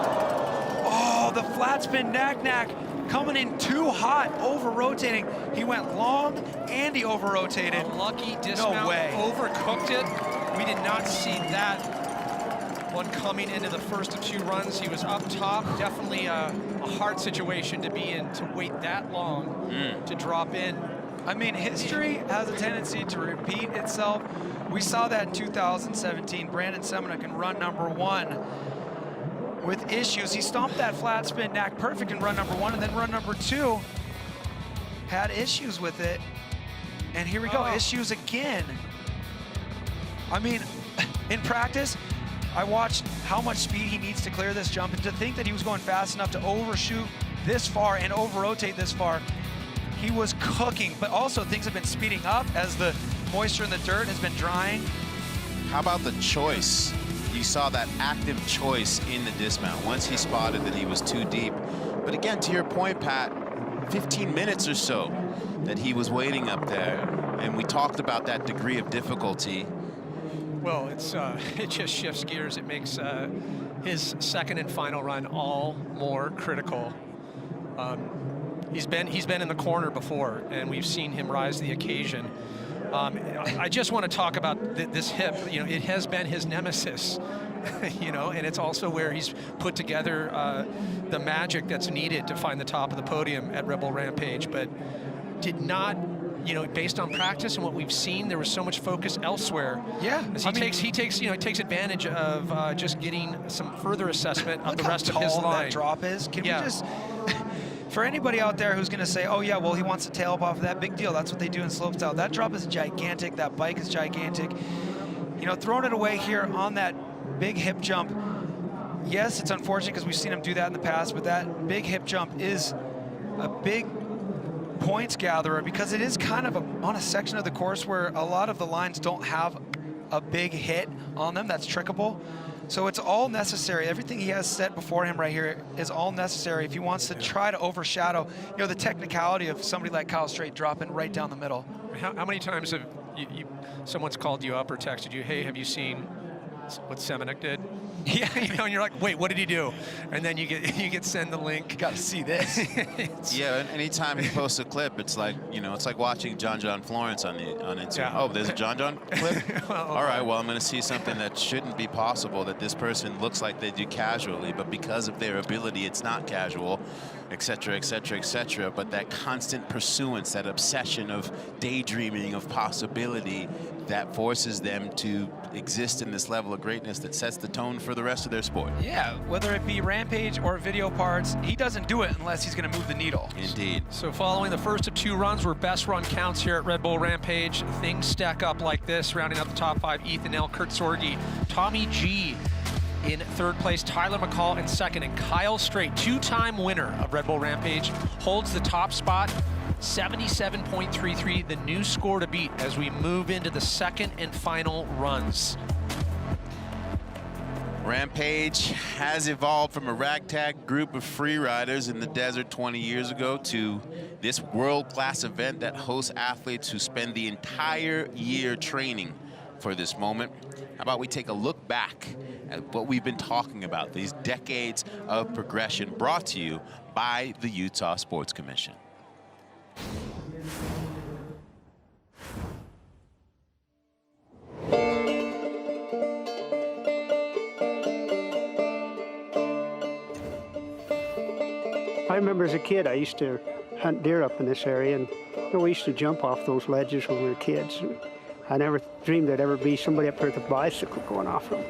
Oh, the flat spin knack coming in too hot, over rotating. He went long and he over rotated. Lucky dismount. No way. Overcooked it. We did not see that one coming into the first of 2 runs. He was up top. Definitely a hard situation to be in, to wait that long to drop in. I mean, history has a tendency to repeat itself. We saw that in 2017. Brandon Semenuk in run number 1 with issues. He stomped that flat spin knack perfect in run number 1, and then run number 2 had issues with it. And here we go, issues again. I mean, in practice, I watched how much speed he needs to clear this jump, and to think that he was going fast enough to overshoot this far and over-rotate this far, he was cooking. But also things have been speeding up as the moisture in the dirt has been drying. How about the choice? You saw that active choice in the dismount once he spotted that he was too deep. But again, to your point, Pat, 15 minutes or so that he was waiting up there, and we talked about that degree of difficulty. Well, it's it just shifts gears. It makes his second and final run all more critical. He's been in the corner before, and we've seen him rise to the occasion. I just want to talk about this hip. You know, it has been his nemesis. You know, and it's also where he's put together the magic that's needed to find the top of the podium at Red Bull Rampage, but did not. You know, based on practice and what we've seen, there was so much focus elsewhere. Yeah, as he takes advantage of just getting some further assessment of the rest of his line. That drop is. Can we just, for anybody out there who's going to say, oh yeah, well he wants to tail up off of that, big deal. That's what they do in slopestyle. That drop is gigantic. That bike is gigantic. You know, throwing it away here on that big hip jump. Yes, it's unfortunate because we've seen him do that in the past, but that big hip jump is a big points gatherer because it is kind of on a section of the course where a lot of the lines don't have a big hit on them that's trickable. So it's all necessary. Everything he has set before him right here is all necessary if he wants to try to overshadow, you know, the technicality of somebody like Kyle Strait dropping right down the middle. How many times have someone's called you up or texted you, hey, have you seen what Semenuk did? Yeah, you know, and you're like, wait, what did he do? And then you get sent the link. Got to see this. Yeah, and anytime he posts a clip, it's like, you know, it's like watching John Florence on Instagram. Yeah. Oh, there's a John clip? Well, all right, well, I'm going to see something that shouldn't be possible, that this person looks like they do casually, but because of their ability, it's not casual, et cetera, et cetera, et cetera. But that constant pursuance, that obsession of daydreaming, of possibility, that forces them to exist in this level of greatness that sets the tone for the rest of their sport. Yeah, whether it be Rampage or video parts, he doesn't do it unless he's going to move the needle. Indeed. So following the first of 2 runs where best run counts here at Red Bull Rampage, things stack up like this, rounding up the top 5, Ethan Nell, Kurt Sorge, Tommy G in 3rd place, Tyler McCaul in 2nd, and Kyle Strait, 2-time winner of Red Bull Rampage, holds the top spot. 77.33, the new score to beat as we move into the 2nd and final runs. Rampage has evolved from a ragtag group of free riders in the desert 20 years ago to this world-class event that hosts athletes who spend the entire year training for this moment, how about we take a look back at what we've been talking about, these decades of progression brought to you by the Utah Sports Commission. I remember as a kid, I used to hunt deer up in this area, and we used to jump off those ledges when we were kids. And I never dreamed there'd ever be somebody up there with a bicycle going off them.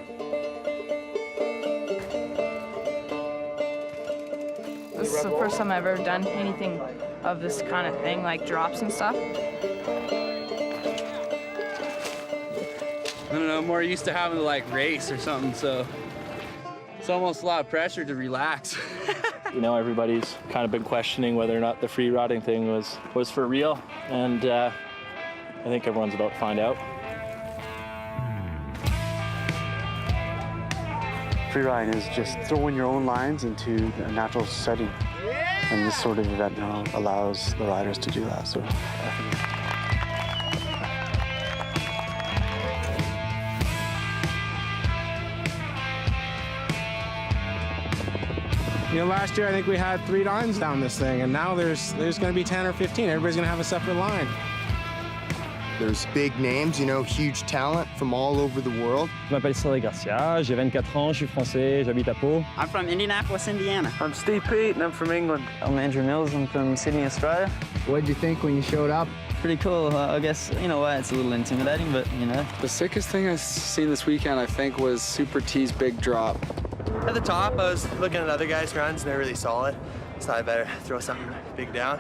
This is the first time I've ever done anything of this kind of thing, like drops and stuff. I don't know, I'm more used to having to like race or something, so it's almost a lot of pressure to relax. You know, everybody's kind of been questioning whether or not the free riding thing was for real, and I think everyone's about to find out. Free riding is just throwing your own lines into a natural setting, and this sort of event now allows the riders to do that. So. You know, last year I think we had 3 lines down this thing, and now there's going to be 10 or 15. Everybody's going to have a separate line. There's big names, you know, huge talent from all over the world. Je m'appelle Sorge, j'ai 24 ans, je suis français, j'habite à Pau. I'm from Indianapolis, Indiana. I'm Steve Pete, and I'm from England. I'm Andrew Mills, I'm from Sydney, Australia. What did you think when you showed up? Pretty cool. I guess, you know what, it's a little intimidating, but, you know. The sickest thing I've seen this weekend, I think, was Super T's big drop. At the top, I was looking at other guys' runs, and they're really solid, so I better throw something big down.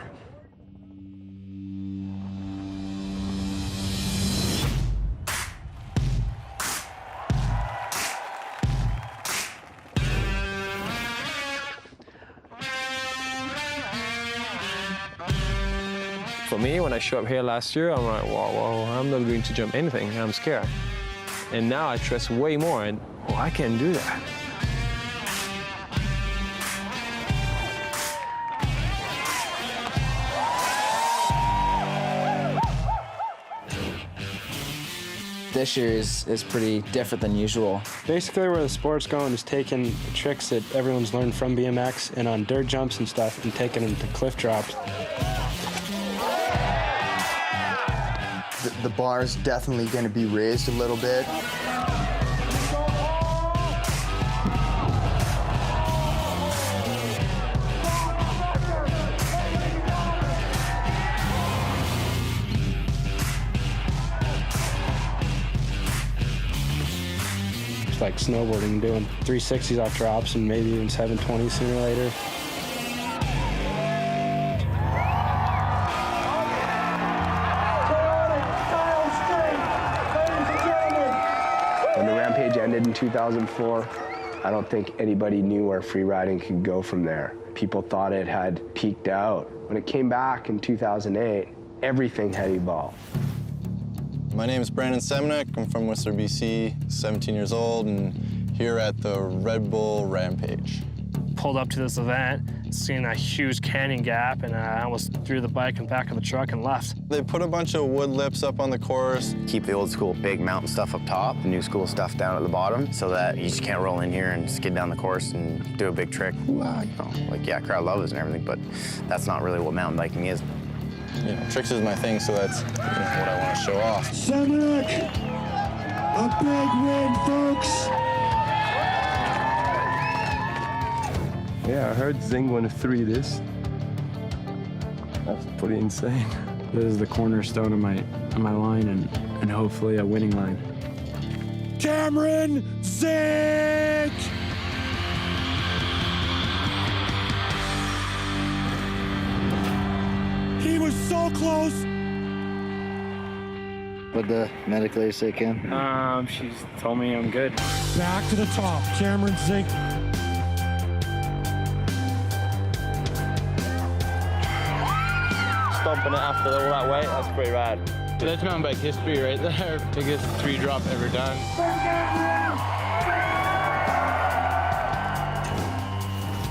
For me, when I showed up here last year, I'm like, well, I'm not going to jump anything. I'm scared. And now I trust way more, and I can do that. This year is pretty different than usual. Basically, where the sport's going is taking the tricks that everyone's learned from BMX and on dirt jumps and stuff and taking them to cliff drops. The bar's definitely going to be raised a little bit. It's like snowboarding, doing 360s off drops and maybe even 720s sooner or later. When the Rampage ended in 2004, I don't think anybody knew where free riding could go from there. People thought it had peaked out. When it came back in 2008, everything had evolved. My name is Semenuk. I'm from Whistler, BC, 17 years old, and here at the Red Bull Rampage. Pulled up to this event, seen a huge canyon gap, and I almost threw the bike in the back of the truck and left. They put a bunch of wood lips up on the course. Keep the old school big mountain stuff up top, the new school stuff down at the bottom, so that you just can't roll in here and skid down the course and do a big trick. You know, like, yeah, crowd loves and everything, but that's not really what mountain biking is. You know, tricks is my thing, so that's what I want to show off. Semenuk, a big win, folks. Yeah, I heard Zink won 3 this. That's pretty insane. This is the cornerstone of my line and hopefully a winning line. Cameron Zink! He was so close. What'd the medical aid say, Cam? She's told me I'm good. Back to the top, Cameron Zink. Stomping it after all that weight, that's pretty rad. That's mountain bike history right there. Biggest 3 drop ever done.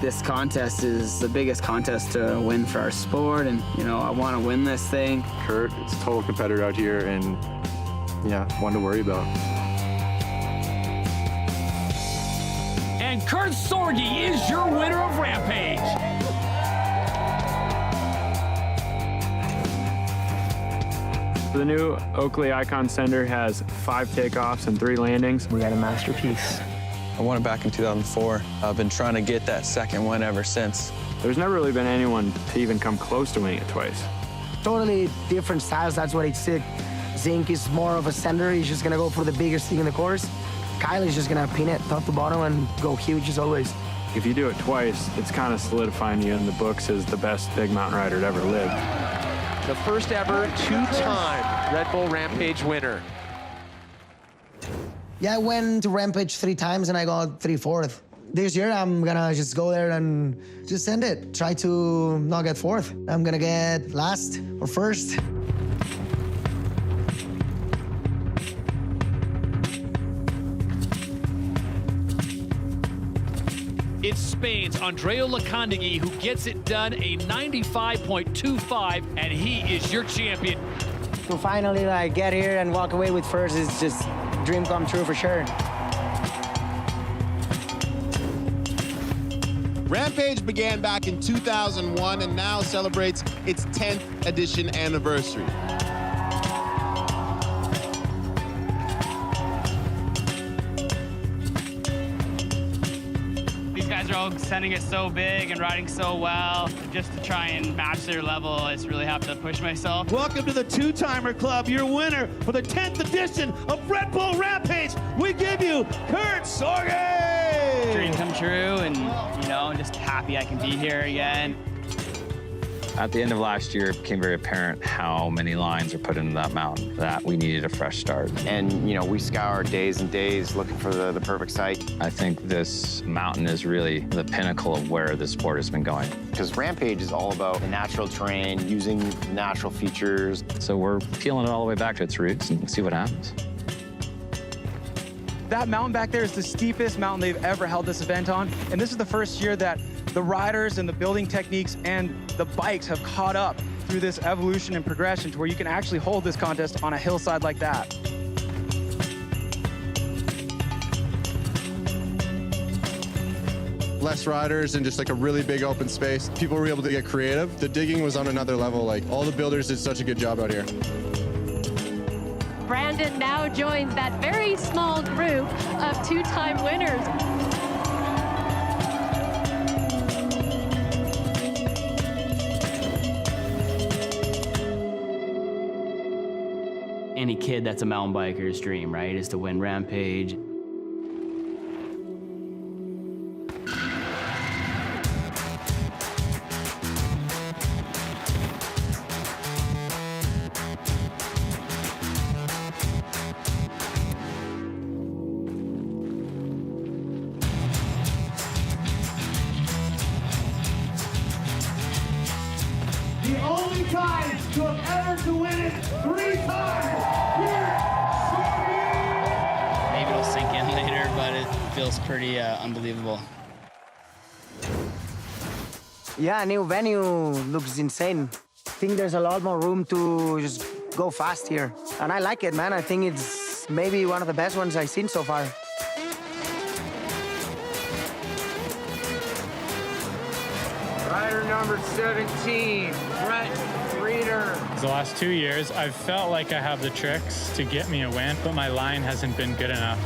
This contest is the biggest contest to win for our sport, and, you know, I want to win this thing. Kurt is a total competitor out here, and one to worry about. And Kurt Sorge is your winner of Rampage. The new Oakley Icon Sender has 5 takeoffs and 3 landings. We got a masterpiece. I won it back in 2004. I've been trying to get that second win ever since. There's never really been anyone to even come close to winning it twice. Totally different styles, that's what it's it. Zink is more of a sender, he's just gonna go for the biggest thing in the course. Kyle is just gonna pin it top to bottom and go huge as always. If you do it twice, it's kind of solidifying you in the books as the best big mountain rider to ever live. The first ever 2-time Red Bull Rampage winner. Yeah, I went to Rampage 3 times and I got 3/4. This year, I'm gonna just go there and just send it. Try to not get 4th. I'm gonna get last or first. It's Spain's Andreu Lacandegui who gets it done, a 95.25, and he is your champion. To finally get here and walk away with first is just a dream come true for sure. Rampage began back in 2001 and now celebrates its 10th edition anniversary. These guys are all sending it so big and riding so well. Just to try and match their level, I just really have to push myself. Welcome to the Two-Timer Club, your winner for the 10th edition of Red Bull Rampage. We give you Kurt Sorge! Dream come true, and just happy I can be here again. At the end of last year, it became very apparent how many lines are put into that mountain, that we needed a fresh start. And, we scoured days and days looking for the perfect site. I think this mountain is really the pinnacle of where the sport has been going. Because Rampage is all about the natural terrain, using natural features. So we're peeling it all the way back to its roots and see what happens. That mountain back there is the steepest mountain they've ever held this event on. And this is the first year that the riders and the building techniques and the bikes have caught up through this evolution and progression to where you can actually hold this contest on a hillside like that. Less riders and just a really big open space. People were able to get creative. The digging was on another level. All the builders did such a good job out here. Brandon now joins that very small group of 2-time winners. Any kid that's a mountain biker's dream, right, is to win Rampage. The only guy to have ever to win it 3 times. Maybe it'll sink in later, but it feels pretty unbelievable. Yeah, new venue looks insane. I think there's a lot more room to just go fast here. And I like it, man. I think it's maybe one of the best ones I've seen so far. Rider number 17, Brett Reeder. The last 2 years, I've felt like I have the tricks to get me a win, but my line hasn't been good enough.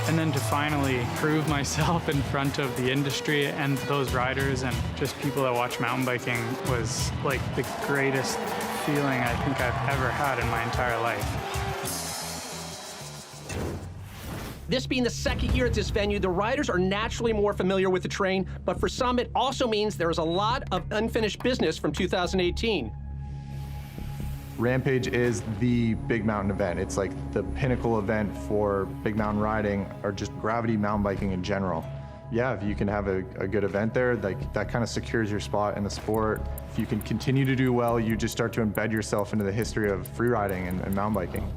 And then to finally prove myself in front of the industry and those riders and just people that watch mountain biking was like the greatest feeling I think I've ever had in my entire life. This being the second year at this venue, the riders are naturally more familiar with the terrain, but for some, it also means there is a lot of unfinished business from 2018. Rampage is the big mountain event. It's like the pinnacle event for big mountain riding or just gravity mountain biking in general. Yeah, if you can have a good event there, that kind of secures your spot in the sport. If you can continue to do well, you just start to embed yourself into the history of freeriding and mountain biking.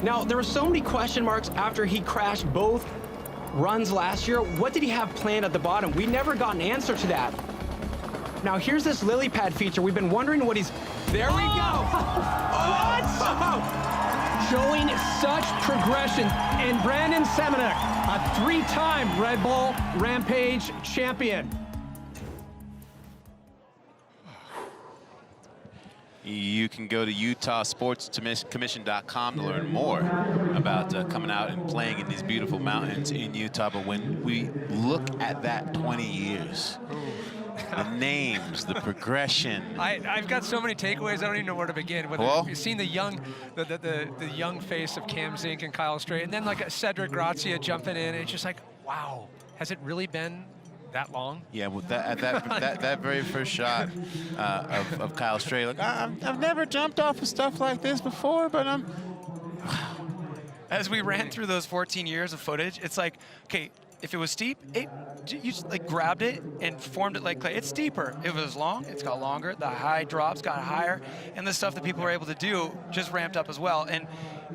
Now, there were so many question marks after he crashed both runs last year. What did he have planned at the bottom? We never got an answer to that. Now here's this lily pad feature. We've been wondering what he's, there we go. What? Showing such progression. And Brandon Semenuk, a 3-time Red Bull Rampage champion. You can go to UtahSportsCommission.com to learn more about coming out and playing in these beautiful mountains in Utah. But when we look at that 20 years, the names, the progression. I've got so many takeaways. I don't even know where to begin. Whether you've seen the young face of Cam Zink and Kyle Strait, and then like a Cedric Grazia jumping in, and it's just like, wow, has it really been that long? Yeah, well, that very first shot of Kyle Strait, like, I've never jumped off of stuff like this before, but I'm. As we ran through those 14 years of footage, it's like, okay, if it was steep, you just like grabbed it and formed it like clay. It's steeper. If it was long, it's got longer. The high drops got higher, and the stuff that people were able to do just ramped up as well. And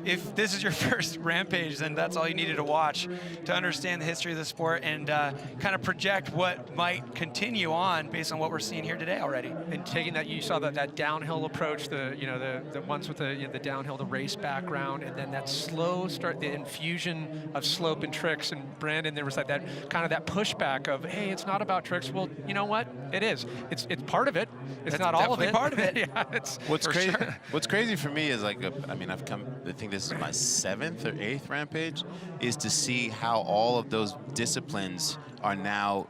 if this is your first Rampage, then that's all you needed to watch to understand the history of the sport and kind of project what might continue on based on what we're seeing here today already. And taking that, you saw that downhill approach, the ones with the downhill, the race background, and then that slow start, the infusion of slope and tricks. And Brandon, there was like that kind of that pushback of, hey, it's not about tricks. Well, you know what? It is. It's part of it. It's not all of it. Part of it. Yeah, it's what's crazy. Sure. What's crazy for me is like, I've come. I think this is my 7th or 8th Rampage, is to see how all of those disciplines are now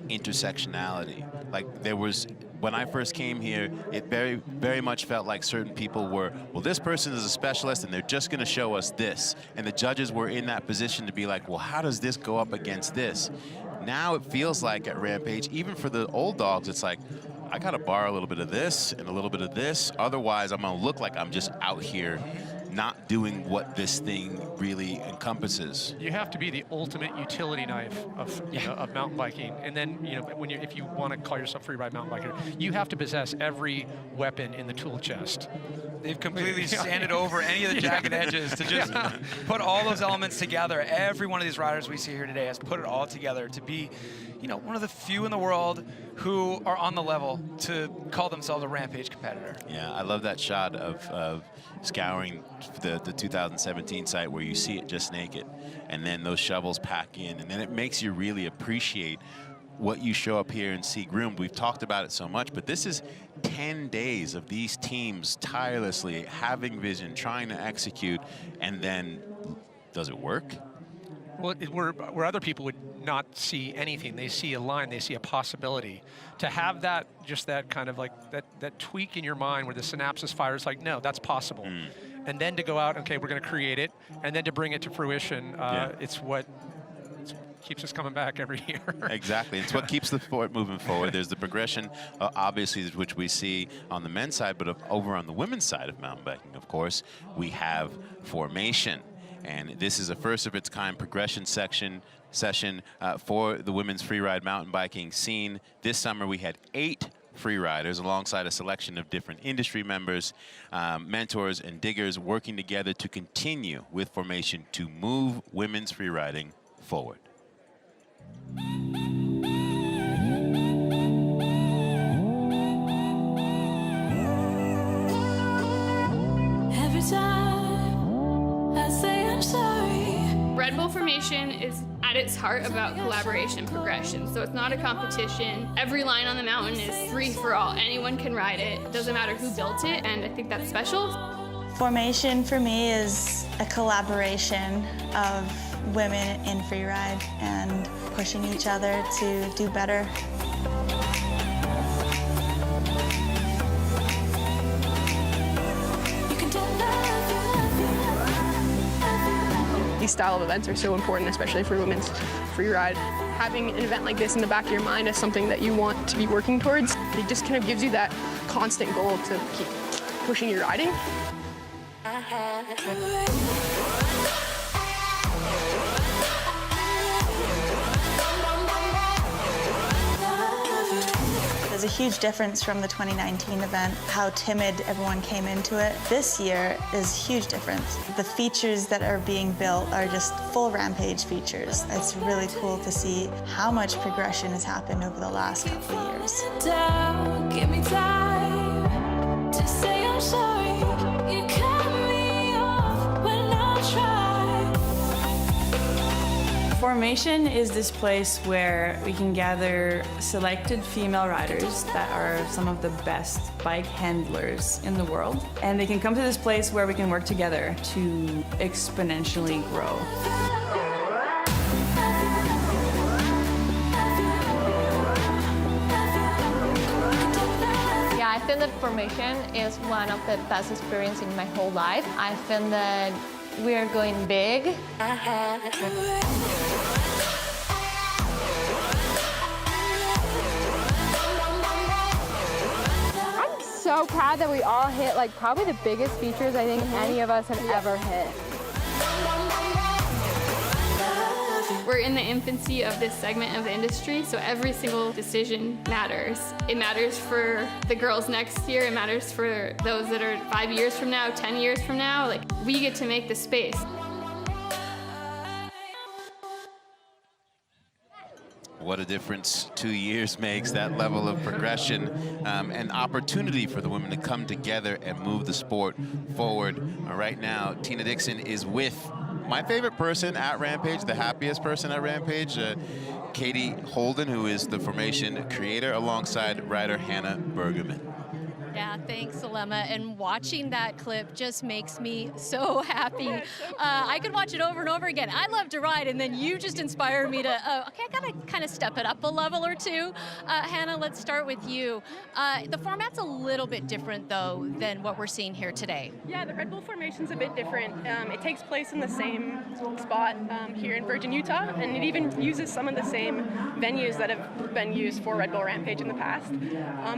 intersectionality. Like there was, when I first came here, it very, very much felt like certain people were, well, this person is a specialist and they're just going to show us this. And the judges were in that position to be like, well, how does this go up against this? Now it feels like at Rampage, even for the old dogs, it's like, I got to borrow a little bit of this and a little bit of this. Otherwise, I'm going to look like I'm just out here not doing what this thing really encompasses. You have to be the ultimate utility knife of mountain biking, and then if you want to call yourself freeride mountain biker, you have to possess every weapon in the tool chest. They've completely sanded over any of the jagged edges to just put all those elements together. Every one of these riders we see here today has put it all together to be, one of the few in the world who are on the level to call themselves a Rampage competitor. Yeah, I love that shot of scouring the 2017 site where you see it just naked, and then those shovels pack in, and then it makes you really appreciate what you show up here and see groomed. We've talked about it so much, but this is 10 days of these teams tirelessly having vision, trying to execute, and then does it work? Well, where other people would not see anything, they see a line, they see a possibility. To have that, just that kind of like that tweak in your mind where the synapses fires like, no, that's possible. And then to go out, okay, we're going to create it, and then to bring it to fruition, it's what keeps us coming back every year. Exactly. It's what keeps the sport moving forward. There's the progression, obviously, which we see on the men's side, but over on the women's side of mountain biking, of course, we have formation. And this is a first-of-its-kind progression session for the women's freeride mountain biking scene. This summer, we had 8 free riders alongside a selection of different industry members, mentors, and diggers working together to continue with formation to move women's freeriding forward. Every time I say I'm sorry. Red Bull formation is at its heart about collaboration and progression. So it's not a competition. Every line on the mountain is free for all. Anyone can ride it. It doesn't matter who built it, and I think that's special. Formation for me is a collaboration of women in freeride and pushing each other to do better. These style of events are so important, especially for women's freeride. Having an event like this in the back of your mind as something that you want to be working towards, it just kind of gives you that constant goal to keep pushing your riding. There's a huge difference from the 2019 event, how timid everyone came into it. This year is a huge difference. The features that are being built are just full Rampage features. It's really cool to see how much progression has happened over the last couple of years. Give me time to say I'm sorry. You cut me off when I try. Formation is this place where we can gather selected female riders that are some of the best bike handlers in the world. And they can come to this place where we can work together to exponentially grow. Yeah, I think that formation is one of the best experiences in my whole life. I think that we are going big. I'm so proud that we all hit like probably the biggest features I think any of us have ever hit. We're in the infancy of this segment of the industry, so every single decision matters. It matters for the girls next year, it matters for those that are 5 years from now, 10 years from now. Like, we get to make the space. What a difference 2 years makes, that level of progression and opportunity for the women to come together and move the sport forward. Right now, Tina Dixon is with my favorite person at Rampage, the happiest person at Rampage, Katie Holden, who is the formation creator, alongside rider Hannah Bergerman. Yeah, thanks, Selema. And watching that clip just makes me so happy. I could watch it over and over again. I love to ride, and then you just inspire me to, okay, I gotta kind of step it up a level or two. Hannah, let's start with you. The format's a little bit different, though, than what we're seeing here today. Yeah, the Red Bull formation's a bit different. It takes place in the same spot here in Virgin, Utah, and it even uses some of the same venues that have been used for Red Bull Rampage in the past.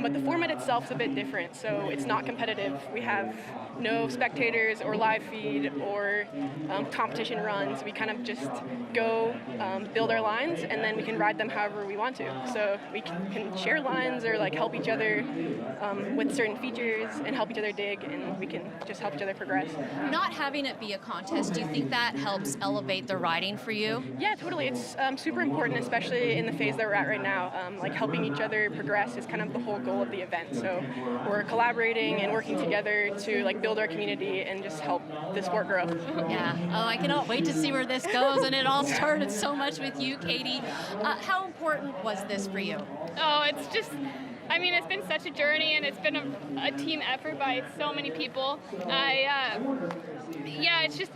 But the format itself is a bit different. So it's not competitive. We have no spectators or live feed or competition runs. We kind of just go build our lines, and then we can ride them however we want to. So we can share lines or like help each other with certain features and help each other dig, and we can just help each other progress. Not having it be a contest, do you think that helps elevate the riding for you? Yeah, totally. It's super important, especially in the phase that we're at right now. Like helping each other progress is kind of the whole goal of the event. So we're collaborating and working together to like build our community and just help the sport grow. Yeah. Oh, I cannot wait to see where this goes. And it all started so much with you, Katie. How important was this for you? Oh, it's just, I mean, it's been such a journey, and it's been a team effort by so many people. Yeah, it's just,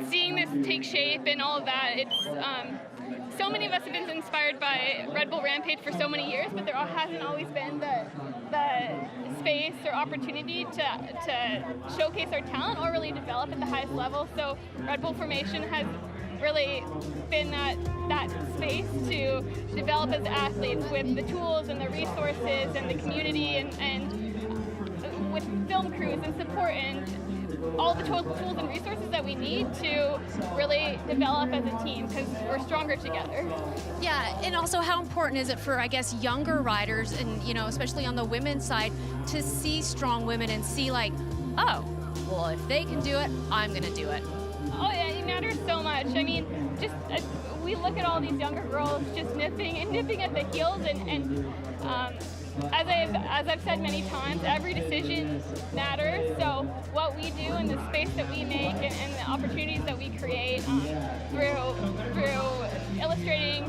seeing this take shape and all of that, it's, so many of us have been inspired by Red Bull Rampage for so many years, but there hasn't always been the space or opportunity to showcase our talent or really develop at the highest level. So Red Bull Formation has really been that space to develop as athletes with the tools and the resources and the community and with film crews and support and all the tools and resources that we need to really develop as a team, because we're stronger together. Yeah, and also how important is it for, I guess, younger riders and, you know, especially on the women's side, to see strong women and see like, oh, well, if they can do it, I'm gonna do it. Oh yeah, it matters so much. I mean, just we look at all these younger girls just nipping at the heels, and as I've said many times, every decision matters. So what we do and the space that we make and the opportunities that we create through illustrating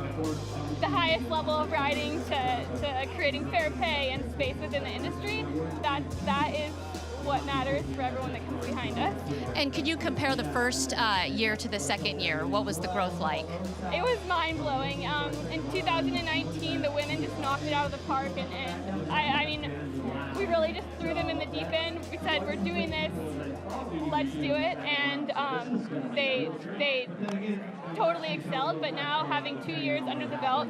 the highest level of riding to creating fair pay and space within the industry, that is what matters for everyone that comes behind us. And could you compare the first year to the second year? What was the growth like? It was mind-blowing. In 2019, the women just knocked it out of the park, and I mean, we really just threw them in the deep end. We said, we're doing this, let's do it, and they totally excelled. But now, having 2 years under the belt,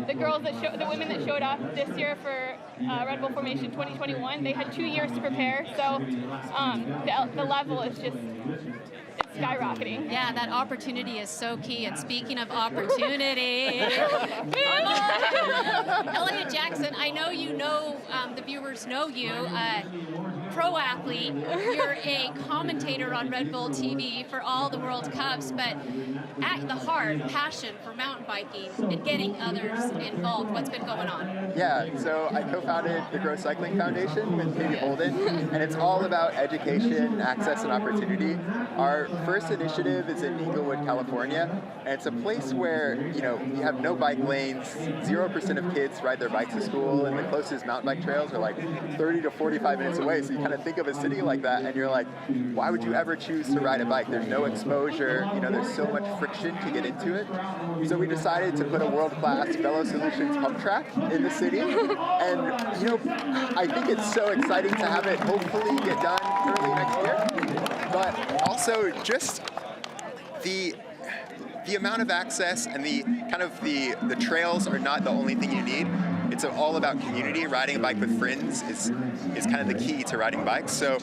the women that showed up this year for Red Bull Formation 2021, they had 2 years to prepare. So the level is just it's skyrocketing. Yeah, that opportunity is so key. And speaking of opportunity, Elliot Jaxson, I know you know, the viewers know you, pro athlete. You're a commentator on Red Bull TV for all the World Cups, but at the heart, passion for mountain biking and getting others involved. What's been going on? Yeah, so I co-founded the Grow Cycling Foundation with Katie Holden, and it's all about education, access, and opportunity. Our first initiative is in Inglewood, California, and it's a place where, you know, you have no bike lanes, 0% of kids ride their bikes to school, and the closest mountain bike trails are like 30 to 45 minutes away, so you kind of think of a city like that, and you're like, why would you ever choose to ride a bike? There's no exposure, you know, there's so much friction to get into it. So we decided to put a world-class Velo Solutions pump track in the city, and, you know, I think it's so exciting to have it hopefully get done early next year, but also just the amount of access and the kind of the trails are not the only thing you need. It's all about community. Riding a bike with friends is kind of the key to riding bikes. So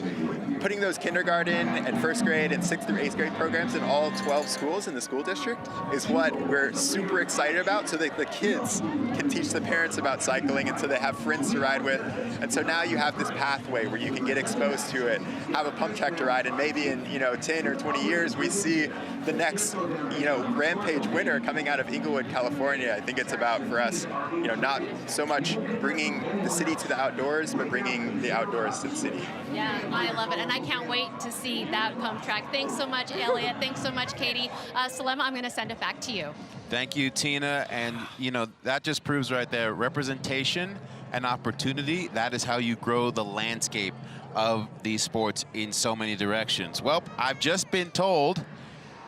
putting those kindergarten and first grade and 6th through 8th grade programs in all 12 schools in the school district is what we're super excited about, so that the kids can teach the parents about cycling, and so they have friends to ride with. And so now you have this pathway where you can get exposed to it, have a pump track to ride, and maybe in, you know, 10 or 20 years we see the next, you know, Rampage winner coming out of Inglewood, California. I think it's about, for us, you know, not so much bringing the city to the outdoors, but bringing the outdoors to the city. Yeah, I love it, and I can't wait to see that pump track. Thanks so much, Elliot. Thanks so much, Katie. Salema, I'm going to send it back to you. Thank you, Tina. And, you know, that just proves right there, representation and opportunity, that is how you grow the landscape of these sports in so many directions. Well, I've just been told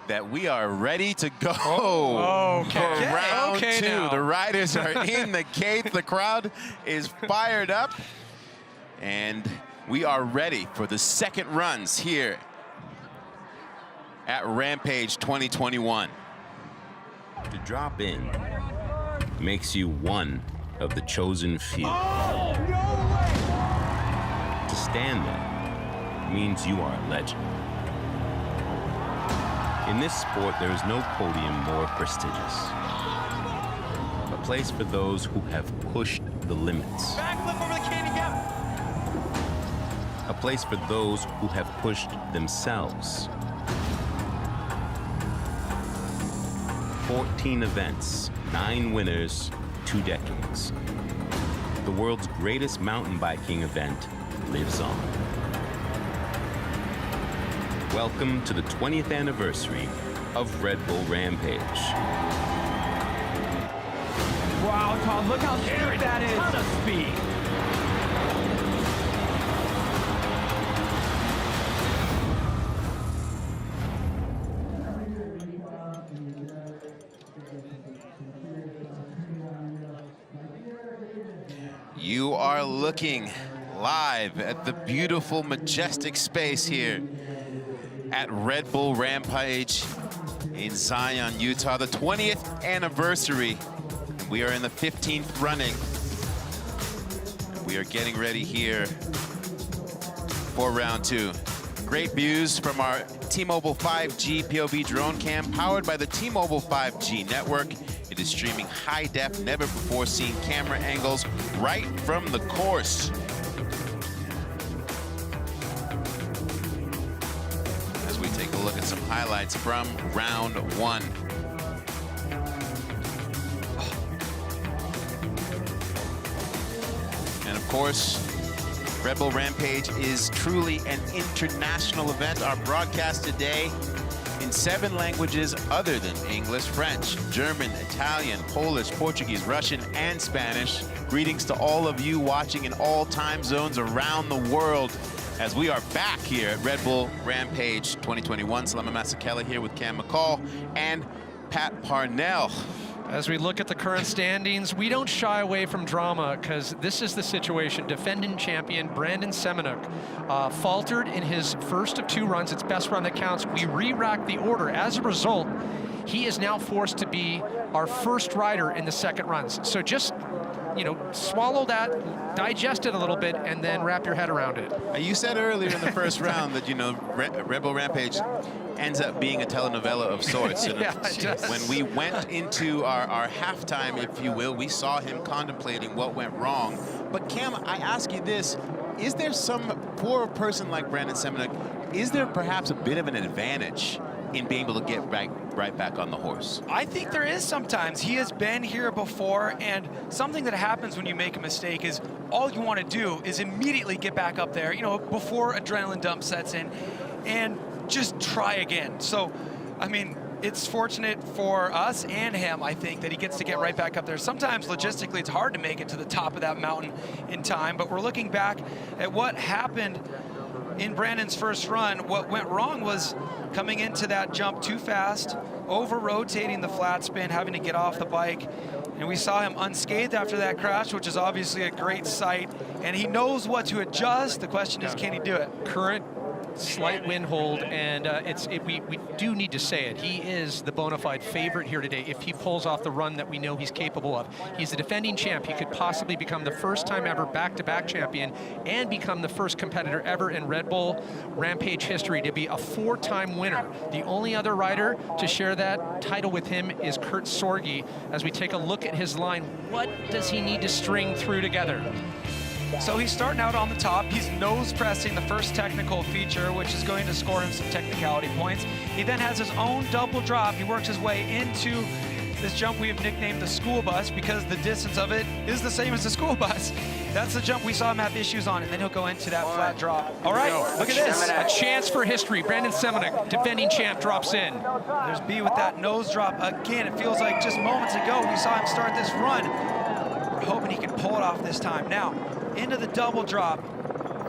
that we are ready to go for round two. Now. The riders are in the gate. The crowd is fired up. And we are ready for the second runs here at Rampage 2021. To drop in makes you one of the chosen few. To stand there means you are a legend. In this sport, there is no podium more prestigious. A place for those who have pushed the limits. Backflip over the candy gap. A place for those who have pushed themselves. 14 events, 9 winners, 2 decades. The world's greatest mountain biking event lives on. Welcome to the 20th anniversary of Red Bull Rampage. Wow, Todd, look how steep that is. Ton of speed. You are looking live at the beautiful, majestic space here at Red Bull Rampage in Zion, Utah, the 20th anniversary. We are in the 15th running. We are getting ready here for round two. Great views from our T-Mobile 5G POV drone cam powered by the T-Mobile 5G network. It is streaming high-def, never-before-seen camera angles right from the course. As we take a look at some highlights from round one. And of course, Red Bull Rampage is truly an international event. Our broadcast today in 7 languages other than English, French, German, Italian, Polish, Portuguese, Russian, and Spanish. Greetings to all of you watching in all time zones around the world as we are back here at Red Bull Rampage 2021. Szymon Godziek here with Cam McCaul and Pat Parnell. As we look at the current standings, we don't shy away from drama because this is the situation. Defending champion Brandon Semenuk faltered in his first of 2 runs, its best run that counts. We re-racked the order. As a result, he is now forced to be our first rider in the second runs. So just you know, swallow that, digest it a little bit, and then wrap your head around it. You said earlier in the first round that, you know, Red Bull Rampage ends up being a telenovela of sorts. And Yeah, it does. when we went into our halftime, if you will, we saw him contemplating what went wrong. But Cam, I ask you this, is there for a person like Brandon Semenuk, is there perhaps a bit of an advantage in being able to get right back on the horse? I think there is sometimes. He has been here before, and something that happens when you make a mistake is all you want to do is immediately get back up there, you know, before adrenaline dump sets in, and just try again. So, I mean, it's fortunate for us and him, I think, that he gets to get right back up there. Sometimes logistically it's hard to make it to the top of that mountain in time, but we're looking back at what happened in Brandon's first run. What went wrong was coming into that jump too fast, over-rotating the flat spin, having to get off the bike. And we saw him unscathed after that crash, which is obviously a great sight. And he knows what to adjust. The question is, can he do it? Current slight wind hold, and we do need to say it. He is the bona fide favorite here today if he pulls off the run that we know he's capable of. He's the defending champ. He could possibly become the first time ever back-to-back champion and become the first competitor ever in Red Bull Rampage history to be a 4-time winner. The only other rider to share that title with him is Sorge. As we take a look at his line, what does he need to string through together? So he's starting out on the top. He's nose pressing the first technical feature, which is going to score him some technicality points. He then has his own double drop. He works his way into this jump we have nicknamed the school bus because the distance of it is the same as the school bus. That's the jump we saw him have issues on, and then he'll go into that flat drop. All right, look at this. A chance for history. Brandon Semenuk, defending champ, drops in. There's B with that nose drop. Again, it feels like just moments ago we saw him start this run. We're hoping he can pull it off this time. Now, into the double drop.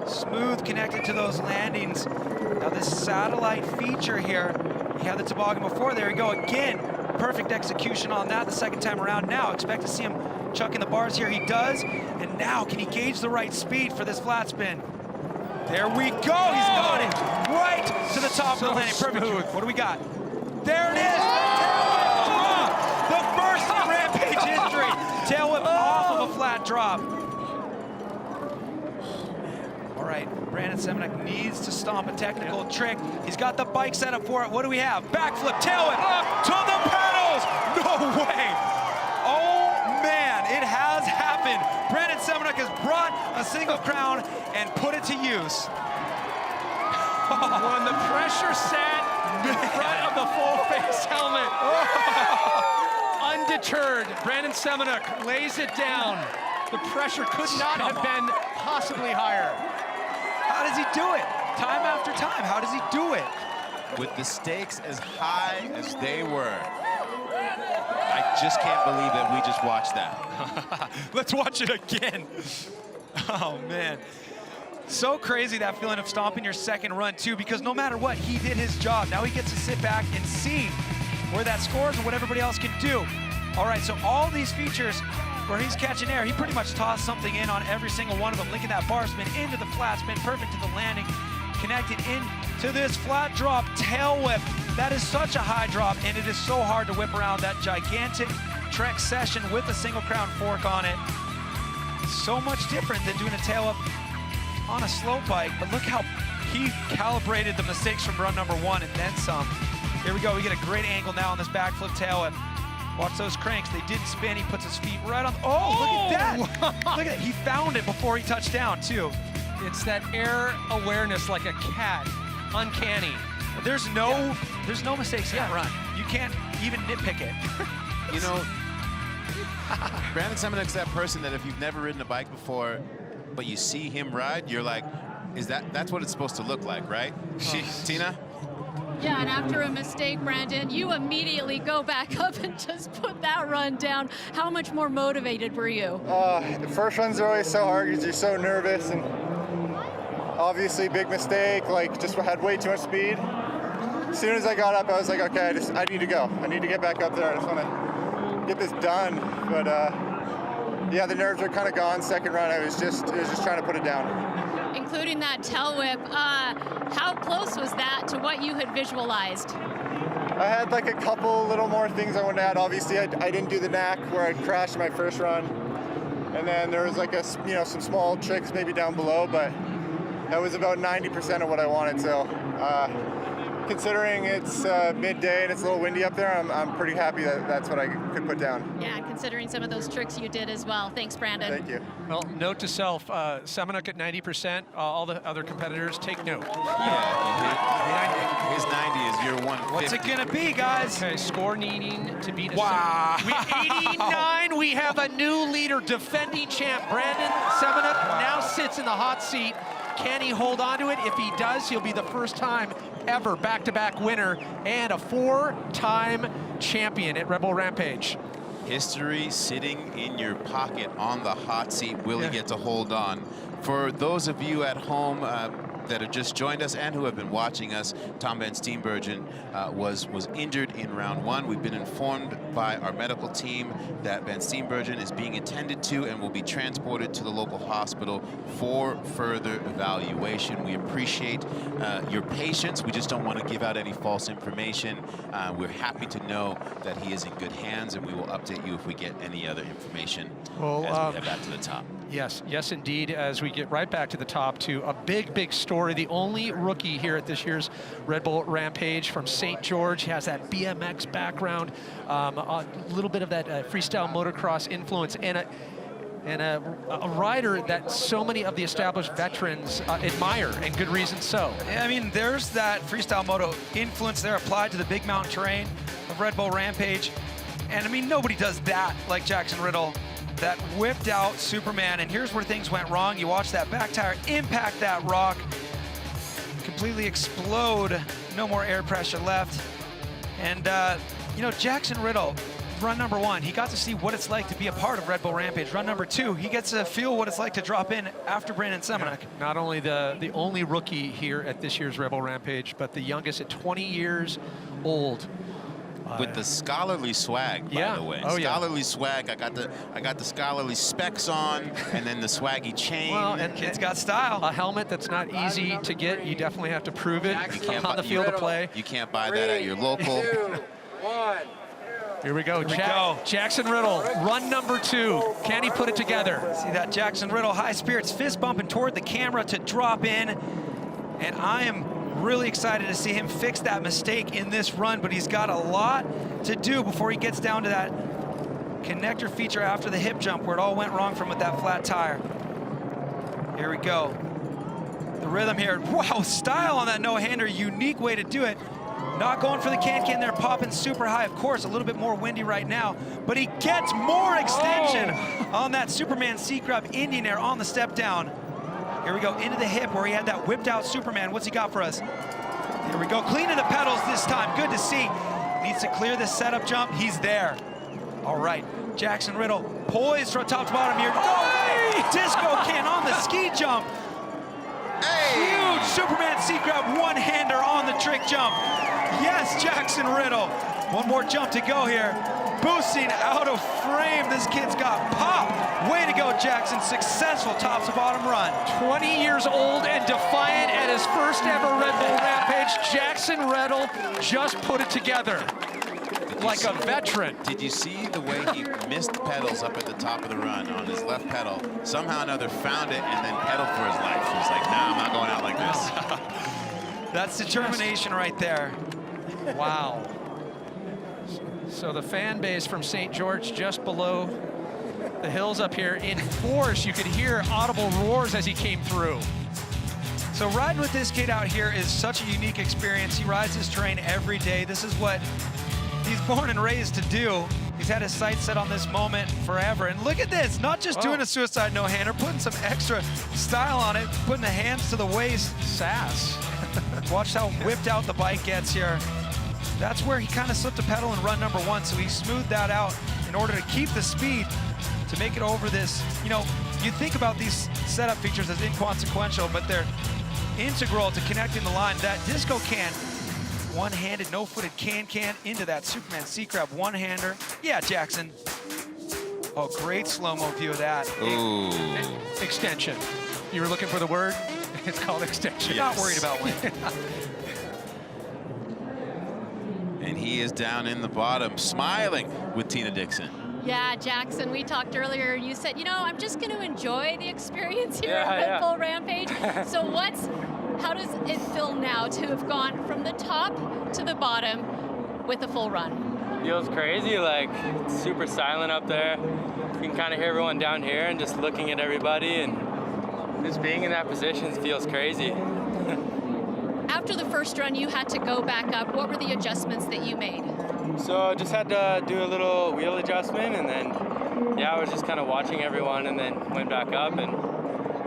Smooth connected to those landings. Now this satellite feature here, he had the toboggan before. There we go again. Perfect execution on that the second time around. Now expect to see him chucking the bars here. He does. And now can he gauge the right speed for this flat spin? There we go. He's got it right to the top of the landing. Perfect. Smooth. What do we got? There it is. The first in Rampage history. Tail whip off of a flat drop. All right, Brandon Semenuk needs to stomp a technical trick. He's got the bike set up for it. What do we have? Backflip, tail whip, up to the pedals. No way. Oh man, it has happened. Brandon Semenuk has brought a single crown and put it to use. When the pressure set in front of the full face helmet. Undeterred, Brandon Semenuk lays it down. The pressure could not have been possibly higher. How does he do it? Time after time, how does he do it? With the stakes as high as they were, I just can't believe that we just watched that. Let's watch it again. Oh, man. So crazy, that feeling of stomping your second run, too, because no matter what, he did his job. Now he gets to sit back and see where that scores and what everybody else can do. All right, so all these features where he's catching air, he pretty much tossed something in on every single one of them, linking that bar spin into the flat spin, perfect to the landing, connected into this flat drop tail whip. That is such a high drop, and it is so hard to whip around that gigantic Trek session with a single crown fork on it. So much different than doing a tail whip on a slow bike, but look how he calibrated the mistakes from run number 1 and then some. Here we go, we get a great angle now on this backflip tail whip. Watch those cranks, they didn't spin, he puts his feet right on, oh, look at that! Look at that, he found it before he touched down, too. It's that air awareness like a cat, uncanny. There's no mistakes in that run. You can't even nitpick it. You know, Brandon Semenuk's that person that if you've never ridden a bike before, but you see him ride, you're like, that's what it's supposed to look like, right? Tina? Yeah, and after a mistake, Brandon, you immediately go back up and just put that run down. How much more motivated were you? The first runs are always so hard because you're so nervous, and obviously big mistake, like just had way too much speed. As soon as I got up, I was like, okay, I need to go. I need to get back up there. I just want to get this done. But yeah, the nerves are kind of gone. Second run, it was just trying to put it down. Including that tail whip, how close was that to what you had visualized? I had like a couple little more things I wanted to add. Obviously, I didn't do the knack where I crashed my first run. And then there was like some small tricks maybe down below, but that was about 90% of what I wanted. So considering it's midday and it's a little windy up there, I'm pretty happy that that's what I could put down. Yeah, considering some of those tricks you did as well. Thanks, Brandon. Thank you. Well, note to self, Semenuk at 90%. All the other competitors, take note. Yeah, his 90 is your 150. What's it gonna be, guys? Okay, score needing to beat a Wow. 89, we have a new leader, defending champ. Brandon Semenuk now sits in the hot seat. Can he hold on to it? If he does, he'll be the first time ever back-to-back winner and a 4-time champion at Red Bull Rampage. History sitting in your pocket on the hot seat. Will he get to hold on? For those of you at home that have just joined us and who have been watching us, Tom Van Steenbergen was injured in round 1. We've been informed by our medical team that Van Steenbergen is being attended to and will be transported to the local hospital for further evaluation. We appreciate your patience. We just don't want to give out any false information. We're happy to know that he is in good hands, and we will update you if we get any other information as we head back to the top. Yes, yes, indeed, as we get right back to the top to a big, big story. The only rookie here at this year's Red Bull Rampage from St. George. He has that BMX background, a little bit of that freestyle motocross influence, and a rider that so many of the established veterans admire, and good reason so. Yeah, I mean, there's that freestyle moto influence there applied to the big mountain terrain of Red Bull Rampage. And I mean, nobody does that like Jaxson Riddle. That whipped out Superman, and here's where things went wrong. You watch that back tire impact that rock, completely explode, no more air pressure left. And, you know, Jaxson Riddle, run number 1, he got to see what it's like to be a part of Red Bull Rampage. Run number 2, he gets to feel what it's like to drop in after Brandon Semenuk. Yeah, not only the only rookie here at this year's Red Bull Rampage, but the youngest at 20 years old. With the scholarly swag, by the way. Scholarly swag. I got the scholarly specs on, and then the swaggy chain. Well, and kids got style. A helmet that's not easy to get. You definitely have to prove it on the field of play. You can't buy that at your local. 3, 2, 1. Here we go. Jaxson Riddle, run number 2. Can he put it together? See that Jaxson Riddle, high spirits, fist bumping toward the camera to drop in, and I am really excited to see him fix that mistake in this run, but he's got a lot to do before he gets down to that connector feature after the hip jump where it all went wrong from with that flat tire. Here we go. The rhythm here. Wow, style on that no-hander, unique way to do it. Not going for the can-can there, popping super high. Of course, a little bit more windy right now, but he gets more extension on that Superman C-Grab Indian Air on the step down. Here we go, into the hip where he had that whipped out Superman. What's he got for us? Here we go, cleaning the pedals this time. Good to see. Needs to clear this setup jump. He's there. All right, Jaxson Riddle poised from top to bottom here. Oh, disco can on the ski jump. Huge Superman C-Grab one-hander on the trick jump. Yes, Jaxson Riddle. One more jump to go here. Boosting out of frame. This kid's got pop. Way to go, Jaxson. Successful top to bottom run. 20 years old and defiant at his first ever Red Bull Rampage. Jaxson Riddle just put it together like a veteran. Did you see the way he missed pedals up at the top of the run on his left pedal? Somehow or another found it and then pedaled for his life. He was like, nah, I'm not going out like this. That's determination right there. Wow. So the fan base from St. George just below the hills up here in force. You could hear audible roars as he came through. So riding with this kid out here is such a unique experience. He rides this terrain every day. This is what he's born and raised to do. He's had his sights set on this moment forever. And look at this, not just doing a suicide no-hander, putting some extra style on it, putting the hands to the waist. Sass. Watch how whipped out the bike gets here. That's where he kind of slipped a pedal in run number 1, so he smoothed that out in order to keep the speed to make it over this. You know, you think about these setup features as inconsequential, but they're integral to connecting the line. That disco can, one-handed, no-footed can into that Superman C-Grab one-hander. Yeah, Jaxson. Oh, great slow-mo view of that. Ooh. Extension. You were looking for the word? It's called extension. Yes. Not worried about wind. And he is down in the bottom, smiling with Tina Dixon. Yeah, Jaxson, we talked earlier. You said, you know, I'm just going to enjoy the experience here Yeah, at yeah. Bull Rampage. So how does it feel now to have gone from the top to the bottom with a full run? Feels crazy, like super silent up there. You can kind of hear everyone down here and just looking at everybody, and just being in that position feels crazy. After the first run, you had to go back up. What were the adjustments that you made? So I just had to do a little wheel adjustment, and then, yeah, I was just kind of watching everyone, and then went back up, and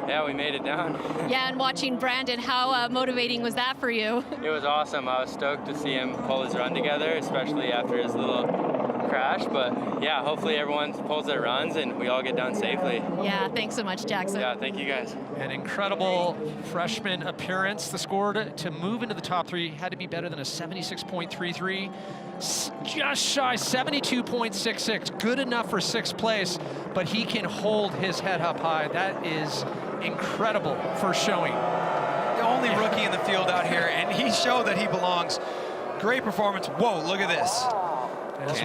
yeah, we made it down. Yeah, and watching Brandon, how motivating was that for you? It was awesome. I was stoked to see him pull his run together, especially after his little crash. But yeah, hopefully everyone pulls their runs and we all get done safely. Yeah, thanks so much, Jaxson. Yeah, thank you guys. An incredible freshman appearance. The score to move into the top 3 had to be better than a 76.33. Just shy, 72.66. Good enough for 6th place, but he can hold his head up high. That is incredible for showing. The only rookie in the field out here, and he showed that he belongs. Great performance. Whoa, look at this. As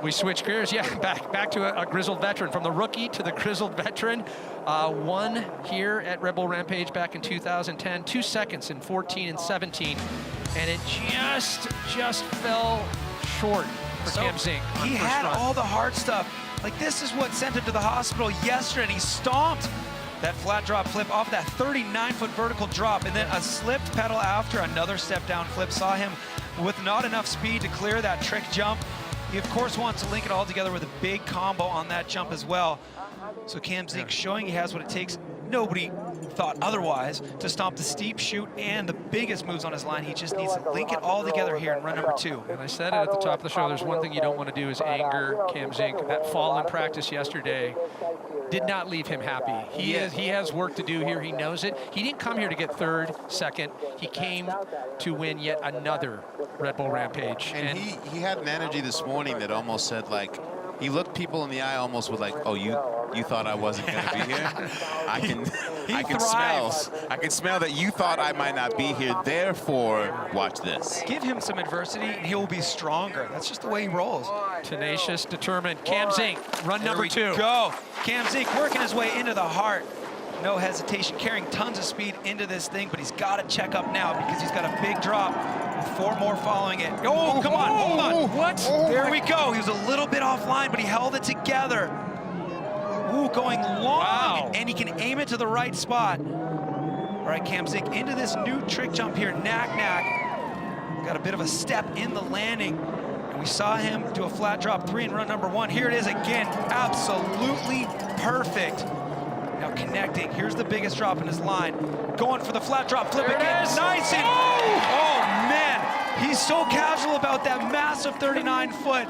we switch gears, yeah, back to a grizzled veteran. From the rookie to the grizzled veteran. Won here at Red Bull Rampage back in 2010, 2 seconds in 14 and 17. And it just fell short for Cam Zink. He had all the hard stuff. Like, this is what sent him to the hospital yesterday, and he stomped that flat drop flip off that 39-foot vertical drop, and then a slipped pedal after another step down flip. Saw him with not enough speed to clear that trick jump. He, of course, wants to link it all together with a big combo on that jump as well. So Cam Zink showing he has what it takes. Nobody thought otherwise to stomp the steep chute and the biggest moves on his line. He just needs to link it all together here in run number 2. And I said it at the top of the show, there's one thing you don't want to do is anger Cam Zink. That fall in practice yesterday did not leave him happy. He has work to do here. He knows it. He didn't come here to get 3rd, 2nd. He came to win yet another Red Bull Rampage. And he had an energy this morning that almost said, like, he looked people in the eye almost with like, oh, you thought I wasn't going to be here? I can smell that you thought I might not be here. Therefore, watch this. Give him some adversity and he will be stronger. That's just the way he rolls. Tenacious, determined. Cam Zink, run number 2. Go. Cam Zink working his way into the heart. No hesitation, carrying tons of speed into this thing, but he's got to check up now because he's got a big drop with 4 more following it. Oh, come on, hold on. What? There we go. He was a little bit offline, but he held it together. Ooh, going long, and he can aim it to the right spot. All right, Cam Zink into this new trick jump here, knack. Got a bit of a step in the landing. And we saw him do a flat drop 3 in run number 1. Here it is again, absolutely perfect. Now connecting, here's the biggest drop in his line. Going for the flat drop flip again, nice and, oh man, he's so casual about that massive 39-foot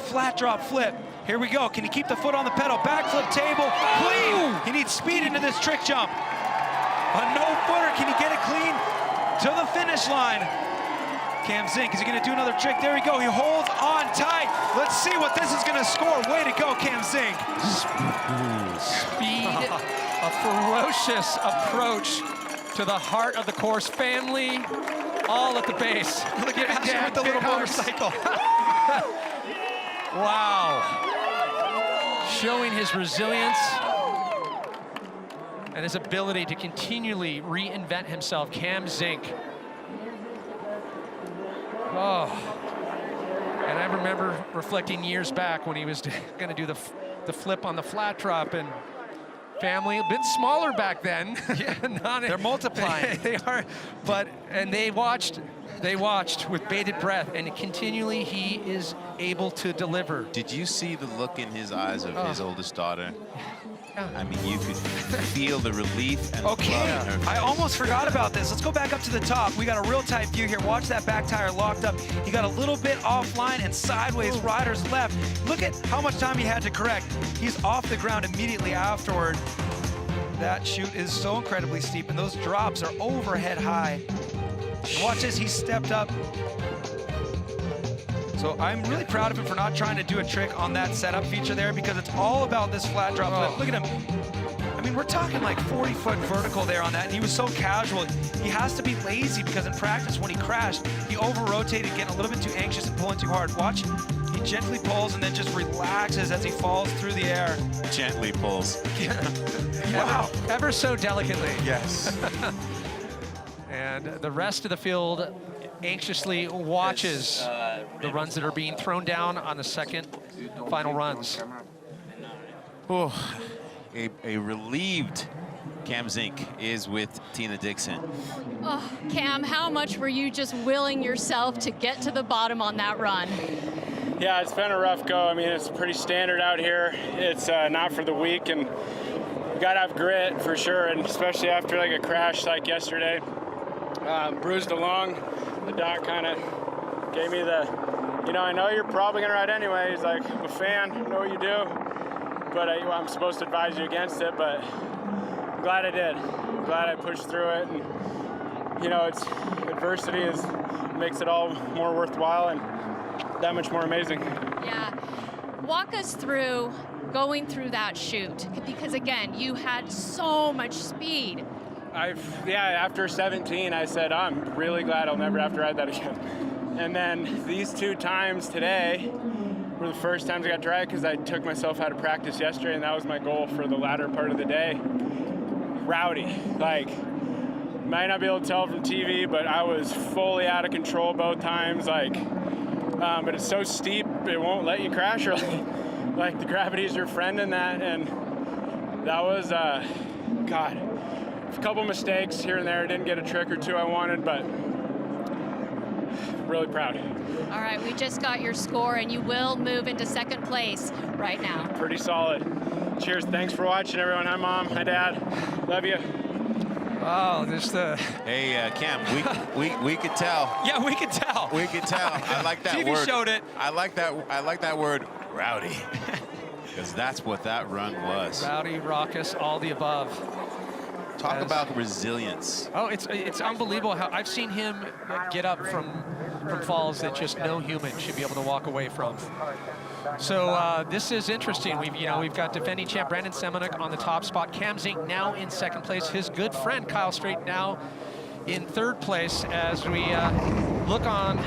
flat drop flip. Here we go, can he keep the foot on the pedal? Backflip table, clean. He needs speed into this trick jump. A no-footer, can he get it clean to the finish line? Cam Zink, is he gonna do another trick? There we go, he holds on tight. Let's see what this is gonna score. Way to go, Cam Zink. Speed, a ferocious approach to the heart of the course. Family, all at the base. Look at Asher with the little motorcycle. Wow. Showing his resilience and his ability to continually reinvent himself. Cam Zink. Oh. And I remember reflecting years back when he was going to do the flip on the flat drop, and family a bit smaller back then. They're multiplying. They are, and they watched with bated breath, and continually he is able to deliver. Did you see the look in his eyes of his oldest daughter? I mean, you could feel the relief and love in her face. I almost forgot about this. Let's go back up to the top. We got a real tight view here. Watch that back tire locked up. He got a little bit offline and sideways, riders left. Look at how much time he had to correct. He's off the ground immediately afterward. That chute is so incredibly steep, and those drops are overhead high. And watch this, he stepped up. So I'm really proud of him for not trying to do a trick on that setup feature there, because it's all about this flat drop flip. Look at him. I mean, we're talking like 40-foot vertical there on that, and he was so casual. He has to be lazy because in practice, when he crashed, he over-rotated, getting a little bit too anxious and pulling too hard. Watch, he gently pulls and then just relaxes as he falls through the air. Gently pulls. Wow. Ever so delicately. Yes. And the rest of the field anxiously watches the runs that are being thrown down on the second final runs. Oh, a relieved Cam Zink is with Tina Dixon. Oh, Cam, how much were you just willing yourself to get to the bottom on that run? Yeah, it's been a rough go. I mean, it's pretty standard out here. It's not for the weak, and you gotta have grit for sure, and especially after like a crash like yesterday. Bruised along, the doc kind of gave me the, you know, I know you're probably gonna ride anyway. He's like, I'm a fan, I know what you do, but I'm supposed to advise you against it, but I'm glad I did. I'm glad I pushed through it, and you know, it's adversity makes it all more worthwhile and that much more amazing. Yeah. Walk us through going through that chute, because again, you had so much speed. After 17, I said, I'm really glad I'll never have to ride that again. And then these 2 times today were the first times I got to ride because I took myself out of practice yesterday, and that was my goal for the latter part of the day. Rowdy, like, might not be able to tell from TV, but I was fully out of control both times, like, but it's so steep, it won't let you crash really. Like, the gravity is your friend in that, and that was, God. A couple mistakes here and there. Didn't get a trick or 2 I wanted, but really proud. All right, we just got your score, and you will move into second place right now. Pretty solid. Cheers. Thanks for watching, everyone. Hi, Mom. Hi, Dad. Love you. Oh, just Hey, Cam, we could tell. Yeah, we could tell. We could tell. I like that TV word. showed it. I like that word, rowdy, because that's what that run was. Rowdy, raucous, all the above. Talk about resilience. Oh, it's unbelievable how I've seen him get up from falls that just no human should be able to walk away from. So this is interesting. We've got defending champ Brandon Semenuk on the top spot. Cam Zink now in second place. His good friend Kyle Strait now in third place as we look on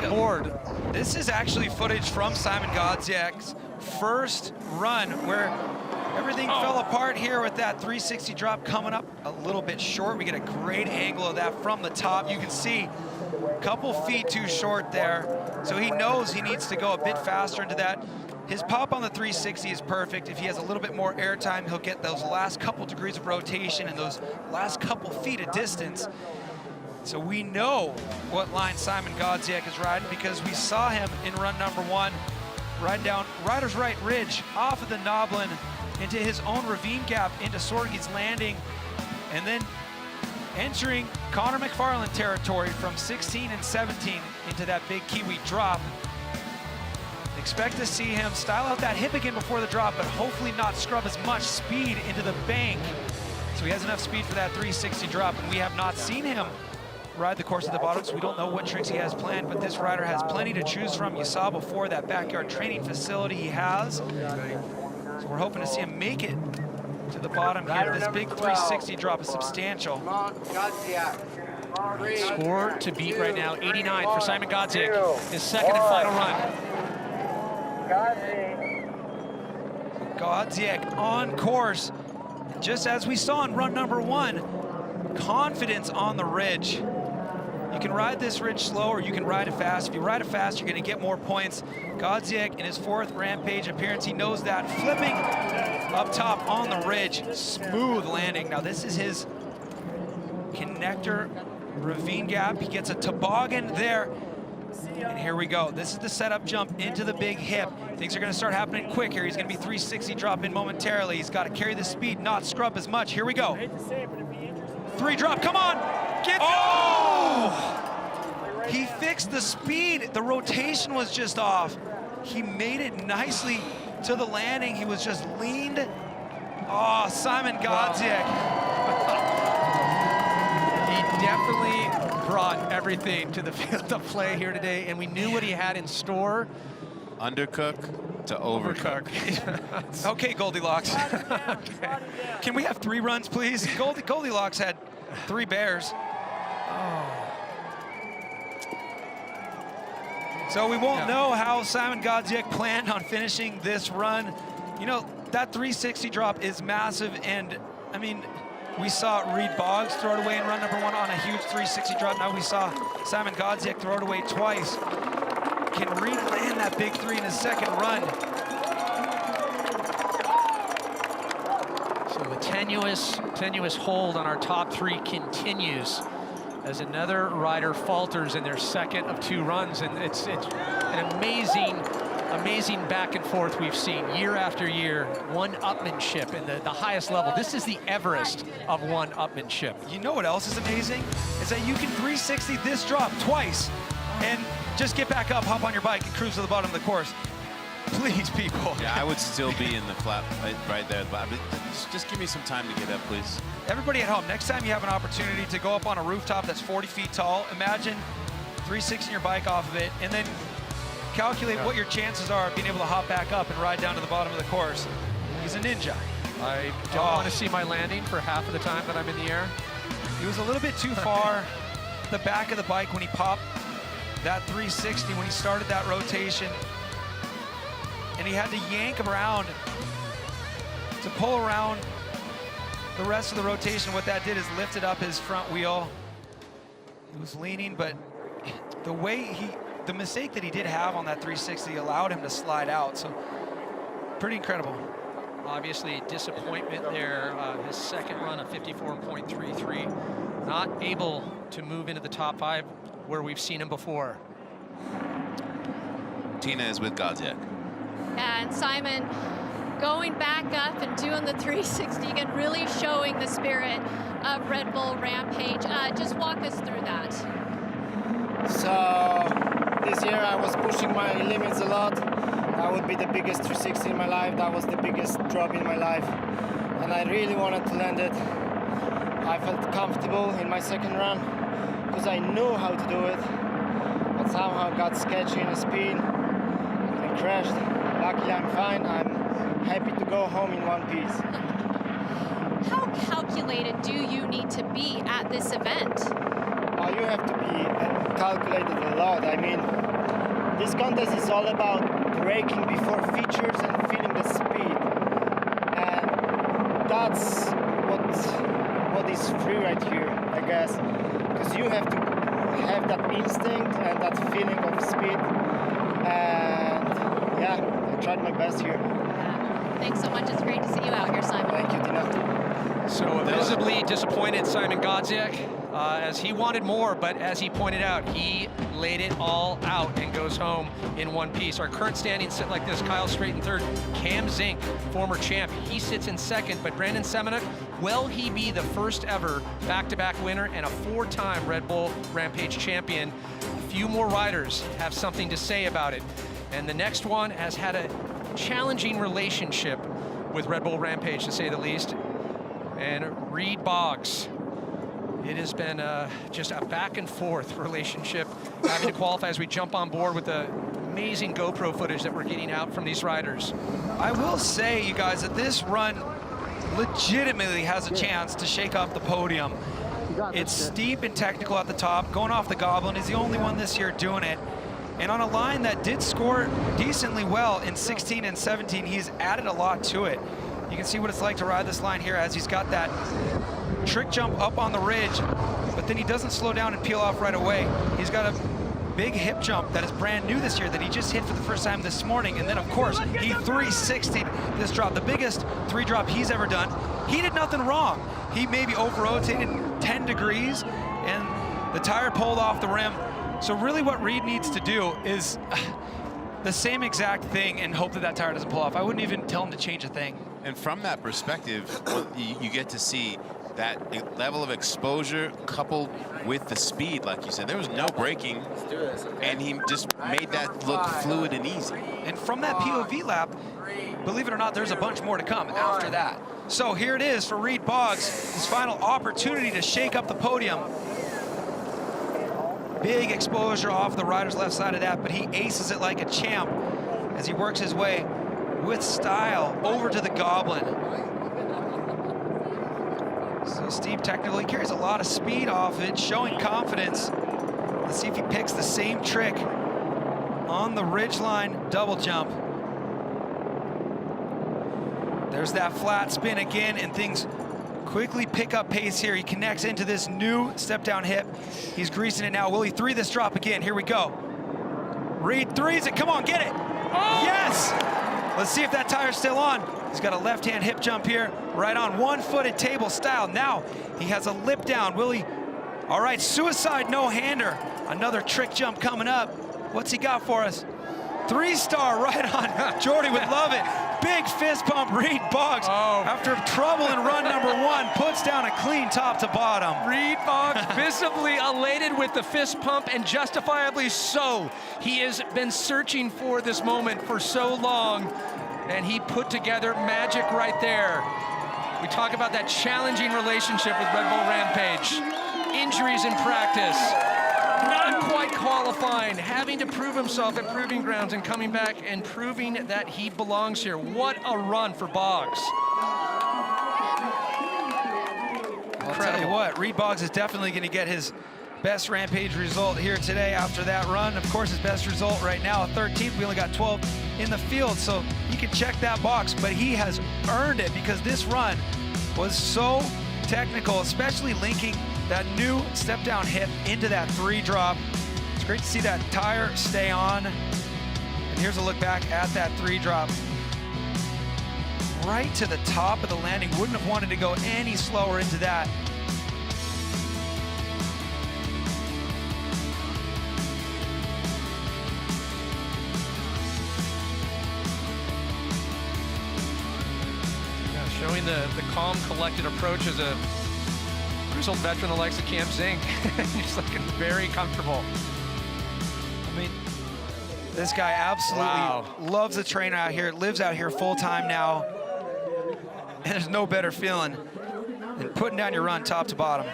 board. This is actually footage from Szymon Godziek's first run where everything fell apart here with that 360 drop coming up a little bit short. We get a great angle of that from the top. You can see a couple feet too short there. So he knows he needs to go a bit faster into that. His pop on the 360 is perfect. If he has a little bit more air time, he'll get those last couple degrees of rotation and those last couple feet of distance. So we know what line Szymon Godziek is riding because we saw him in run number 1 riding down Rider's Right Ridge off of the Noblin into his own ravine gap into Sorge's Landing, and then entering Connor McFarlane territory from 16 and 17 into that big Kiwi drop. Expect to see him style out that hip again before the drop, but hopefully not scrub as much speed into the bank. So he has enough speed for that 360 drop, and we have not seen him ride the course at the bottom, so we don't know what tricks he has planned, but this rider has plenty to choose from. You saw before that backyard training facility he has. So we're hoping to see him make it to the bottom here. This big 360 drop is substantial. Score to beat right now, 89 for Szymon Godziek, his second and final run. Godziek on course. Just as we saw in run number 1, confidence on the ridge. You can ride this ridge slow or you can ride it fast. If you ride it fast, you're going to get more points. Godziek in his 4th Rampage appearance, he knows that. Flipping up top on the ridge, smooth landing. Now this is his connector ravine gap. He gets a toboggan there. And here we go. This is the setup jump into the big hip. Things are going to start happening quick here. He's going to be 360 drop in momentarily. He's got to carry the speed, not scrub as much. Here we go. 3 drop, come on! Get He fixed the speed. The rotation was just off. He made it nicely to the landing. He was just leaned. Oh, Szymon Godziek. He definitely brought everything to the field of play here today, and we knew what he had in store. undercook to overcook. Okay, Goldilocks. Okay. Can we have 3 runs, please? Goldilocks had 3 bears. So we won't know how Szymon Godziek planned on finishing this run. You know, that 360 drop is massive, and I mean, we saw Reed Boggs throw it away in run number 1 on a huge 360 drop. Now we saw Szymon Godziek throw it away twice. Can Reed land that big 3 in his second run? So the tenuous hold on our top 3 continues as another rider falters in their second of 2 runs, and it's an amazing back and forth we've seen year after year. One-upmanship in the highest level. This is the Everest of one-upmanship. You know what else is amazing? Is that you can 360 this drop twice and just get back up, hop on your bike, and cruise to the bottom of the course. Please, people. Yeah, I would still be in the flat right there. Just give me some time to get up, please. Everybody at home, next time you have an opportunity to go up on a rooftop that's 40 feet tall, imagine 360 your bike off of it, and then calculate what your chances are of being able to hop back up and ride down to the bottom of the course. He's a ninja. I don't want to see my landing for half of the time that I'm in the air. He was a little bit too far the back of the bike when he popped that 360, when he started that rotation. And he had to yank him around to pull around the rest of the rotation. What that did is lifted up his front wheel. He was leaning, but the mistake that he did have on that 360 allowed him to slide out. So pretty incredible. Obviously, disappointment there. His second run of 54.33. Not able to move into the top 5 where we've seen him before. Tina is with Godziek. And Szymon going back up and doing the 360 again, really showing the spirit of Red Bull Rampage. Just walk us through that. So this year I was pushing my limits a lot. That would be the biggest 360 in my life. That was the biggest drop in my life. And I really wanted to land it. I felt comfortable in my second run because I knew how to do it. But somehow got sketchy in the speed and crashed. Luckily I'm fine. I'm happy to go home in one piece. How calculated do you need to be at this event? You have to be calculated a lot. I mean, this contest is all about braking before features and feeling the speed. And that's what is freeride here, I guess. Because you have to have that instinct and that feeling of speed. And yeah, I tried my best here. Thanks so much. It's great to see you out here, Szymon. Thank you, Tina. So visibly disappointed Szymon Godziek, as he wanted more, but as he pointed out, he laid it all out and goes home in one piece. Our current standings sit like this: Kyle Strait in 3rd, Cam Zink, former champ, he sits in 2nd, but Brandon Semenuk, will he be the first ever back-to-back winner and a 4-time Red Bull Rampage champion? A few more riders have something to say about it. And the next one has had a challenging relationship with Red Bull Rampage, to say the least. And Reed Boggs. It has been just a back and forth relationship, having to qualify as we jump on board with the amazing GoPro footage that we're getting out from these riders. I will say, you guys, that this run legitimately has a chance to shake up the podium. It's steep and technical at the top. Going off the Goblin is the only one this year doing it. And on a line that did score decently well in 16 and 17, he's added a lot to it. You can see what it's like to ride this line here, as he's got that trick jump up on the ridge, but then he doesn't slow down and peel off right away. He's got a big hip jump that is brand new this year that he just hit for the first time this morning. And then, of course, he 360'd this drop, the biggest 3 drop he's ever done. He did nothing wrong. He maybe over-rotated 10 degrees, and the tire pulled off the rim. So really what Reed needs to do is the same exact thing and hope that that tire doesn't pull off. I wouldn't even tell him to change a thing. And from that perspective, you get to see that level of exposure coupled with the speed, like you said. There was no braking, and he just made that look fluid and easy. And from that POV lap, believe it or not, there's a bunch more to come after that. So here it is for Reed Boggs, his final opportunity to shake up the podium. Big exposure off the rider's left side of that, but he aces it like a champ. as he works his way with style over to the Goblin. So steep technical, he carries a lot of speed off it, showing confidence. Let's see if he picks the same trick on the ridgeline double jump. There's that flat spin again, and things quickly pick up pace here. He connects into this new step down hip. He's greasing it now. Will he three this drop again? Here we go. Reed threes it, come on, get it. Oh! Yes! Let's see if that tire's still on. He's got a left-hand hip jump here, right on one-footed table style. Now he has a lip down. Will he? All right, suicide no-hander. Another trick jump coming up. What's he got for us? Three-star right on. Jordy would love it. Big fist pump, Reed Boggs. After trouble in run number one, puts down a clean top to bottom. Reed Boggs visibly elated with the fist pump, and justifiably so. He has been searching for this moment for so long, and he put together magic right there. We talk about that challenging relationship with Red Bull Rampage. Injuries in practice, not quite qualifying, having to prove himself at proving grounds and coming back and proving that he belongs here. What a run for Boggs. I'll tell you what, Reed Boggs is definitely going to get his best Rampage result here today after that run. Of course, his best result right now, 13th. We only got 12 in the field, so he can check that box, but he has earned it because this run was so technical, especially linking that new step down hip into that three drop. It's great to see that tire stay on. And here's a look back at that three drop. Right to the top of the landing. Wouldn't have wanted to go any slower into that. Yeah, showing the calm, collected approach as a grizzled veteran that likes to camp Zink. He's looking very comfortable. I mean, this guy absolutely loves the trainer out here, lives out here full time now. And there's no better feeling than putting down your run top to bottom.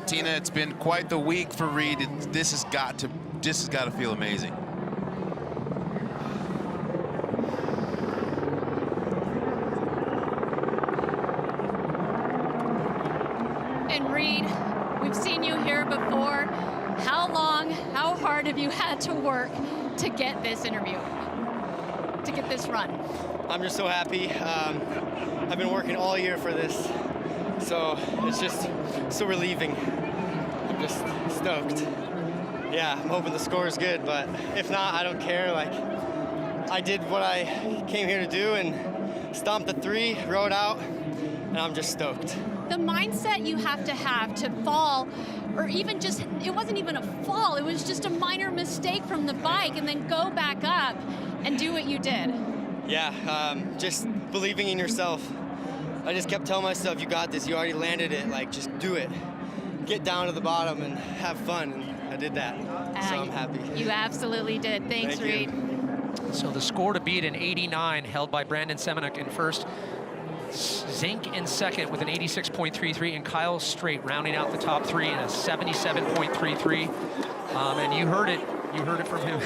Tina, it's been quite the week for Reed. This has got to feel amazing. And Reed, we've seen you here before. How long, how hard have you had to work to get this interview, to get this run? I'm just so happy. I've been working all year for this, so it's just so relieving. I'm just stoked. Yeah, I'm hoping the score is good, but if not, I don't care. Like, I did what I came here to do and stomped the three, rode out, and I'm just stoked. The mindset you have to fall, or even just, it wasn't even a fall, it was just a minor mistake from the bike, and then go back up and do what you did. Yeah, just believing in yourself. I just kept telling myself, you got this, you already landed it, like, just do it. Get down to the bottom and have fun, and I did that, so I'm happy. You absolutely did. Thanks, Reed. So the score to beat, an 89, held by Brandon Semenuk in first. Zink in second with an 86.33, and Kyle Strait rounding out the top three in a 77.33. And you heard it from him.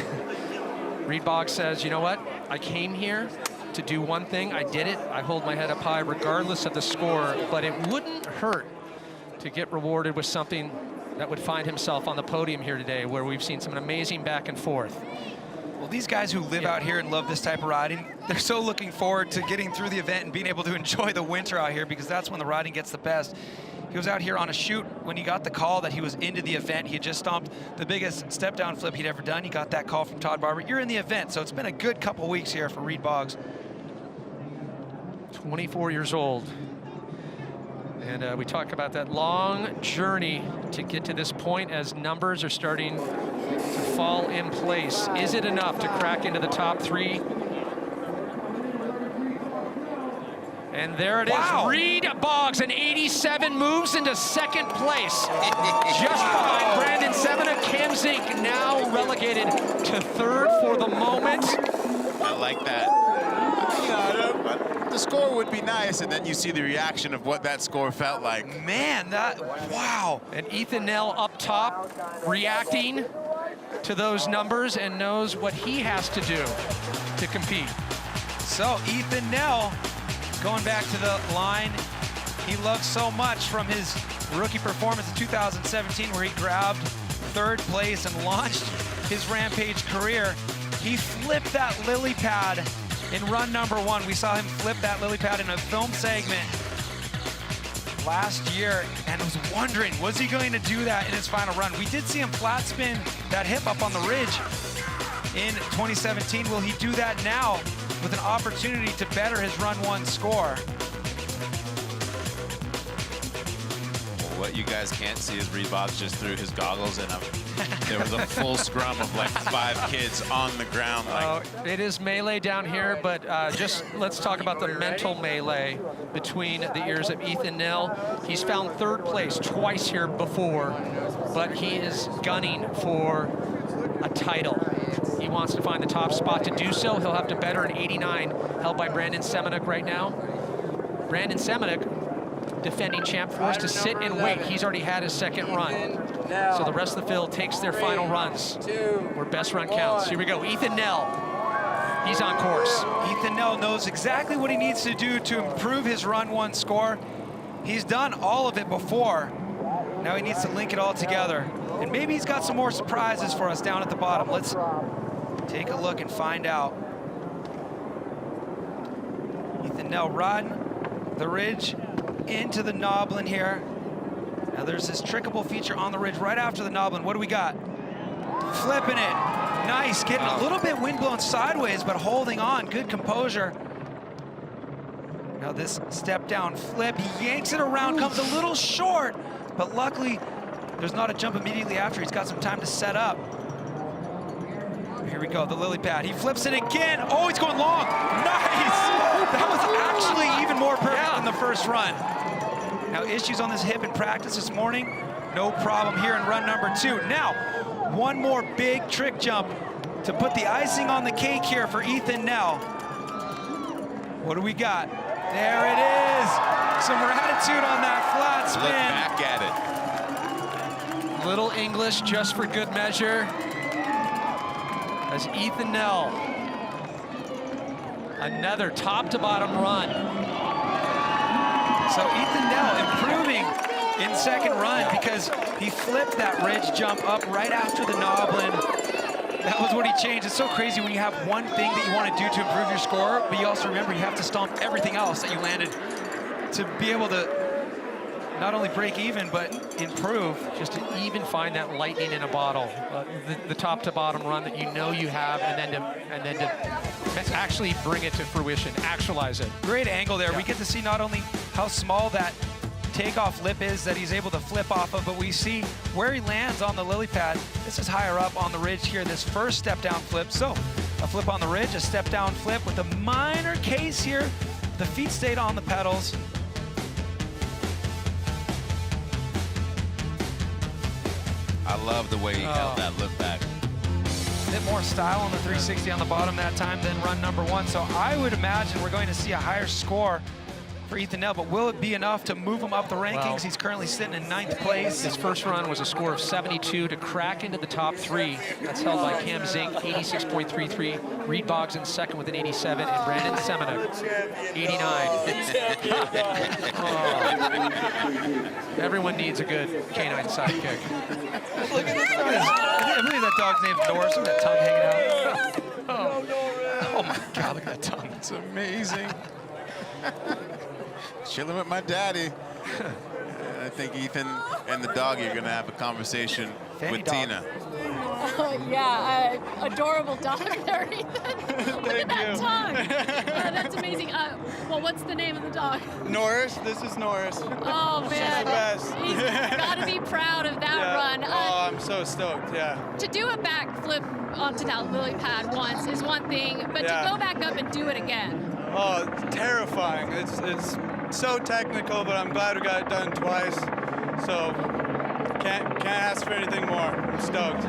Reed Boggs says, you know what? I came here to do one thing. I did it. I hold my head up high regardless of the score, but it wouldn't hurt to get rewarded with something that would find himself on the podium here today, where we've seen some amazing back and forth. Well, these guys who live out here and love this type of riding, they're so looking forward to getting through the event and being able to enjoy the winter out here, because that's when the riding gets the best. He was out here on a shoot when he got the call that he was into the event. He had just stomped the biggest step down flip he'd ever done. He got that call from Todd Barber. You're in the event, so it's been a good couple weeks here for Reed Boggs. 24 years old. And we talk about that long journey to get to this point as numbers are starting to fall in place. Is it enough to crack into the top three? And there it is, Reed Boggs, an 87, moves into second place. Just behind Brandon Semenuk. Cam Zink now relegated to third for the moment. I like that. No, but the score would be nice, and then you see the reaction of what that score felt like. Man, wow. And Ethan Nell up top, reacting to those numbers and knows what he has to do to compete. So Ethan Nell, going back to the line he loved so much from his rookie performance in 2017, where he grabbed 3rd place and launched his Rampage career. He flipped that lily pad in run number 1. We saw him flip that lily pad in a film segment last year and was wondering, was he going to do that in his final run? We did see him flat spin that hip up on the ridge in 2017. Will he do that now with an opportunity to better his run 1 score? What you guys can't see is Boggs just threw his goggles and there was a full scrum of like 5 kids on the ground. Like. It is melee down here, but just let's talk about the mental melee between the ears of Ethan Nell. He's found 3rd place twice here before, but he is gunning for a title. He wants to find the top spot. To do so, he'll have to better an 89 held by Brandon Semenuk right now. Brandon Semenuk, defending champ, forced to sit and wait. He's already had his 2nd run. So the rest of the field takes their final runs, where best run counts. Here we go, Ethan Nell. He's on course. Ethan Nell knows exactly what he needs to do to improve his run 1 score. He's done all of it before. Now he needs to link it all together. And maybe he's got some more surprises for us down at the bottom. Let's take a look and find out. Ethan Nell run the ridge into the knoblin here. Now there's this trickable feature on the ridge right after the knoblin. What do we got? Flipping it. Nice, getting a little bit wind blown sideways, but holding on, good composure. Now this step down flip, he yanks it around, comes a little short, but luckily there's not a jump immediately after. He's got some time to set up. Here we go, the lily pad. He flips it again. Oh, he's going long. Nice! That was actually even more perfect than the first run. Now, issues on this hip in practice this morning, no problem here in run number 2. Now, one more big trick jump to put the icing on the cake here for Ethan Nell. What do we got? There it is. Some gratitude on that flat spin. Look back at it. Little English just for good measure. As Ethan Nell, another top to bottom run. So Ethan Nell improving in 2nd run because he flipped that ridge jump up right after the knoblin. That was what he changed. It's so crazy when you have one thing that you want to do to improve your score, but you also remember you have to stomp everything else that you landed to be able to not only break even, but improve. Just to even find that lightning in a bottle, the top to bottom run that you know you have, and then to actually bring it to fruition, actualize it. Great angle there. Yeah. We get to see not only how small that takeoff lip is that he's able to flip off of, but we see where he lands on the lily pad. This is higher up on the ridge here, this first step down flip. So a flip on the ridge, a step down flip with a minor case here. The feet stayed on the pedals. I love the way he held that look back. A bit more style on the 360 on the bottom that time than run number 1. So I would imagine we're going to see a higher score for Ethan Nell, but will it be enough to move him up the rankings? Well, he's currently sitting in 9th place. His first run was a score of 72 to crack into the top 3. That's held by Cam Zink, 86.33. Reed Boggs in 2nd with an 87, and Brandon Semenuk, 89. Oh. Everyone needs a good canine sidekick. Look at this. I believe that dog's name's Norris with that tongue hanging out. Oh my God, look at that tongue. It's amazing. Chilling with my daddy. I think Ethan and the doggy are going to have a conversation with Tina. Yeah, adorable dog there, Ethan. Look at that tongue. That's amazing. Well, what's the name of the dog? Norris. This is Norris. Oh, man. She's the best. He's got to be proud of that run. Oh, I'm so stoked, yeah. To do a backflip onto that lily pad once is one thing, but to go back up and do it again. Oh, terrifying. It's so technical, but I'm glad we got it done twice. So can't ask for anything more. I'm stoked.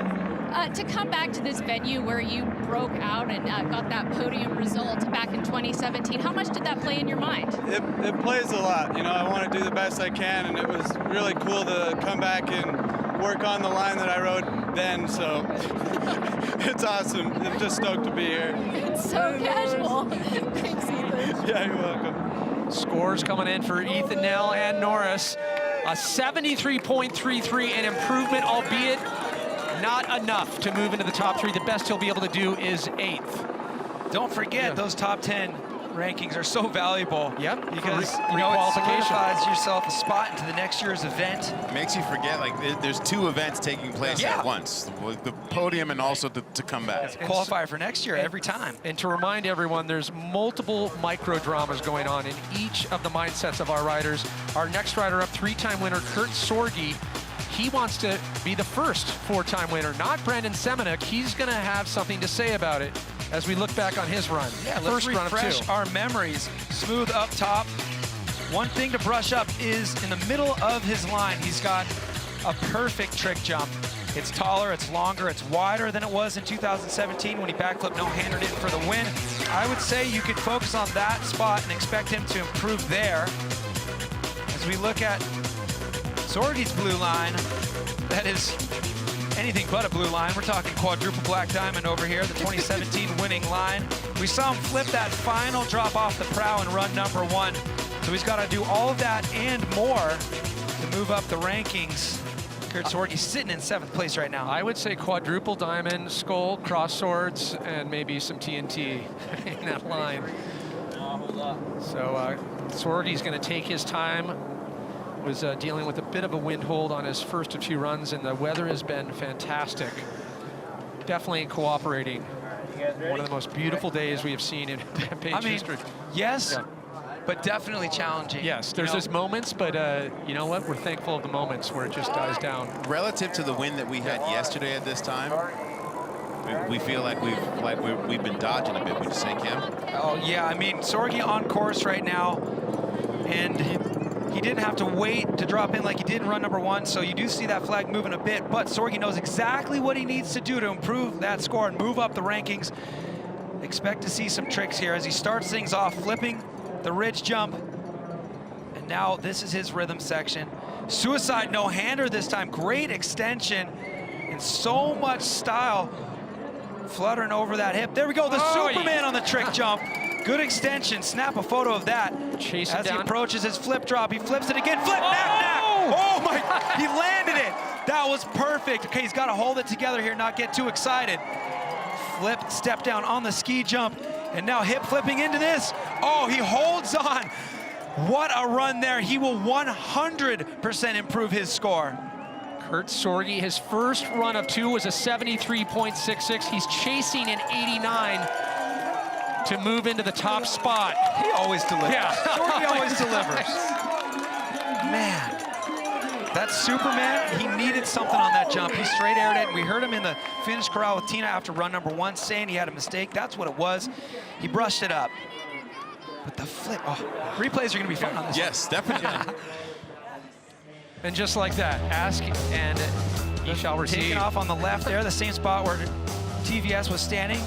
To come back to this venue where you broke out and got that podium result back in 2017, how much did that play in your mind? It plays a lot. You know, I want to do the best I can, and it was really cool to come back and work on the line that I rode then, so it's awesome. I'm just stoked to be here. It's so casual. Thanks, Ethan. Yeah, you're welcome. Scores coming in for Ethan, Nell, and Norris. A 73.33, an improvement, albeit not enough to move into the top 3. The best he'll be able to do is 8th. Don't forget, those top 10 rankings are so valuable. Yep. Because you know, it solidifies yourself a spot into the next year's event. It makes you forget, like, there's 2 events taking place at once. The podium and also to come back. Qualify for next year every time. And to remind everyone, there's multiple micro dramas going on in each of the mindsets of our riders. Our next rider up, 3-time winner Kurt Sorge. He wants to be the first 4-time winner, not Brandon Semenuk. He's going to have something to say about it as we look back on his run. Yeah, let's refresh our memories. Smooth up top. One thing to brush up is in the middle of his line, he's got a perfect trick jump. It's taller, it's longer, it's wider than it was in 2017 when he backflipped no-handed it for the win. I would say you could focus on that spot and expect him to improve there. As we look at Sorge's blue line, that is anything but a blue line. We're talking quadruple black diamond over here, the 2017 winning line. We saw him flip that final drop off the prow and run number 1. So he's got to do all of that and more to move up the rankings. Kurt Sorge sitting in 7th place right now. I would say quadruple diamond, skull, cross swords, and maybe some TNT in that line. So Sorge's going to take his time. Was dealing with a bit of a wind hold on his first of 2 runs, and the weather has been fantastic. Definitely cooperating. One of the most beautiful days we have seen in Rampage history. Yes, but definitely challenging. Yes, there's those moments, but you know what? We're thankful of the moments where it just dies down. Relative to the win that we had yesterday at this time, we feel like we've been dodging a bit. Would you say, Cam? Oh yeah, I mean, Sorge on course right now, and he didn't have to wait to drop in like he did in run number 1, so you do see that flag moving a bit, but Sorge knows exactly what he needs to do to improve that score and move up the rankings. Expect to see some tricks here as he starts things off, flipping the ridge jump, and now this is his rhythm section. Suicide no-hander this time, great extension, and so much style fluttering over that hip. There we go, the Superman on the trick jump. Good extension, snap a photo of that. Chase as it down. He approaches his flip drop, he flips it again, flip, knack. Oh my, he landed it. That was perfect. Okay, he's got to hold it together here, not get too excited. Flip, step down on the ski jump, and now hip flipping into this. Oh, he holds on. What a run there. He will 100% improve his score. Kurt Sorge, his first run of 2 was a 73.66. He's chasing an 89. To move into the top spot. He always delivers. Yeah. Sorge always delivers. Man, that Superman, he needed something on that jump. He straight aired it, and we heard him in the finish corral with Tina after run number 1 saying he had a mistake. That's what it was. He brushed it up. But the flip, replays are gonna be fun on this. Yes, definitely. And just like that, ask and he shall receive. Taking off on the left there, the same spot where TVS was standing,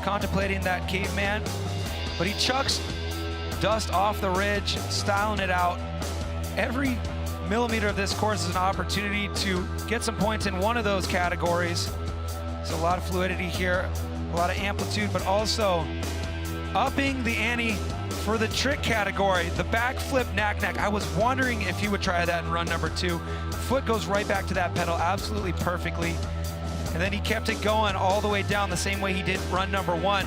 contemplating that caveman, but he chucks dust off the ridge, styling it out. Every millimeter of this course is an opportunity to get some points in one of those categories. There's a lot of fluidity here, a lot of amplitude, but also upping the ante for the trick category, the backflip knack. I was wondering if he would try that in run number 2. Foot goes right back to that pedal absolutely perfectly. And then he kept it going all the way down the same way he did run number 1.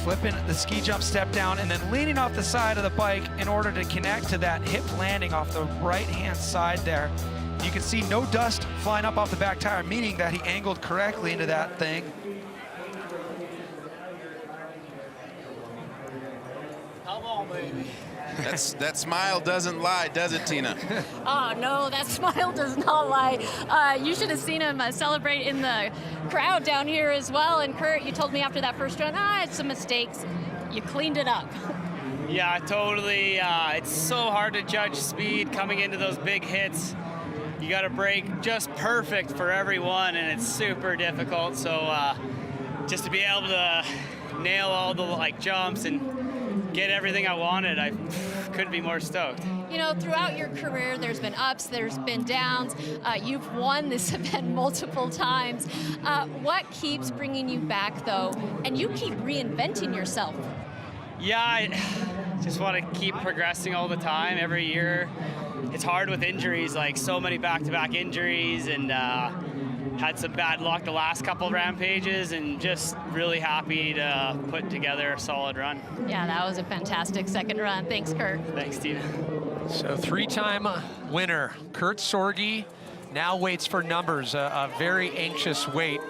Flipping the ski jump step down and then leaning off the side of the bike in order to connect to that hip landing off the right-hand side there. You can see no dust flying up off the back tire, meaning that he angled correctly into that thing. Come on, baby. That smile doesn't lie, does it, Tina? Oh, no, that smile does not lie. You should have seen him celebrate in the crowd down here as well. And Kurt, you told me after that first run, I had some mistakes. You cleaned it up. Yeah, totally. It's so hard to judge speed coming into those big hits. you got to brake just perfect for everyone, and it's super difficult. So just to be able to nail all the like jumps and get everything I wanted, I couldn't be more stoked. You know, throughout your career, there's been ups, there's been downs. You've won this event multiple times. What keeps bringing you back, though? And you keep reinventing yourself. Yeah, I just want to keep progressing all the time. Every year, it's hard with injuries, like so many back-to-back injuries, and had some bad luck the last couple rampages, and just really happy to put together a solid run. Yeah, that was a fantastic second run. Thanks, Kurt. Thanks, Steve. So 3-time winner, Kurt Sorge, now waits for numbers, a very anxious wait,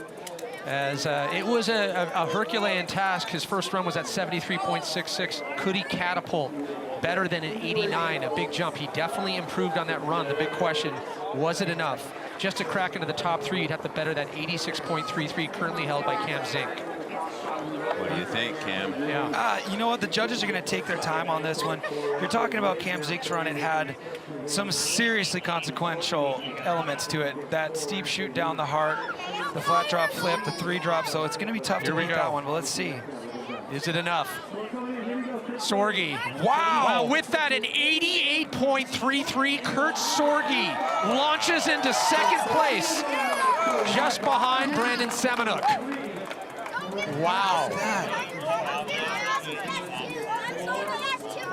as it was a Herculean task. His first run was at 73.66. Could he catapult better than an 89, a big jump? He definitely improved on that run. The big question, was it enough? Just to crack into the top 3, you'd have to better that 86.33 currently held by Cam Zink. What do you think, Cam? Yeah. You know what? The judges are going to take their time on this one. You're talking about Cam Zink's run. It had some seriously consequential elements to it. That steep shoot down the heart, the flat drop flip, the 3 drop. So it's going to be tough to beat that one, but let's see. Is it enough? Sorge, wow, with that an 88.33, Kurt Sorge launches into second place, just behind Brandon Semenuk. Wow.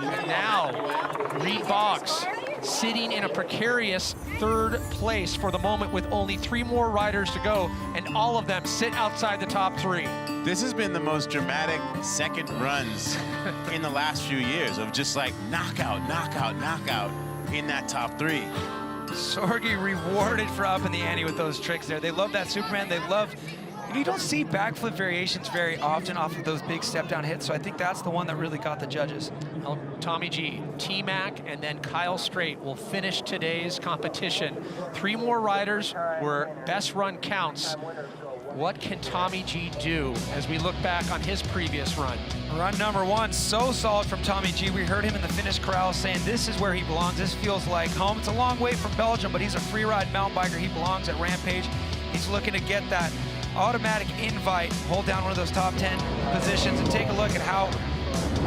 And now, Reed Boggs sitting in a precarious 3rd place for the moment with only 3 more riders to go, and all of them sit outside the top 3. This has been the most dramatic second runs in the last few years of just like knockout, knockout, knockout in that top 3. Sorge rewarded for up in the ante with those tricks there. They love that Superman. They love, you don't see backflip variations very often off of those big step down hits, so I think that's the one that really got the judges. Well, Tommy G, T-Mac, and then Kyle Strait will finish today's competition. 3 more riders where best run counts. What can Tommy G do as we look back on his previous run? Run number 1, so solid from Tommy G. We heard him in the finish corral saying this is where he belongs. This feels like home. It's a long way from Belgium, but he's a free ride mountain biker. He belongs at Rampage. He's looking to get that automatic invite, hold down one of those top 10 positions, and take a look at how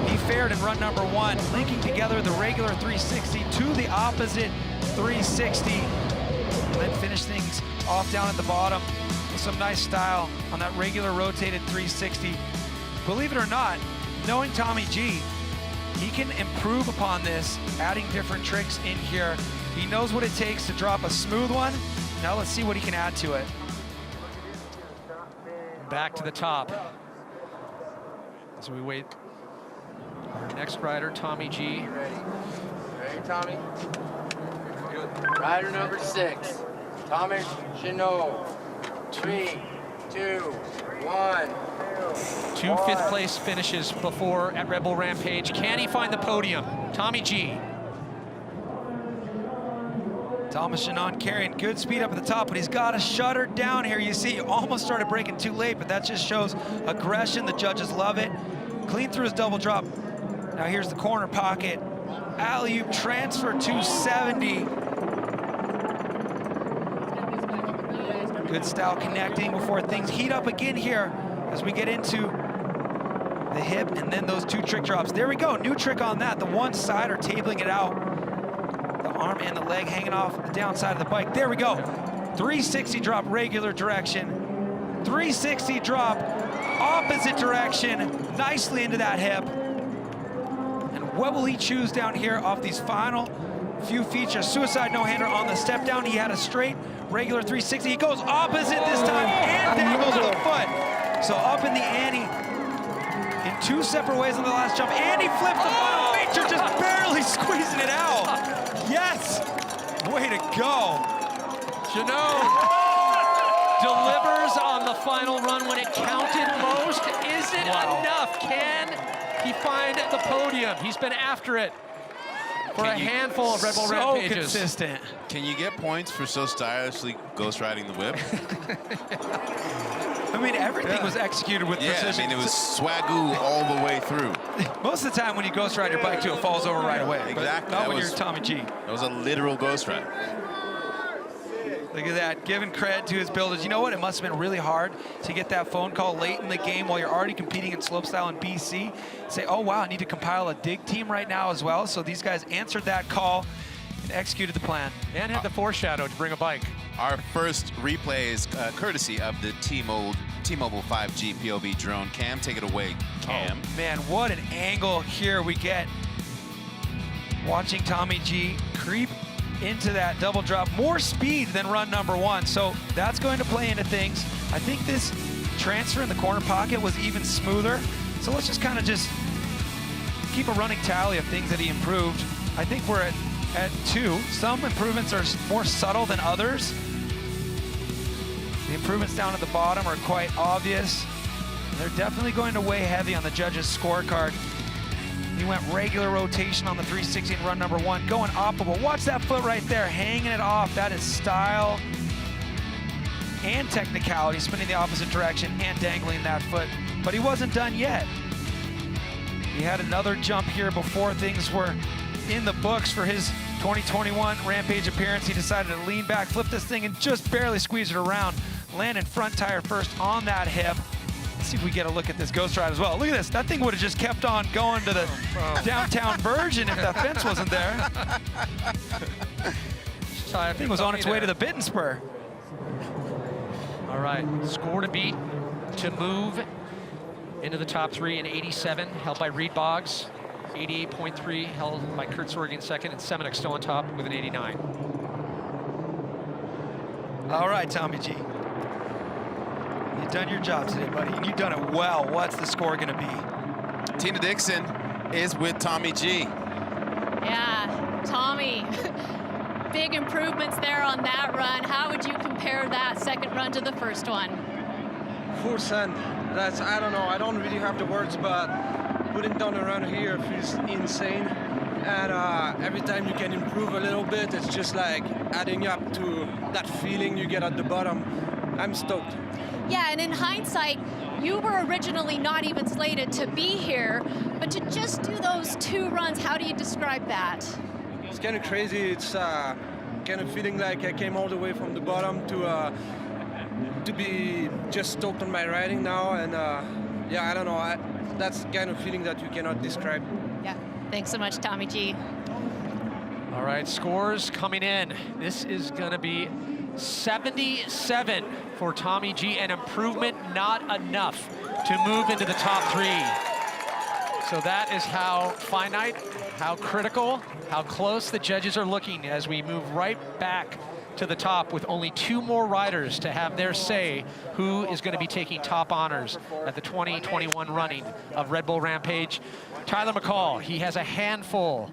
he fared in run number 1, linking together the regular 360 to the opposite 360, and then finish things off down at the bottom with some nice style on that regular rotated 360. Believe it or not, knowing Tommy G, he can improve upon this, adding different tricks in here. He knows what it takes to drop a smooth one. Now let's see what he can add to it. Back to the top as we wait. Our next rider, Tommy G. Ready, Tommy? Good. Rider number 6, Thomas Chenot. 3, 2, 1. 2 5th place finishes before at Red Bull Rampage. Can he find the podium? Tommy G. Thomas Genon carrying good speed up at the top, but he's got to shut her down here. You see, he almost started breaking too late, but that just shows aggression. The judges love it. Clean through his double drop. Now here's the corner pocket. Alley-oop transfer 270. Good style connecting before things heat up again here as we get into the hip and then those 2 trick drops. There we go, new trick on that. The one sider tabling it out. The arm and the leg hanging off the downside of the bike. There we go. 360 drop regular direction. 360 drop opposite direction. Nicely into that hip. And what will he choose down here off these final few features? Suicide no-hander on the step down. He had a straight regular 360. He goes opposite this time and dangles the foot. So up in the ante in 2 separate ways on the last jump. And he flips the final feature, just barely squeezing it out. Yes, way to go. Chenot delivers on the final run when it counted most. Is it enough? Can he find the podium? He's been after it for a handful of Red Bull Rampages. Consistent. Can you get points for so stylishly ghost riding the whip? I mean, everything was executed with precision. I mean, it was swagoo all the way through. Most of the time when you ghost ride your bike too, it falls over right away. Exactly. Not when you're Tommy G. That was a literal ghost ride. Look at that, giving credit to his builders. You know what? It must have been really hard to get that phone call late in the game while you're already competing in slopestyle in BC. Say, oh wow, I need to compile a dig team right now as well. So these guys answered that call and executed the plan. And had the foreshadow to bring a bike. Our first replay is courtesy of the T-Mobile 5G POV drone. Cam, take it away, Cam. Oh, man, what an angle here we get. Watching Tommy G creep into that double drop. More speed than run number 1, so that's going to play into things. I think this transfer in the corner pocket was even smoother. So let's just kind of just keep a running tally of things that he improved. I think we're at 2. Some improvements are more subtle than others. The improvements down at the bottom are quite obvious. They're definitely going to weigh heavy on the judges' scorecard. He went regular rotation on the 360 in run number 1, going operable. Watch that foot right there, hanging it off. That is style and technicality, spinning the opposite direction and dangling that foot. But he wasn't done yet. He had another jump here before things were in the books for his 2021 Rampage appearance. He decided to lean back, flip this thing, and just barely squeeze it around. Landing front tire first on that hip. Let's see if we get a look at this Ghost Ride as well. Look at this. That thing would have just kept on going to the downtown Virgin if that fence wasn't there. That thing was on its way to the Bitten Spur. All right, score to beat to move into the top 3 in 87, held by Reed Boggs. 88.3 held by Kurt Sorge in second, and Semenuk still on top with an 89. All right, Tommy G. You've done your job today, buddy, and you've done it well. What's the score going to be? Tina Dixon is with Tommy G. Yeah, Tommy, big improvements there on that run. How would you compare that second run to the first one? That's, I don't know, I don't really have the words, but putting down a run here feels insane. And every time you can improve a little bit, it's just like adding up to that feeling you get at the bottom. I'm stoked. Yeah, and in hindsight, you were originally not even slated to be here, but to just do those 2 runs, how do you describe that? It's kind of crazy. It's kind of feeling like I came all the way from the bottom to be just stoked on my riding now. And yeah, I don't know. That's the kind of feeling that you cannot describe. Yeah, thanks so much, Tommy G. All right, scores coming in. This is going to be 77 for Tommy G, an improvement not enough to move into the top 3. So that is how finite, how critical, how close the judges are looking as we move right back to the top with only 2 more riders to have their say who is going to be taking top honors at the 2021 running of Red Bull Rampage. Tyler McCaul, he has a handful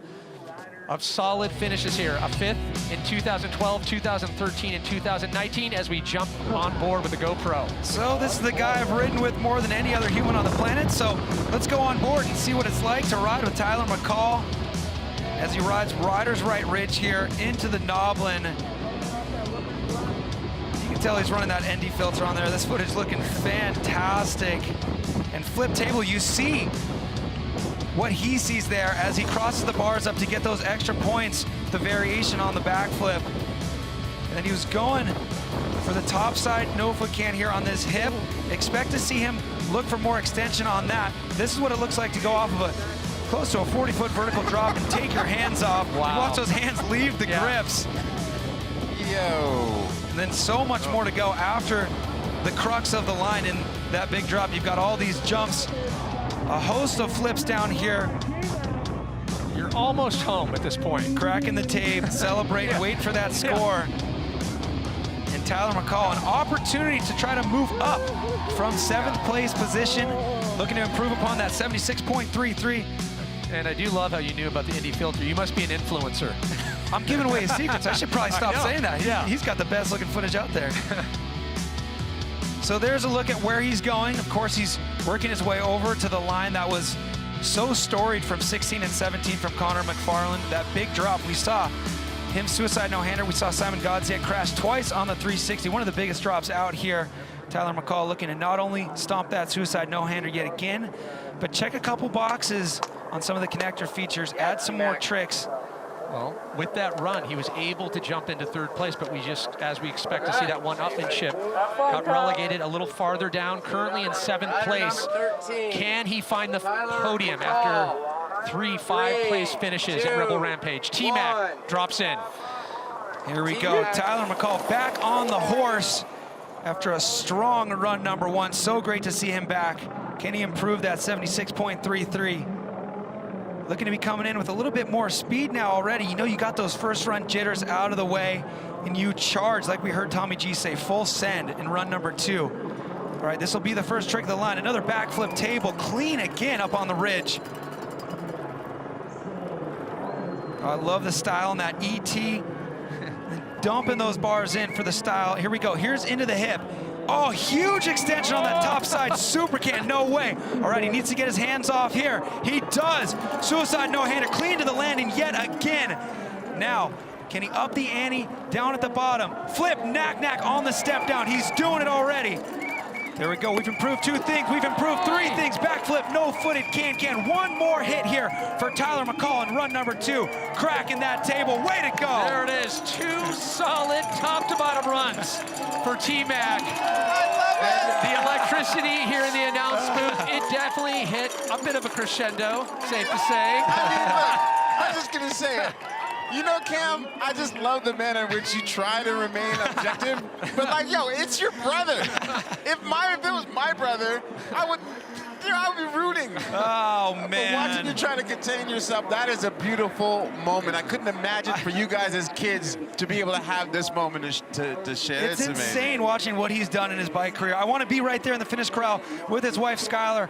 of solid finishes here, a 5th in 2012, 2013, and 2019 as we jump on board with the GoPro. So this is the guy I've ridden with more than any other human on the planet, so let's go on board and see what it's like to ride with Tyler McCaul as he rides Riders Right Ridge here into the Noblin. You can tell he's running that ND filter on there. This footage looking fantastic. And flip table, you see what he sees there as he crosses the bars up to get those extra points, the variation on the backflip. And then he was going for the top side no foot can here on this hip. Expect to see him look for more extension on that. This is what it looks like to go off of a close to a 40-foot vertical drop and take your hands off. Wow. Watch those hands leave the grips. Yo. And then so much more to go after the crux of the line in that big drop. You've got all these jumps, a host of flips down here. You're almost home at this point. Cracking the tape, celebrate, wait for that score. And Tyler McCaul, an opportunity to try to move up from 7th place position, looking to improve upon that 76.33. And I do love how you knew about the ND filter. You must be an influencer. I'm giving away his secrets. I should probably stop saying that. He's got the best looking footage out there. So there's a look at where he's going. Of course, he's working his way over to the line that was so storied from 16 and 17 from Connor McFarland. That big drop, we saw him suicide no-hander. We saw Szymon Godziek crash twice on the 360. One of the biggest drops out here. Tyler McCaul looking to not only stomp that suicide no-hander yet again, but check a couple boxes on some of the connector features, add some more tricks. Well, with that run, he was able to jump into third place, but we just, as we expect to see that one-upmanship, got relegated a little farther down, currently in 7th place. Can he find the podium after 3 5-place finishes at Rebel Rampage? T-Mac drops in. Here we go, Tyler McCaul back on the horse after a strong run number 1. So great to see him back. Can he improve that 76.33? Looking to be coming in with a little bit more speed now already. You know, you got those first run jitters out of the way and you charge, like we heard Tommy G say, full send in run number 2. All right, this will be the first trick of the line. Another backflip table, clean again up on the ridge. I love the style on that ET. Dumping those bars in for the style. Here we go, here's into the hip. Oh, huge extension on that top side. Super can, no way. All right, he needs to get his hands off here. He does. Suicide no-hander, clean to the landing yet again. Now, can he up the ante down at the bottom? Flip, knack on the step down. He's doing it already. There we go, we've improved 2 things. We've improved 3 things. Backflip, no-footed, can. One more hit here for Tyler McCaul in run number 2. Cracking that table, way to go. There it is, 2 solid top to bottom runs for T-Mac. I love it. The electricity here in the announce booth, it definitely hit a bit of a crescendo, safe to say. I'm just gonna say it. You know, Cam, I just love the manner in which you try to remain objective. But like, yo, it's your brother. If it was my brother, I would be rooting. Oh, man. But watching you try to contain yourself, that is a beautiful moment. I couldn't imagine for you guys as kids to be able to have this moment to share. It's insane watching what he's done in his bike career. I want to be right there in the finish corral with his wife, Skylar.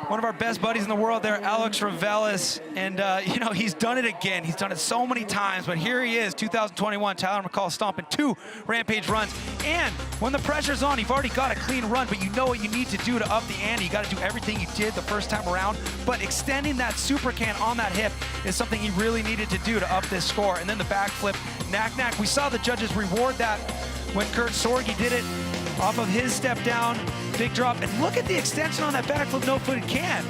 One of our best buddies in the world there, Alex Ravelis. And, you know, he's done it again. He's done it so many times, but here he is, 2021, Tyler McCaul stomping 2 Rampage runs. And when the pressure's on, you've already got a clean run, but you know what you need to do to up the ante. You got to do everything you did the first time around, but extending that super can on that hip is something he really needed to do to up this score. And then the backflip, knack. We saw the judges reward that when Sorge did it off of his step down. Big drop, and look at the extension on that backflip no-footed can.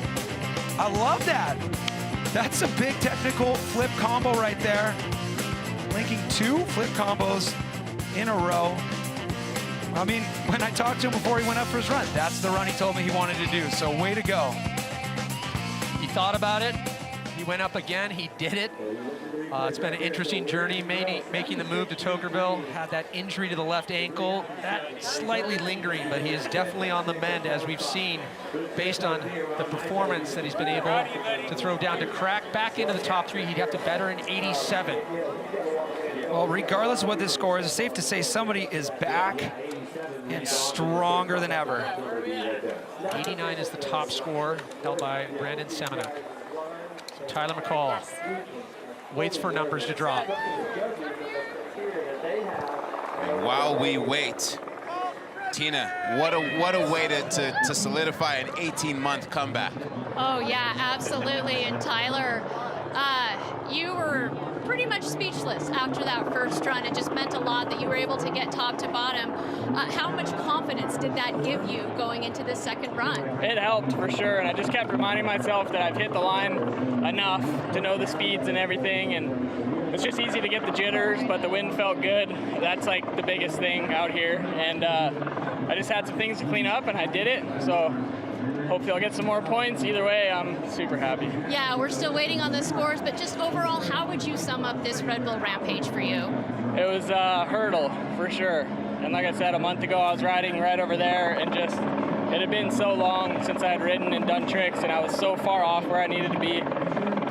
I love that. That's a big technical flip combo right there. Linking 2 flip combos in a row. I mean, when I talked to him before he went up for his run, that's the run he told me he wanted to do, so way to go. He thought about it, he went up again, he did it. It's been an interesting journey, making the move to Tokerville. Had that injury to the left ankle, that slightly lingering, but he is definitely on the mend, as we've seen, based on the performance that he's been able to throw down. To crack back into the top 3, he'd have to better an 87. Well, regardless of what this score is, it's safe to say somebody is back and stronger than ever. 89 is the top score, held by Brandon Semenuk. So Tyler McCaul waits for numbers to drop. And while we wait, Tina, what a way to solidify an 18-month comeback. Oh yeah, absolutely. And Tyler, you were pretty much speechless after that first run. It just meant a lot that you were able to get top to bottom. How much confidence did that give you going into this second run? It helped for sure, and I just kept reminding myself that I've hit the line enough to know the speeds and everything, and it's just easy to get the jitters, but the wind felt good. That's like the biggest thing out here, and I just had some things to clean up, and I did it, so hopefully I'll get some more points. Either way, I'm super happy. Yeah, we're still waiting on the scores, but just overall, how would you sum up this Red Bull Rampage for you? It was a hurdle, for sure. And like I said, a month ago, I was riding right over there, and just, it had been so long since I had ridden and done tricks, and I was so far off where I needed to be.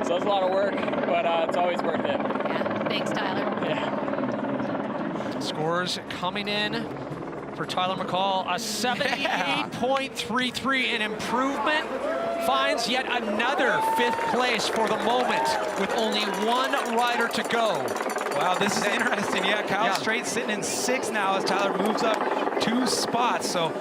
So it was a lot of work, but it's always worth it. Yeah, thanks, Tyler. Yeah. Scores coming in for Tyler McCaul, a 78.33, an improvement, finds yet another 5th place for the moment with only 1 rider to go. Wow, this is interesting. Yeah, Kyle Strait sitting in 6th now as Tyler moves up 2 spots. So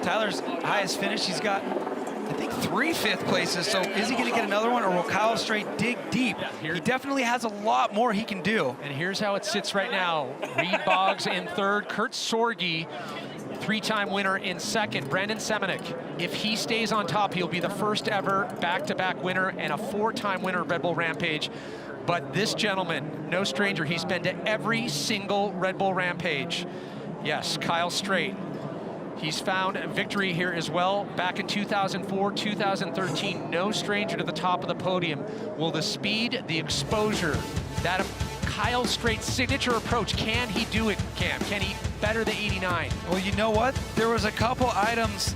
Tyler's highest finish, he's got, I think, 3 5th places. So is he going to get another one, or will Kyle Strait dig deep? He definitely has a lot more he can do. And here's how it sits right now. Reed Boggs in 3rd, Sorge, 3-time winner in 2nd, Brandon Semenuk. If he stays on top, he'll be the first ever back-to-back winner and a 4-time winner of Red Bull Rampage. But this gentleman, no stranger, he's been to every single Red Bull Rampage. Yes, Kyle Strait. He's found victory here as well. Back in 2004, 2013, no stranger to the top of the podium. Will the speed, the exposure, that Kyle Strait's signature approach, can he do it, Cam? Can he better the 89? Well, you know what? There was a couple items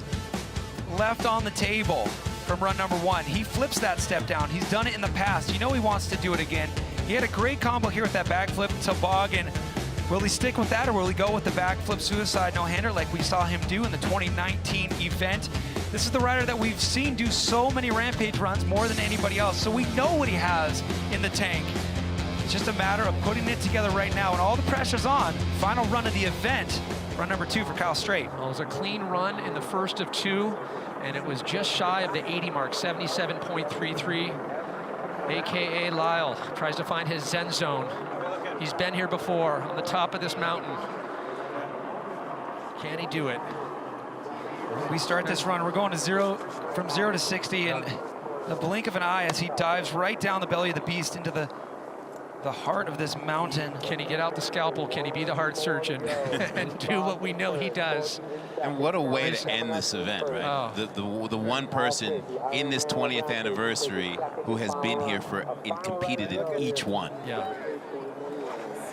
left on the table from run number 1. He flips that step down. He's done it in the past. You know he wants to do it again. He had a great combo here with that backflip toboggan. Will he stick with that, or will he go with the backflip suicide no-hander like we saw him do in the 2019 event? This is the rider that we've seen do so many Rampage runs, more than anybody else, so we know what he has in the tank. It's just a matter of putting it together right now, and all the pressure's on. Final run of the event, run number 2 for Kyle Strait. Well, it was a clean run in the first of 2, and it was just shy of the 80 mark, 77.33. AKA Lyle tries to find his Zen zone. He's been here before on the top of this mountain. Can he do it? We start this run, we're going to from 0 to 60 in the blink of an eye as he dives right down the belly of the beast into the heart of this mountain. Can he get out the scalpel? Can he be the heart surgeon and do what we know he does? And what a way to end this event, right? Oh. The one person in this 20th anniversary who has been here and competed in each one. Yeah.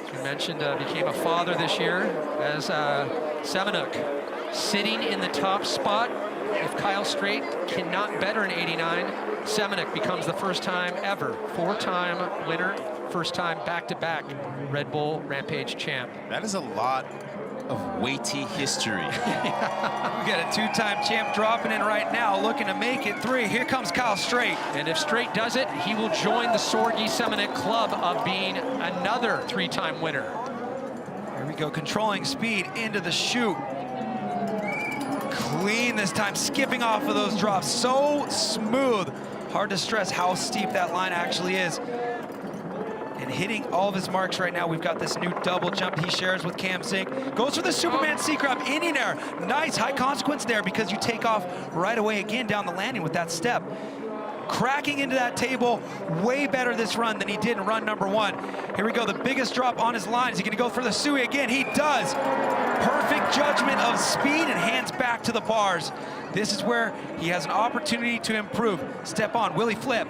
As you mentioned, became a father this year as Semenuk sitting in the top spot. If Kyle Strait cannot better an 89, Semenuk becomes the first time ever, 4-time winner, first time back-to-back Red Bull Rampage champ. That is a lot of weighty history. We got a 2-time champ dropping in right now, looking to make it 3. Here comes Kyle Strait. And if Strait does it, he will join the Sorge Semenuk club of being another 3-time winner. Here we go, controlling speed into the chute. Clean this time, skipping off of those drops, so smooth. Hard to stress how steep that line actually is. And hitting all of his marks right now. We've got this new double jump he shares with Cam Zink. Goes for the Superman C grab, in there. Nice, high consequence there because you take off right away again down the landing with that step. Cracking into that table, way better this run than he did in run number 1. Here we go, the biggest drop on his line. Is he gonna go for the Sui again? He does. Perfect judgment of speed and hands back to the bars. This is where he has an opportunity to improve. Step on, will he flip?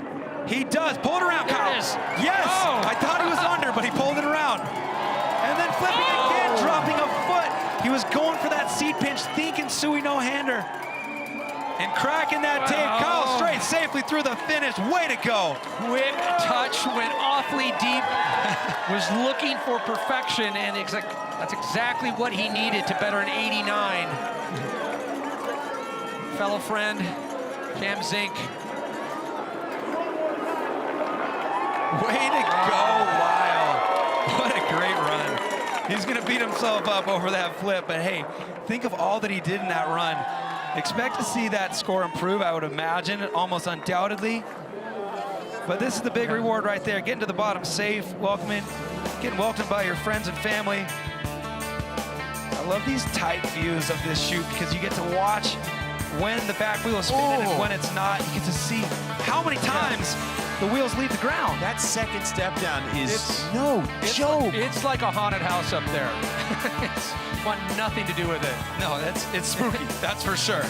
He does, pull it around, Kyle. Yes, oh. I thought he was under, but he pulled it around. And then flipping again, dropping a foot. He was going for that seat pinch, thinking Sui no-hander. And cracking that tape, Kyle Strait safely through the finish. Way to go. Quick touch, went awfully deep, was looking for perfection, and that's exactly what he needed to better an 89. Fellow friend, Cam Zink. Way to go, Lyle. What a great run. He's gonna beat himself up over that flip, but hey, think of all that he did in that run. Expect to see that score improve, I would imagine, almost undoubtedly. But this is the big reward right there. Getting to the bottom safe, getting welcomed by your friends and family. I love these tight views of this chute because you get to watch when the back wheel is spinning and when it's not. You get to see how many times the wheels leave the ground. That second step down is no joke. It's like a haunted house up there. It's want nothing to do with it. No, it's spooky, that's for sure.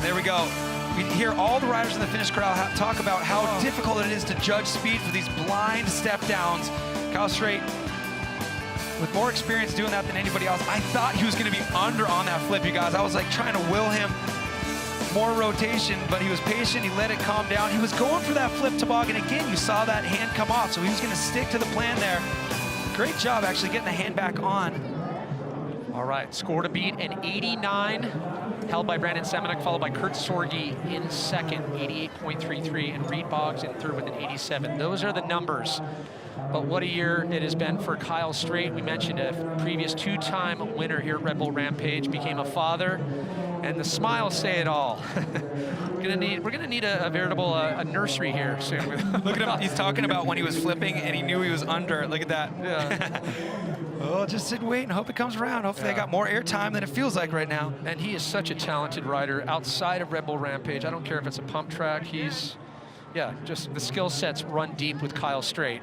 There we go. We hear all the riders in the finish crowd talk about how difficult it is to judge speed for these blind step downs. Kyle Strait, with more experience doing that than anybody else, I thought he was gonna be under on that flip, you guys. I was like trying to will him more rotation, but he was patient, he let it calm down. He was going for that flip toboggan again. You saw that hand come off, so he was gonna stick to the plan there. Great job actually getting the hand back on. All right, score to beat, an 89, held by Brandon Semenuk, followed by Kurt Sorge in second, 88.33, and Reed Boggs in third with an 87. Those are the numbers. But what a year it has been for Kyle Strait. We mentioned a previous 2-time winner here at Red Bull Rampage, became a father, and the smiles say it all. We're gonna need a veritable a nursery here soon. Look at him, he's talking about when he was flipping and he knew he was under. Look at that. Yeah. Oh, just sit and wait and hope it comes around. Hopefully they got more airtime than it feels like right now. And he is such a talented rider outside of Red Bull Rampage. I don't care if it's a pump track. He's yeah, just the skill sets run deep with Kyle Strait.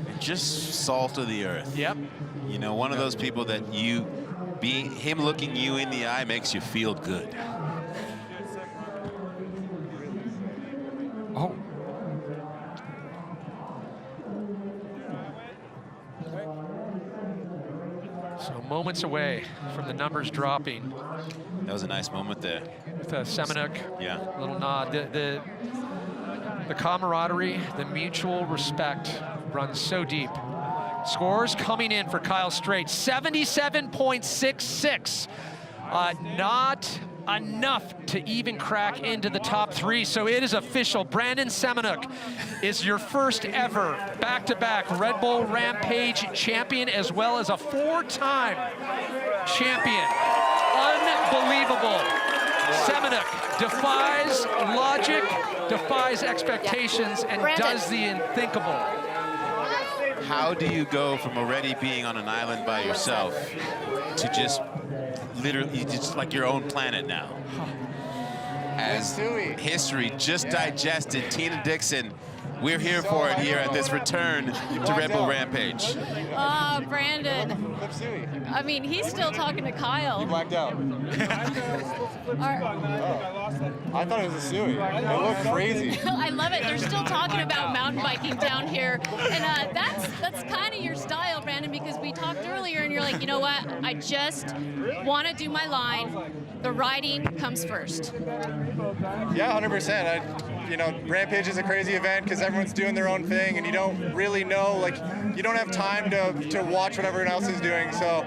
And just salt of the earth. Yep. You know, one of those people that him looking you in the eye makes you feel good. Oh. So moments away from the numbers dropping. That was a nice moment there. With Semenuk. Yeah. Little nod. The camaraderie, the mutual respect runs so deep. Scores coming in for Kyle Strait, 77.66. Not enough to even crack into the top 3, so it is official. Brandon Semenuk is your first ever back-to-back Red Bull Rampage champion, as well as a 4-time champion. Unbelievable. Semenuk defies logic, defies expectations, and does the unthinkable. How do you go from already being on an island by yourself to just literally just like your own planet now? As history just digested, Tina Dixon, we're here for it here at this return to Red Bull Rampage. Brandon. I mean, he's still talking to Kyle. He blacked out. I thought it was a Suey. It looked crazy. I love it. They're still talking about mountain biking down here. And that's kind of your style, Brandon, because we talked earlier and you're like, you know what? I just want to do my line. The riding comes first. Yeah, 100%. You know, Rampage is a crazy event because everyone's doing their own thing and you don't really know, like, you don't have time to watch what everyone else is doing. So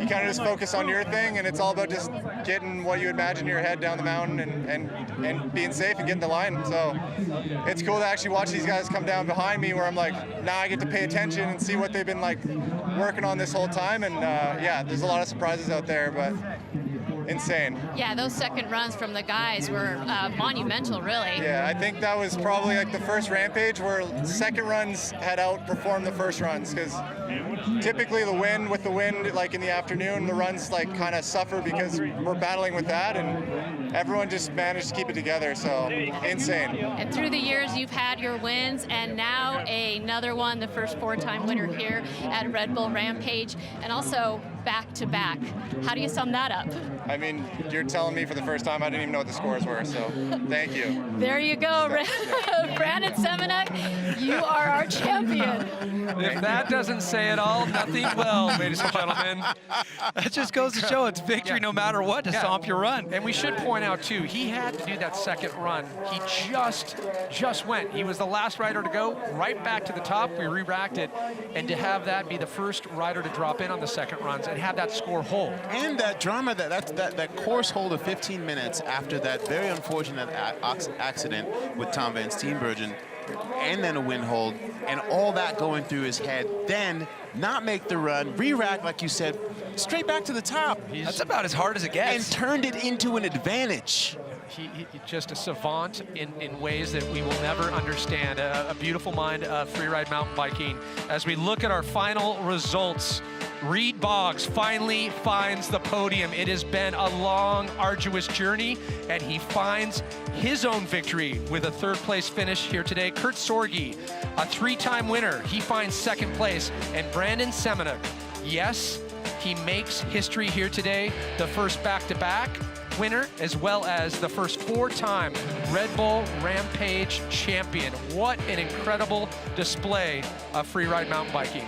you kind of just focus on your thing, and it's all about just getting what you imagine in your head down the mountain and being safe and getting the line. So it's cool to actually watch these guys come down behind me where I'm like, now I get to pay attention and see what they've been like working on this whole time. And yeah, there's a lot of surprises out there, but insane. Yeah, those second runs from the guys were monumental, really. Yeah, I think that was probably like the first Rampage where second runs had outperformed the first runs, because typically with the wind like in the afternoon, the runs like kind of suffer because we're battling with that, and everyone just managed to keep it together. So insane. And through the years, you've had your wins, and now another one, the first 4-time winner here at Red Bull Rampage, and also back-to-back. How do you sum that up? I mean, you're telling me for the first time I didn't even know what the scores were, so thank you. There you go, Brandon Semenuk, you are our champion. If that doesn't say it all, nothing will, ladies and gentlemen. That just goes to show it's victory no matter what to stomp your run. And we should point out, too, he had to do that second run. He just went. He was the last rider to go right back to the top. We re-racked it. And to have that be the first rider to drop in on the second runs and have that score hold. And that drama, that course hold of 15 minutes after that very unfortunate accident with Tom van Steenbergen, and then a wind hold, and all that going through his head, then not make the run, re-rack, like you said, straight back to the top. That's about as hard as it gets. And turned it into an advantage. He just a savant in ways that we will never understand. A beautiful mind of freeride mountain biking. As we look at our final results, Reed Boggs finally finds the podium. It has been a long, arduous journey, and he finds his own victory with a third-place finish here today. Kurt Sorge, a 3-time winner, he finds second place. And Brandon Semenuk, yes, he makes history here today, the first back-to-back winner, as well as the first 4-time Red Bull Rampage champion. What an incredible display of freeride mountain biking.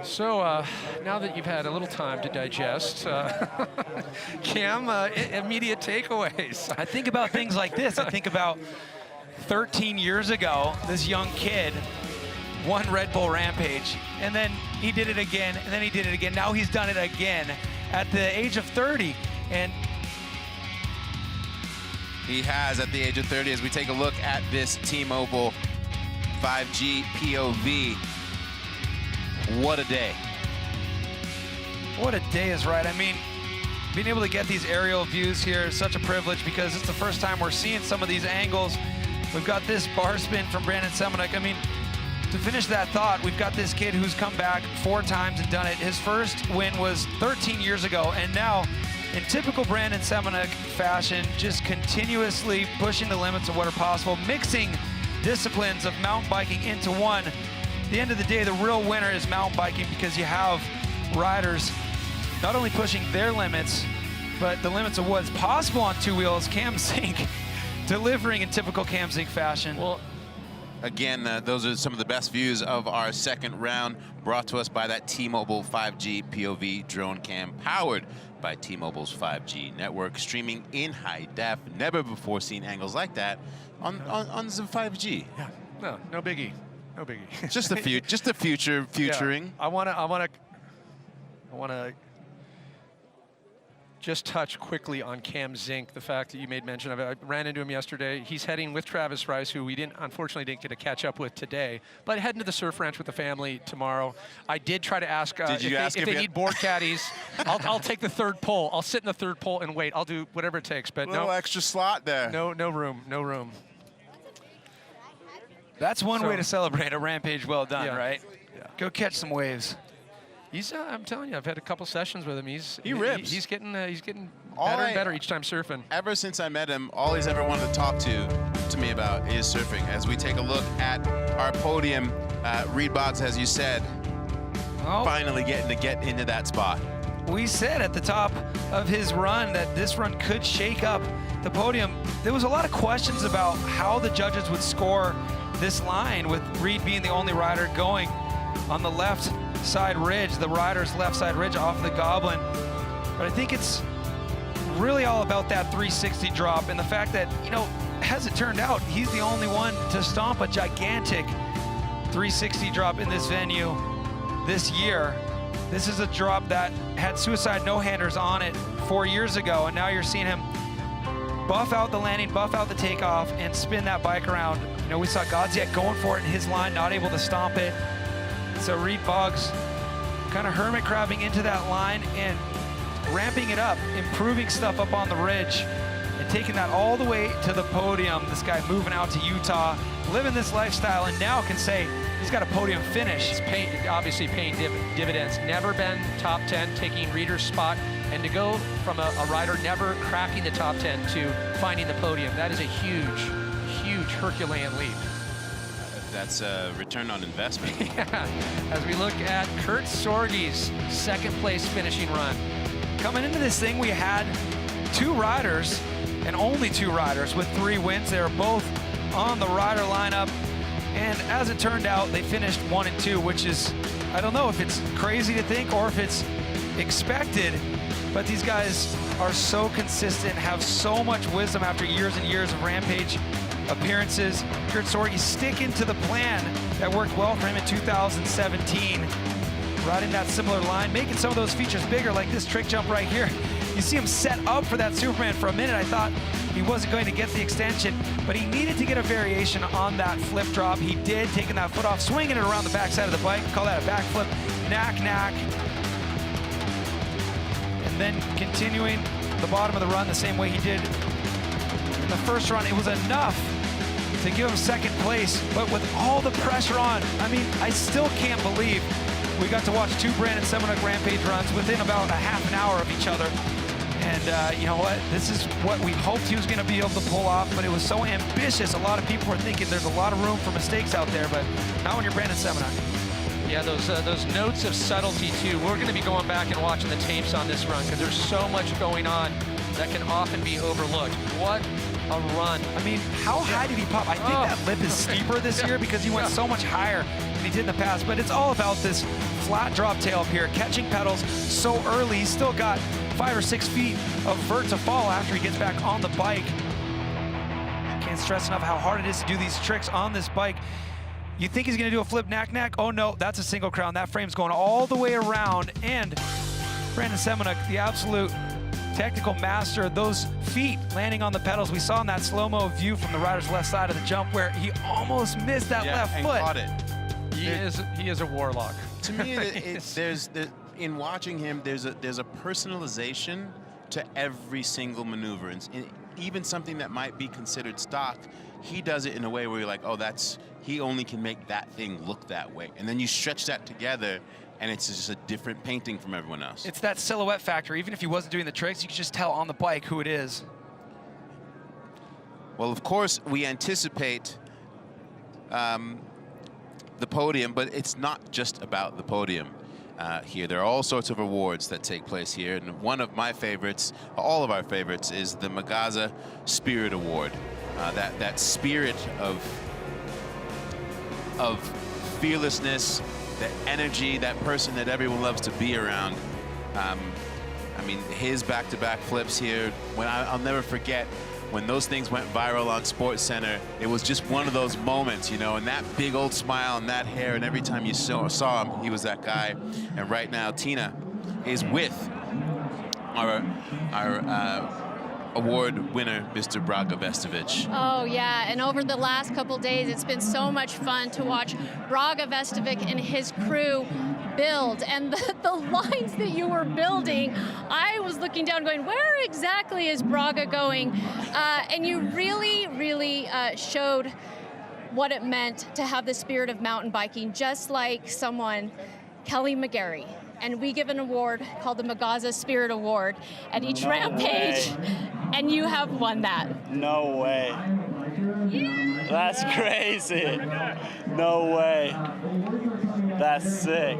So now that you've had a little time to digest, Cam, immediate takeaways. I think about things like this. I think about 13 years ago, this young kid won Red Bull Rampage, and then he did it again, and then he did it again. Now he's done it again at the age of 30. And He has at the age of 30 as we take a look at this T-Mobile 5G POV. What a day. What a day is right. I mean, being able to get these aerial views here is such a privilege because it's the first time we're seeing some of these angles. We've got this bar spin from Brandon Semenuk. I mean, to finish that thought, we've got this kid who's come back 4 times and done it. His first win was 13 years ago, and now, in typical Brandon Semenuk fashion, just continuously pushing the limits of what are possible, mixing disciplines of mountain biking into one. At the end of the day, the real winner is mountain biking because you have riders not only pushing their limits, but the limits of what's possible on 2 wheels. Cam Zink delivering in typical Cam Zink fashion. Well, again, those are some of the best views of our second round, brought to us by that T-Mobile 5G POV drone cam, powered by T-Mobile's 5G network, streaming in high def. Never before seen angles like that on the 5G. Yeah, no biggie, no biggie. Just the futuring. Yeah. I wanna just touch quickly on Cam Zink, the fact that you made mention of it. I ran into him yesterday. He's heading with Travis Rice, who we unfortunately didn't get to catch up with today, but heading to the surf ranch with the family tomorrow. I did try to ask, if they need board caddies, I'll take the 3rd pole. I'll sit in the 3rd pole and wait. I'll do whatever it takes, but no extra slot there. No room. That's one way to celebrate a Rampage well done, right? Yeah. Go catch some waves. He's, I'm telling you, I've had a couple sessions with him. He rips. He's getting better and better each time surfing. Ever since I met him, all he's ever wanted to talk to me about is surfing. As we take a look at our podium, Reed Boggs, as you said, finally getting to get into that spot. We said at the top of his run that this run could shake up the podium. There was a lot of questions about how the judges would score this line, with Reed being the only rider going on the left side ridge, the rider's left side ridge off the Goblin. But I think it's really all about that 360 drop and the fact that, you know, as it turned out, he's the only one to stomp a gigantic 360 drop in this venue this year. This is a drop that had suicide no-handers on it 4 years ago, and now you're seeing him buff out the landing, buff out the takeoff, and spin that bike around. You know, we saw Godziek going for it in his line, not able to stomp it. So Reed Boggs kind of hermit crabbing into that line and ramping it up, improving stuff up on the ridge, and taking that all the way to the podium. This guy moving out to Utah, living this lifestyle, and now can say he's got a podium finish. It's obviously paying dividends. Never been top 10, taking Reeder's spot, and to go from a rider never cracking the top 10 to finding the podium, that is a huge Herculean leap. That's a return on investment. Yeah, as we look at Kurt Sorge's 2nd place finishing run. Coming into this thing, we had 2 riders, and only 2 riders with 3 wins. They were both on the rider lineup, and as it turned out, they finished 1 and 2, which is, I don't know if it's crazy to think or if it's expected, but these guys are so consistent, have so much wisdom after years and years of Rampage appearances. Kurt Sorge sticking to the plan that worked well for him in 2017, riding that similar line, making some of those features bigger, like this trick jump right here. You see him set up for that Superman for a minute. I thought he wasn't going to get the extension, but he needed to get a variation on that flip drop. He did, taking that foot off, swinging it around the backside of the bike. Call that a backflip, knack. And then continuing the bottom of the run the same way he did in the first run. It was enough to give him 2nd place, but with all the pressure on, I mean, I still can't believe we got to watch 2 Brandon Semenuk Rampage runs within about a half an hour of each other. And you know what? This is what we hoped he was going to be able to pull off, but it was so ambitious. A lot of people were thinking there's a lot of room for mistakes out there, but not when you're Brandon Semenuk. Yeah, those notes of subtlety too. We're going to be going back and watching the tapes on this run because there's so much going on that can often be overlooked. What a run. I mean, how high did he pop? I think that lip is steeper this year because he went so much higher than he did in the past, but it's all about this flat drop tail up here, catching pedals so early. He's still got 5 or 6 feet of vert to fall after he gets back on the bike. Can't stress enough how hard it is to do these tricks on this bike. You think he's gonna do a flip knack? Oh no, that's a single crown. That frame's going all the way around, and Brandon Semenuk, the absolute technical master. Those feet landing on the pedals. We saw in that slow-mo view from the rider's left side of the jump where he almost missed that left and foot. Caught it. He is a warlock. To me, in watching him, there's a personalization to every single maneuver, and even something that might be considered stock, he does it in a way where you're like, oh, he only can make that thing look that way, and then you stretch that together, and it's just a different painting from everyone else. It's that silhouette factor. Even if he wasn't doing the tricks, you could just tell on the bike who it is. Well, of course, we anticipate the podium, but it's not just about the podium here. There are all sorts of awards that take place here, and one of my favorites, all of our favorites, is the Magaza Spirit Award. That spirit of fearlessness, that energy, that person that everyone loves to be around. I mean, his back-to-back flips here, I'll never forget when those things went viral on SportsCenter. It was just one of those moments, you know, and that big old smile and that hair, and every time you saw him, he was that guy. And right now, Tina is with our award winner, Mr. Braga Vestovic. Oh yeah, and over the last couple days, it's been so much fun to watch Braga Vestovic and his crew build, and the lines that you were building, I was looking down going, where exactly is Braga going? And you really showed what it meant to have the spirit of mountain biking, just like someone, Kelly McGarry. And we give an award called the Magaza Spirit Award at each Rampage, and you have won that. No way. Yeah. That's crazy. No way. That's sick.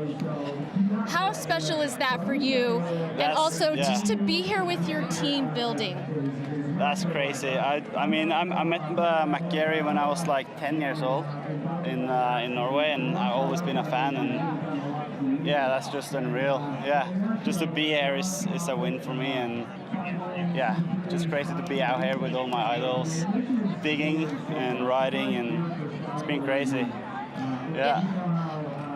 How special is that for you? And also just to be here with your team building. That's crazy. I mean, I met McGarry when I was like 10 years old in Norway, and I've always been a fan. And yeah, that's just unreal. Yeah, just to be here is a win for me, and yeah, just crazy to be out here with all my idols, digging and riding, and it's been crazy. Yeah.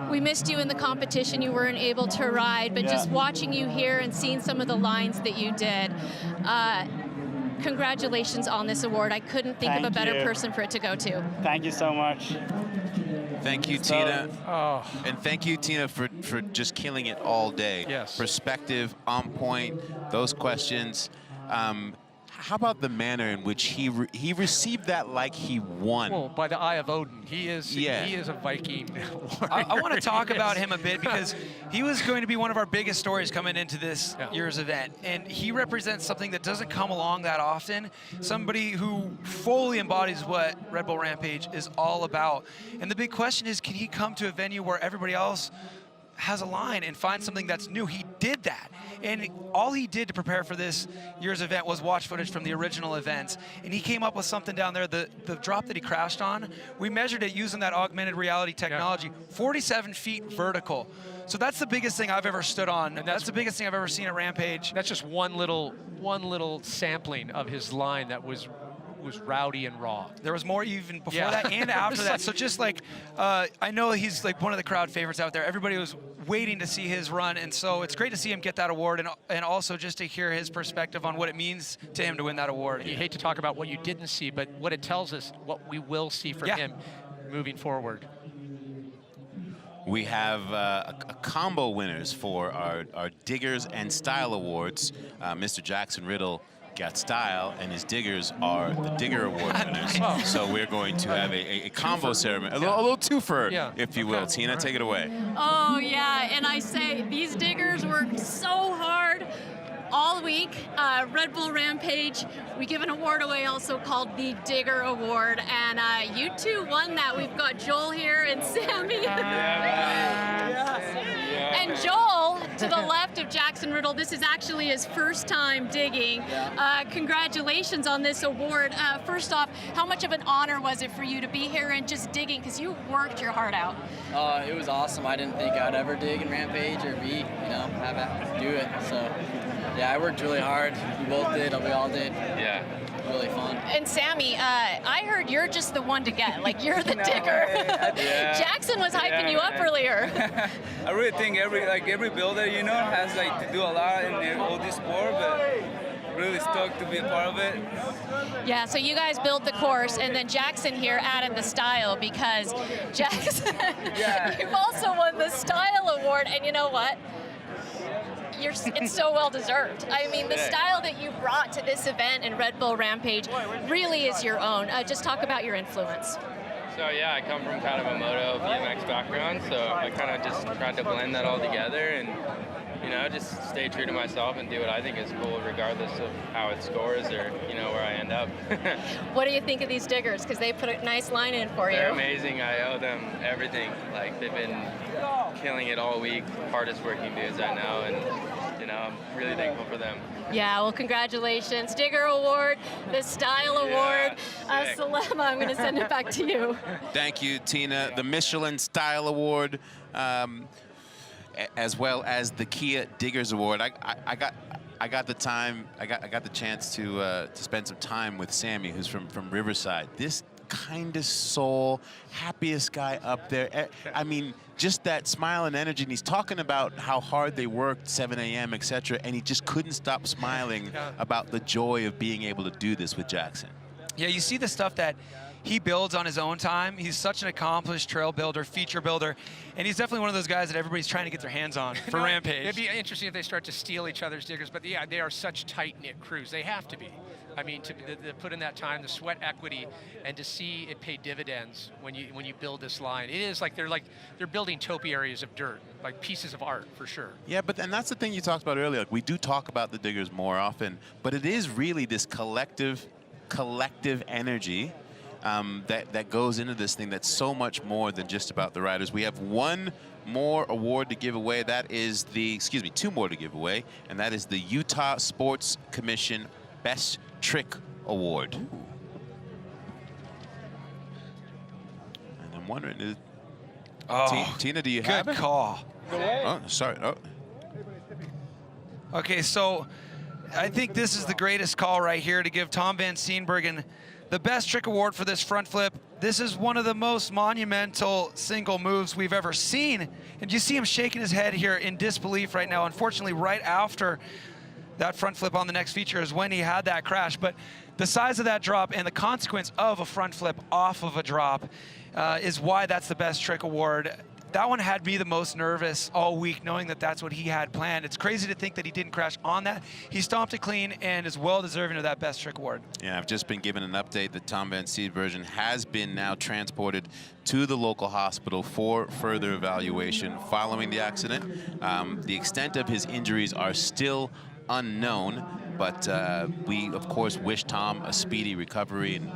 We missed you in the competition. You weren't able to ride, but just watching you here and seeing some of the lines that you did, congratulations on this award. I couldn't think of a better person for it to go to. Thank you so much. Thank you, Tina. And thank you, Tina, for just killing it all day. Yes. Perspective, on point, those questions. How about the manner in which he received that like he won? Well, by the eye of Odin. He is a Viking warrior. I want to talk about him a bit because he was going to be one of our biggest stories coming into this year's event. And he represents something that doesn't come along that often. Somebody who fully embodies what Red Bull Rampage is all about. And the big question is, can he come to a venue where everybody else has a line and find something that's new? He did that. And all he did to prepare for this year's event was watch footage from the original events. And he came up with something down there. The drop that he crashed on, we measured it using that augmented reality technology, 47 feet vertical. So that's the biggest thing I've ever stood on. And that's the biggest thing I've ever seen at Rampage. That's just one little sampling of his line that was rowdy and raw. There was more even before that and after that. So just like, I know he's like one of the crowd favorites out there. Everybody was waiting to see his run, and so it's great to see him get that award, and also just to hear his perspective on what it means to him to win that award. You hate to talk about what you didn't see, but what it tells us, what we will see from him moving forward. We have a combo winners for our Diggers and Style Awards. Mr. Jaxson Riddle got style, and his diggers are the Digger Award winners. So we're going to have a combo ceremony, a little twofer, if you will. Tina, take it away. Oh yeah, and I say these diggers work so hard all week. Red Bull Rampage, we give an award away also called the Digger Award, and you two won that. We've got Joel here and Sammy. And Joel, to the left of Jaxson Riddle, this is actually his first time digging. Congratulations on this award. First off, how much of an honor was it for you to be here and just digging, because you worked your heart out? It was awesome. I didn't think I'd ever dig in Rampage or have do it. So yeah, I worked really hard. We both did. We all did. Yeah. really fun. And Sammy, I heard you're just the one to get. Like, you're the digger. Jaxson was hyping you up earlier. I really think every builder, you know, has like to do a lot in all this sport, but really stoked to be a part of it. Yeah, so you guys built the course, and then Jaxson here added the style, because Jaxson, you've also won the style award, and you know what? It's so well deserved. I mean, the style that you brought to this event in Red Bull Rampage really is your own. Just talk about your influence. So yeah, I come from kind of a moto BMX background, so I kind of just tried to blend that all together and, you know, just stay true to myself and do what I think is cool, regardless of how it scores or, you know, where I end up. What do you think of these diggers? Because they put a nice line in for you. They're amazing. I owe them everything. Like, they've been killing it all week. Hardest working dudes I know, and, you know, I'm really thankful for them. Yeah, well, congratulations. Digger Award, the Style Award. Salema, I'm going to send it back to you. Thank you, Tina. The Michelin Style Award, as well as the Kia Diggers Award. I got the chance to spend some time with Sammy, who's from Riverside. This kindest soul, happiest guy up there. I mean, just that smile and energy. And he's talking about how hard they worked, 7 a.m., etc. And he just couldn't stop smiling about the joy of being able to do this with Jaxson. Yeah, you see the stuff that he builds on his own time. He's such an accomplished trail builder, feature builder, and he's definitely one of those guys that everybody's trying to get their hands on for Rampage. It'd be interesting if they start to steal each other's diggers, but yeah, they are such tight-knit crews. They have to be. I mean, to put in that time, the sweat equity, and to see it pay dividends when you build this line. It is like they're building topiaries of dirt, like pieces of art for sure. Yeah, and that's the thing you talked about earlier. Like, we do talk about the diggers more often, but it is really this collective energy that goes into this thing that's so much more than just about the riders. We have one more award to give away. That is two more to give away, and that is the Utah Sports Commission Best Trick Award. And I'm wondering, Tina, do you have it? Good call. Oh, sorry. Oh. Okay, so I think this is the greatest call right here to give Tom van Steenbergen the Best Trick Award for this front flip. This is one of the most monumental single moves we've ever seen. And you see him shaking his head here in disbelief right now. Unfortunately, right after that front flip on the next feature is when he had that crash. But the size of that drop and the consequence of a front flip off of a drop is why that's the Best Trick Award. That one had me the most nervous all week, knowing that that's what he had planned. It's crazy to think that he didn't crash on that. He stomped it clean and is well deserving of that Best Trick Award. Yeah, I've just been given an update that Tom van Steenbergen has been now transported to the local hospital for further evaluation following the accident. The extent of his injuries are still unknown, but we of course wish Tom a speedy recovery, and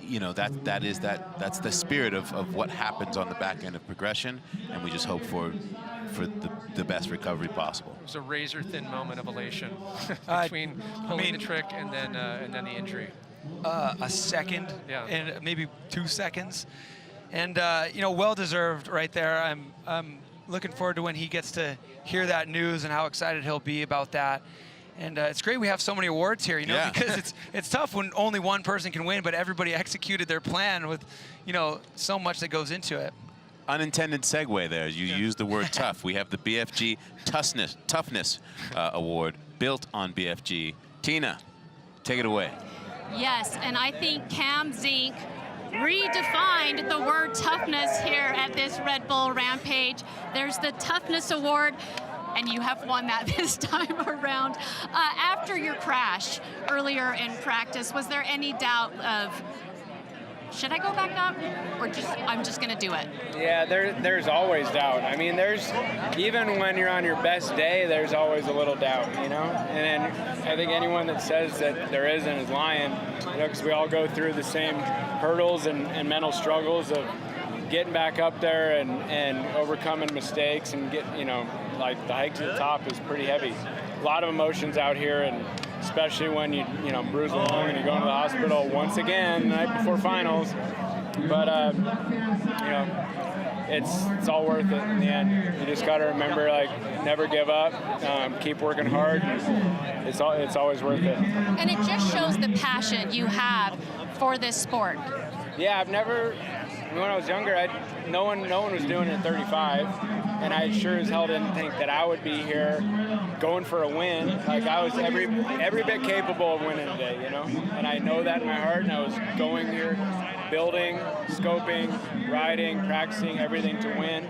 you know, that's the spirit of what happens on the back end of progression, and we just hope for the best recovery possible. It was a razor-thin moment of elation between pulling the trick and then the injury. A second, and maybe 2 seconds, and you know, well deserved right there. I'm looking forward to when he gets to hear that news and how excited he'll be about that. And it's great we have so many awards here, you know, because it's tough when only one person can win, but everybody executed their plan with, you know, so much that goes into it. Unintended segue there. You used the word tough. We have the BFG Toughness Award built on BFG. Tina, take it away. Yes, and I think Cam Zink redefined the word toughness here at this Red Bull Rampage. There's the Toughness Award, and you have won that this time around. After your crash earlier in practice, was there any doubt of, should I go back up, or I'm just gonna do it? Yeah, there's always doubt. I mean, even when you're on your best day, there's always a little doubt, you know? And I think anyone that says that there isn't is lying, you know, because we all go through the same hurdles and mental struggles of getting back up there and overcoming mistakes and you know, like the hike to the top is pretty heavy. A lot of emotions out here, and especially when you know, bruise a lung and you're going to the hospital once again the night before finals. But you know, it's all worth it in the end. You just got to remember, like, never give up, keep working hard. And it's always worth it. And it just shows the passion you have for this sport. Yeah, I've never. When I was younger, no one was doing it at 35, and I sure as hell didn't think that I would be here going for a win. Like, I was every bit capable of winning today, you know? And I know that in my heart, and I was going here building, scoping, riding, practicing, everything to win.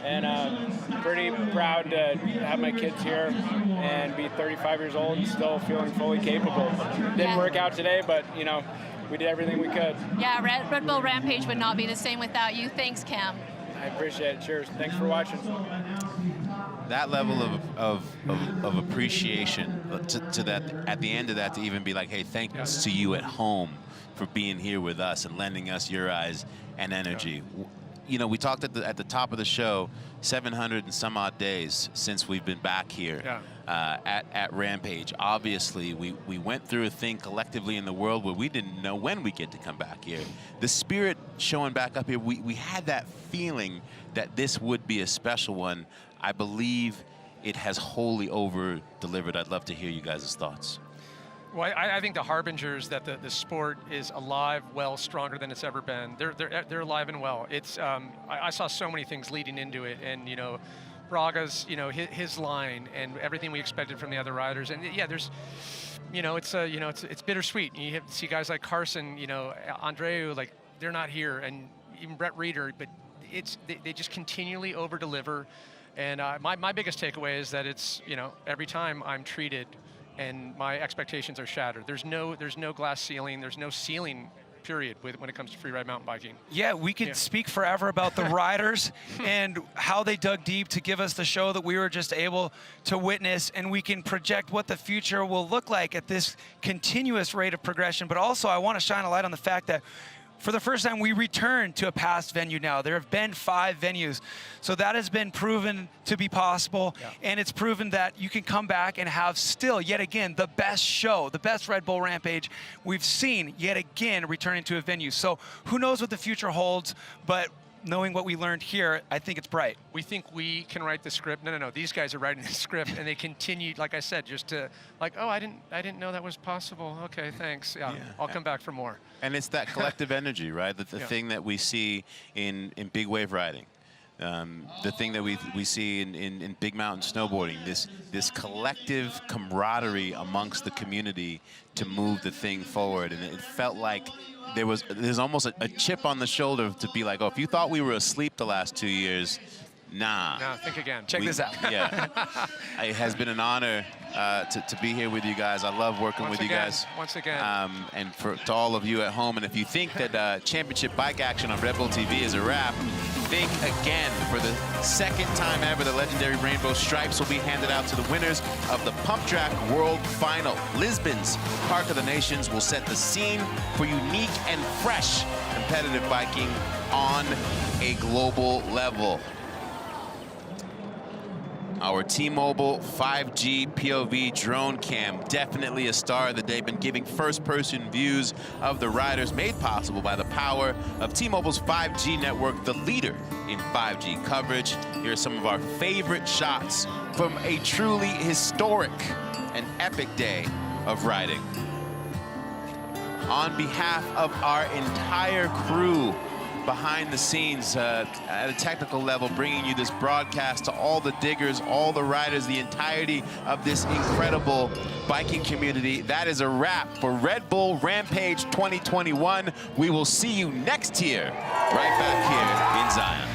And pretty proud to have my kids here and be 35 years old and still feeling fully capable. Didn't work out today, but, you know, we did everything we could. Yeah, Red Bull Rampage would not be the same without you. Thanks, Cam. I appreciate it. Cheers. Thanks for watching. That level of appreciation to that, at the end of that, to even be like, hey, thanks to you at home for being here with us and lending us your eyes and energy. You know, we talked at the top of the show, 700 and some odd days since we've been back here at Rampage. Obviously, we went through a thing collectively in the world where we didn't know when we get to come back here. The spirit showing back up here, we had that feeling that this would be a special one. I believe it has wholly over-delivered. I'd love to hear you guys' thoughts. Well, I think the harbingers that the sport is alive, well, stronger than it's ever been. They're alive and well. It's I saw so many things leading into it, and you know, Braga's, you know, his line and everything we expected from the other riders. And yeah, there's, you know, it's bittersweet. You have to see guys like Carson, you know, Andreu, like they're not here, and even Brett Reeder, but they just continually over deliver. And my biggest takeaway is that it's, you know, every time I'm treated and my expectations are shattered. There's no glass ceiling. There's no ceiling, period, when it comes to freeride mountain biking. Yeah, we could speak forever about the riders and how they dug deep to give us the show that we were just able to witness, and we can project what the future will look like at this continuous rate of progression. But also, I want to shine a light on the fact that for the first time, we return to a past venue now. There have been 5 venues. So that has been proven to be possible. Yeah. And it's proven that you can come back and have still, yet again, the best show, the best Red Bull Rampage we've seen, yet again, returning to a venue. So who knows what the future holds, but knowing what we learned here, I think it's bright. We think we can write the script. No. These guys are writing the script, and they continue, like I said, just to, like, oh, I didn't know that was possible. Okay, thanks. Yeah, I'll come back for more. And it's that collective energy, right? The thing that we see in big wave riding. The thing that we see in big mountain snowboarding, this collective camaraderie amongst the community to move the thing forward. And it felt like there's almost a chip on the shoulder to be like, oh, if you thought we were asleep the last 2 years, nah. No, think again. Check this out. Yeah. It has been an honor to be here with you guys. I love working with you guys. Once again. And to all of you at home, and if you think that championship bike action on Red Bull TV is a wrap, think again. For the second time ever, the legendary Rainbow Stripes will be handed out to the winners of the Pump Track World Final. Lisbon's Park of the Nations will set the scene for unique and fresh competitive biking on a global level. Our T-Mobile 5G POV drone cam, definitely a star of the day, been giving first-person views of the riders, made possible by the power of T-Mobile's 5G network, the leader in 5G coverage. Here are some of our favorite shots from a truly historic and epic day of riding. On behalf of our entire crew, behind the scenes at a technical level, bringing you this broadcast to all the diggers, all the riders, the entirety of this incredible biking community. That is a wrap for Red Bull Rampage 2021. We will see you next year, right back here in Zion.